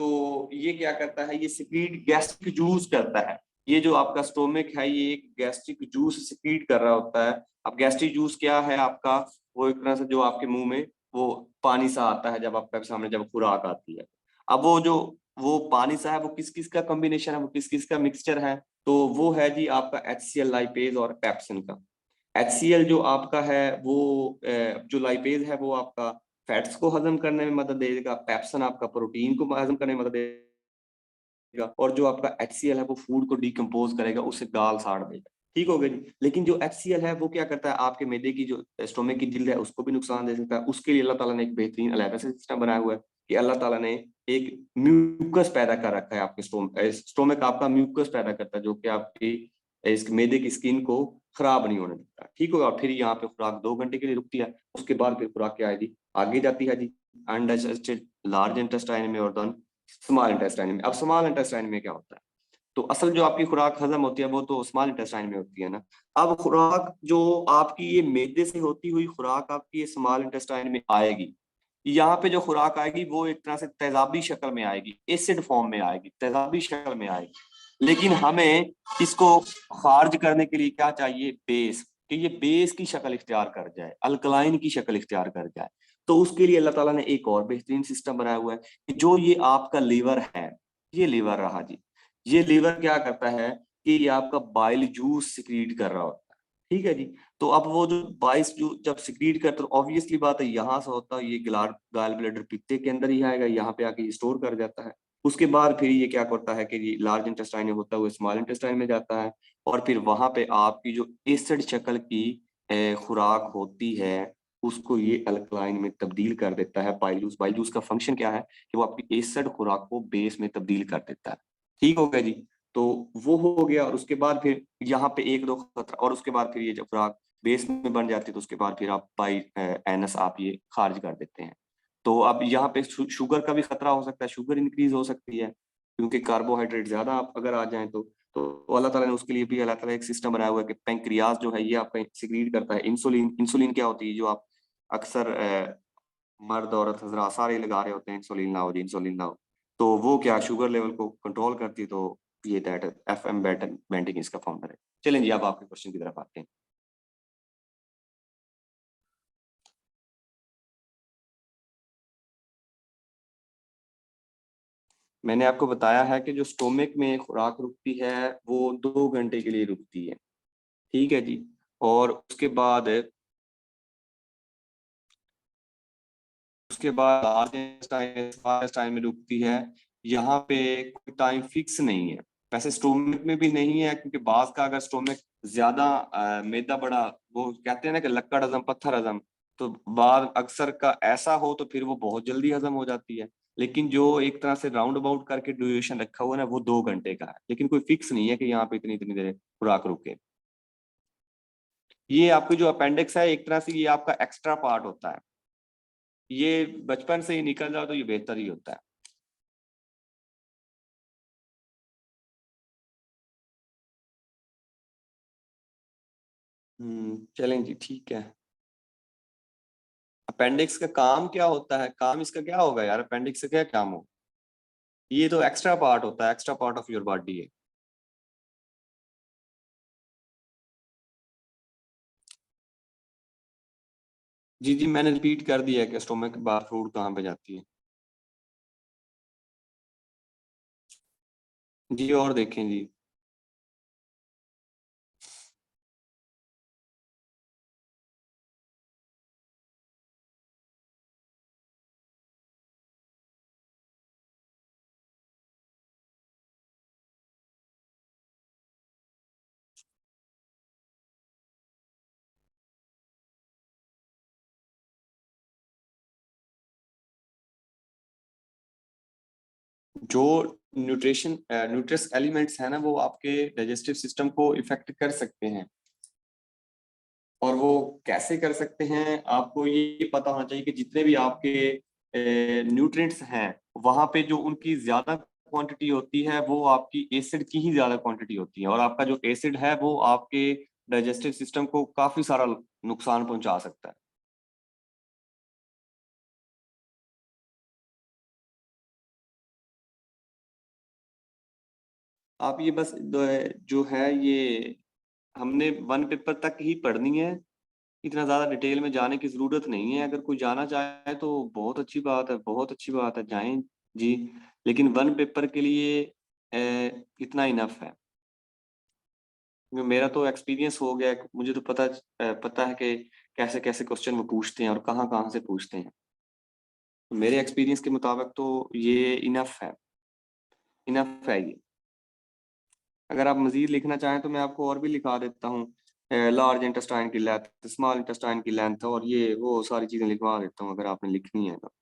तो ये क्या करता है, ये सिक्रीट गैस्ट्रिक जूस करता है। ये जो आपका स्टोमक है ये एक गैस्ट्रिक जूस सिक्रीट कर रहा होता है। अब गैस्ट्रिक जूस क्या है आपका, वो एक तरह से जो आपके मुंह में वो पानी सा आता है जब आपके सामने जब खुराक आती है। अब वो पानी सा है, वो किस किस का कॉम्बिनेशन है, वो किस किस का मिक्सचर है, तो वो है जी आपका HCl लाइपेज और पेप्सिन का। HCl जो आपका है वो जो लाइपेज है वो आपका फैट्स को हजम करने में मदद देगा, पेप्सिन आपका प्रोटीन को हजम करने में मदद देगा, और जो आपका HCl है वो फूड को डिकम्पोज करेगा, उसे गाल साड़ देगा। ठीक हो गया जी। लेकिन जो HCl है वो क्या करता है, आपके मैदे की जो स्टोमक की जिल्द है उसको भी नुकसान दे सकता है। उसके लिए अल्लाह ताला ने एक बेहतरीन अलैदा सिस्टम बनाया हुआ है कि अल्लाह ताला ने एक म्यूकस पैदा कर रखा है आपके स्टोमक आपका म्यूकस पैदा करता है, जो कि आपकी इस मैदे की स्किन को खराब नहीं होने देता। ठीक होगा। फिर यहाँ पे खुराक 2 घंटे के लिए रुकती है, उसके बाद फिर खुराक क्या है जी, आगे जाती है जी अनडाइजेस्टेड लार्ज इंटेस्टाइन में और देन स्मॉल इंटेस्टाइन में। अब स्मॉल इंटेस्टाइन में क्या होता है, तो असल जो आपकी खुराक हजम होती है वो तो स्मॉल इंटेस्टाइन में होती है ना। अब खुराक जो आपकी ये मैदे से होती हुई खुराक आपकी ये स्मॉल इंटेस्टाइन में आएगी। यहाँ पे जो खुराक आएगी वो एक तरह से तेजाबी शक्ल में आएगी, एसिड फॉर्म में आएगी, तेजाबी शक्ल में आएगी। लेकिन हमें इसको खारिज करने के लिए क्या चाहिए, बेस, कि ये बेस की शक्ल इख्तियार कर जाए, अल्कलाइन की शक्ल इख्तियार कर जाए। तो उसके लिए अल्लाह ताला ने एक और बेहतरीन सिस्टम बनाया हुआ है कि जो ये आपका लीवर है, ये लीवर रहा जी, ये लीवर क्या करता है कि ये आपका बाइल जूस सिक्रीट कर रहा होता है। ठीक है जी। तो अब वो जो बाइस जो जब सिक्रीट करता है, तो ऑब्वियसली बात है यहाँ से होता है ये गाल ब्लैडर पित्ते के अंदर ही आएगा, यहाँ पे आके स्टोर कर जाता है। उसके बाद फिर ये क्या करता है कि ये लार्ज इंटेस्टाइन में होता है वो स्मॉल इंटेस्टाइन में जाता है, और फिर वहां पे आपकी जो एसिड शक्ल की खुराक होती है उसको ये अल्कलाइन में तब्दील कर देता है। बाइलूस, बाइलूस का फंक्शन क्या है कि वो आपकी एसिड खुराक को बेस में तब्दील कर देता है। ठीक हो गया जी। तो वो हो गया, और उसके बाद फिर यहाँ पे एक दो खतरा, और उसके बाद फिर ये जब खुराक बेस में बन जाती है तो उसके बाद फिर आप बाई एनस आप ये खारिज कर देते हैं। तो अब यहाँ पे शुगर का भी खतरा हो सकता है, शुगर इंक्रीज हो सकती है क्योंकि कार्बोहाइड्रेट ज्यादा आप अगर आ जाए तो अल्लाह ताला ने उसके लिए भी अल्लाह ताला एक सिस्टम बनाया हुआ है कि पेंक्रियाज जो है ये आपका सिक्रीट करता है इंसुलिन। इंसुलिन क्या होती है, जो आप अक्सर मर्द औरत हजरा सारे लगा रहे होते हैं, इंसुलिन लाओ जी इंसुलिन लाओ, तो वो क्या शुगर लेवल को कंट्रोल करती है। तो ये दैट FM बेंटिंग इसका फाउंडर है। चलें जी, अब आपके क्वेश्चन की तरफ आते हैं। मैंने आपको बताया है कि जो स्टोमक में खुराक रुकती है वो 2 घंटे के लिए रुकती है। ठीक है जी। और उसके बाद लार्ज टाइम में रुकती है। यहाँ पे कोई टाइम फिक्स नहीं है, वैसे स्टोमक में भी नहीं है, क्योंकि बाज का अगर स्टोमक ज्यादा मैदा बड़ा, वो कहते हैं ना कि लक्कड़ हजम पत्थर हजम, तो बाद अक्सर का ऐसा हो तो फिर वो बहुत जल्दी हजम हो जाती है। लेकिन जो एक तरह से राउंड अबाउट करके ड्यूरेशन रखा हुआ है ना, वो 2 घंटे का है, लेकिन कोई फिक्स नहीं है कि यहाँ पे इतनी इतनी देर खुराक रुके। ये आपकी जो अपेंडिक्स है, एक तरह से ये आपका एक्स्ट्रा पार्ट होता है। ये बचपन से ही निकल जाओ तो ये बेहतर ही होता है। चलें जी, ठीक है। अपेंडिक्स का काम क्या होता है? काम इसका क्या होगा यार? अपेंडिक्स का क्या काम हो? ये तो एक्स्ट्रा पार्ट होता है, extra part of your body है। जी जी, मैंने रिपीट कर दिया है कि स्टोमक के बाद फूड कहाँ पे जाती है। जी, और देखें जी। जो न्यूट्रिस एलिमेंट्स है ना, वो आपके डाइजेस्टिव सिस्टम को इफेक्ट कर सकते हैं। और वो कैसे कर सकते हैं, आपको ये पता होना चाहिए कि जितने भी आपके न्यूट्रिएंट्स हैं, वहां पे जो उनकी ज्यादा क्वांटिटी होती है वो आपकी एसिड की ही ज्यादा क्वांटिटी होती है। और आपका जो एसिड है वो आपके डाइजेस्टिव सिस्टम को काफी सारा नुकसान पहुंचा सकता है। आप ये बस जो है ये हमने वन पेपर तक ही पढ़नी है। इतना ज्यादा डिटेल में जाने की जरूरत नहीं है। अगर कोई जाना चाहे तो बहुत अच्छी बात है, बहुत अच्छी बात है, जाएं जी। लेकिन वन पेपर के लिए इतना इनफ है। क्योंकि मेरा तो एक्सपीरियंस हो गया है, मुझे तो पता है कि कैसे कैसे क्वेश्चन वो पूछते हैं और कहाँ कहाँ से पूछते हैं। तो मेरे एक्सपीरियंस के मुताबिक तो ये इनफ है, इनफ है ये। अगर आप मजीद लिखना चाहें तो मैं आपको और भी लिखा देता हूँ। लार्ज इंटेस्टाइन की लेंथ, स्मॉल इंटेस्टाइन की लेंथ, और ये वो सारी चीजें लिखवा देता हूँ अगर आपने लिखनी है तो।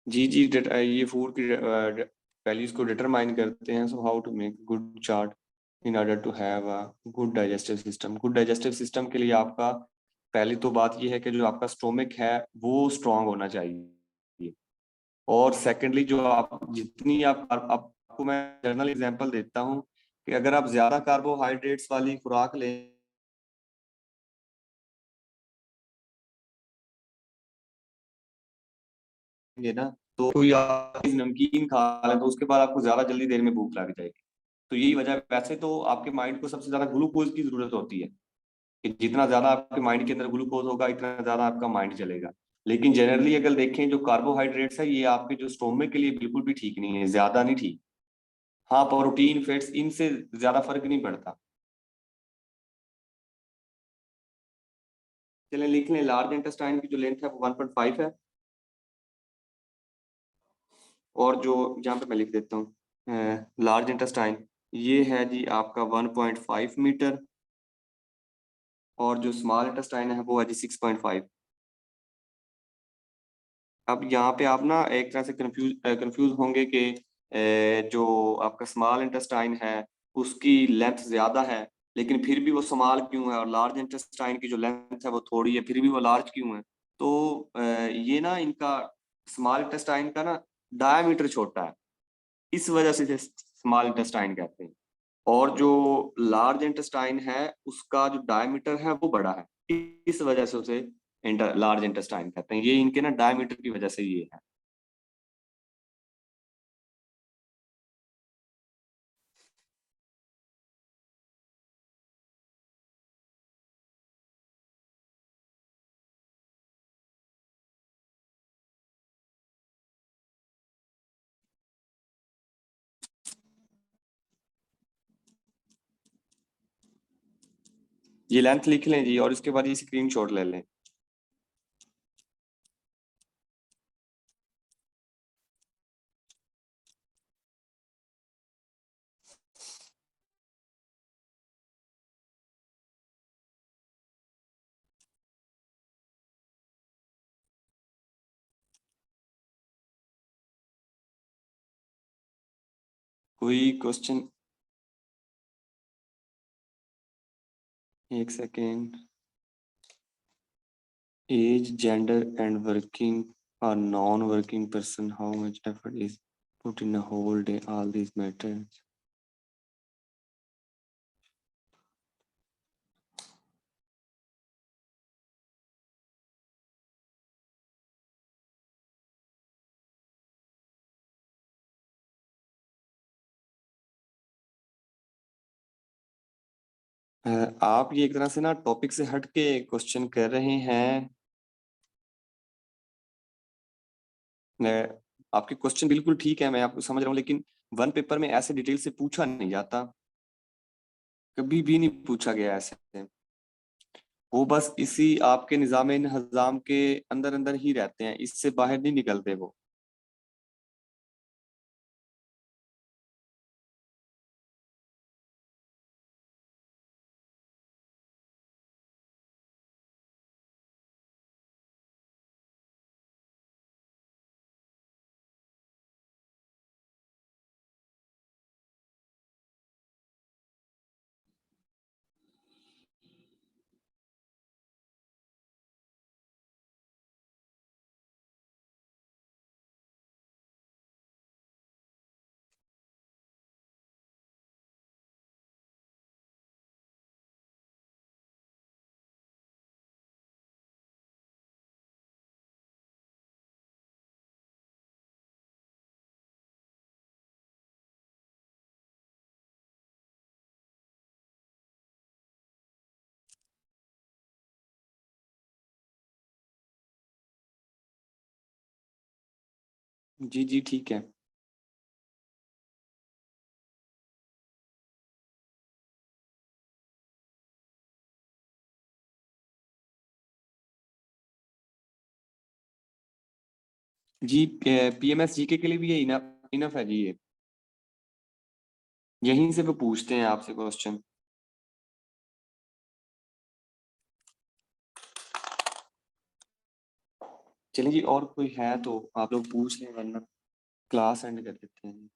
जी जी, ये फूड की वैल्यूज को डिटरमाइन करते हैं। So how to make good chart in order to have a good digestive system. Good digestive system के लिए आपका पहली तो बात ये है कि जो आपका स्टोमक है वो स्ट्रांग होना चाहिए। और सेकेंडली जो आप जितनी आपको मैं जनरल एग्जांपल देता हूँ कि अगर आप ज्यादा कार्बोहाइड्रेट्स वाली खुराक लेंगे ना, तो कोई आप नमकीन खा लें तो उसके बाद आपको ज्यादा जल्दी देर में भूख लग जाएगी। तो यही वजह है। वैसे तो आपके माइंड को सबसे ज्यादा ग्लूकोज की जरूरत होती है, कि जितना ज्यादा आपके माइंड के अंदर ग्लूकोज होगा इतना ज्यादा आपका माइंड चलेगा। लेकिन जनरली अगर देखें, जो कार्बोहाइड्रेट्स है ये आपके जो स्टोमक के लिए बिल्कुल भी ठीक नहीं है, ज्यादा नहीं ठीक। हाँ, प्रोटीन फैट्स इनसे ज्यादा फर्क नहीं पड़ता। चलें लिख लें, लार्ज इंटेस्टाइन की जो लेंथ है वो 1.5 है। और जो यहाँ पे मैं लिख देता हूँ लार्ज इंटेस्टाइन, ये है जी आपका 1.5 मीटर। और जो स्मॉल इंटेस्टाइन है वो है जी 6.5। अब यहाँ पे आप ना एक तरह से कंफ्यूज होंगे कि जो आपका स्मॉल इंटेस्टाइन है उसकी लेंथ ज्यादा है, लेकिन फिर भी वो स्मॉल क्यों है, और लार्ज इंटेस्टाइन की जो लेंथ है वो थोड़ी है फिर भी वो लार्ज क्यों है? तो ये ना इनका स्मॉल इंटेस्टाइन का ना डायमीटर छोटा है, इस वजह से स्मॉल इंटेस्टाइन कहते हैं। और जो लार्ज इंटेस्टाइन है उसका जो डायमीटर है वो बड़ा है, इस वजह से उसे लार्ज इंटेस्टाइन कहते हैं। ये इनके ना डायमीटर की वजह से ये है। ये लेंथ लिख लें जी और इसके बाद ये स्क्रीनशॉट ले लें। कोई क्वेश्चन? एक second. Age, gender and working or non-working person, how much effort is put in a whole day, all these matters. आप ये एक तरह से ना टॉपिक से हट के क्वेश्चन कर रहे हैं। आपके क्वेश्चन बिल्कुल ठीक है, मैं आपको समझ रहा हूँ, लेकिन वन पेपर में ऐसे डिटेल से पूछा नहीं जाता, कभी भी नहीं पूछा गया ऐसे। वो बस इसी आपके निज़ाम इंतज़ाम के अंदर अंदर ही रहते हैं, इससे बाहर नहीं निकलते वो। जी जी ठीक है। जी पीएमएस जीके के लिए भी ये इनफ है जी, ये यहीं से वो पूछते हैं आपसे क्वेश्चन। चलिए जी, और कोई है तो आप लोग पूछ लें, वरना क्लास एंड कर देते हैं।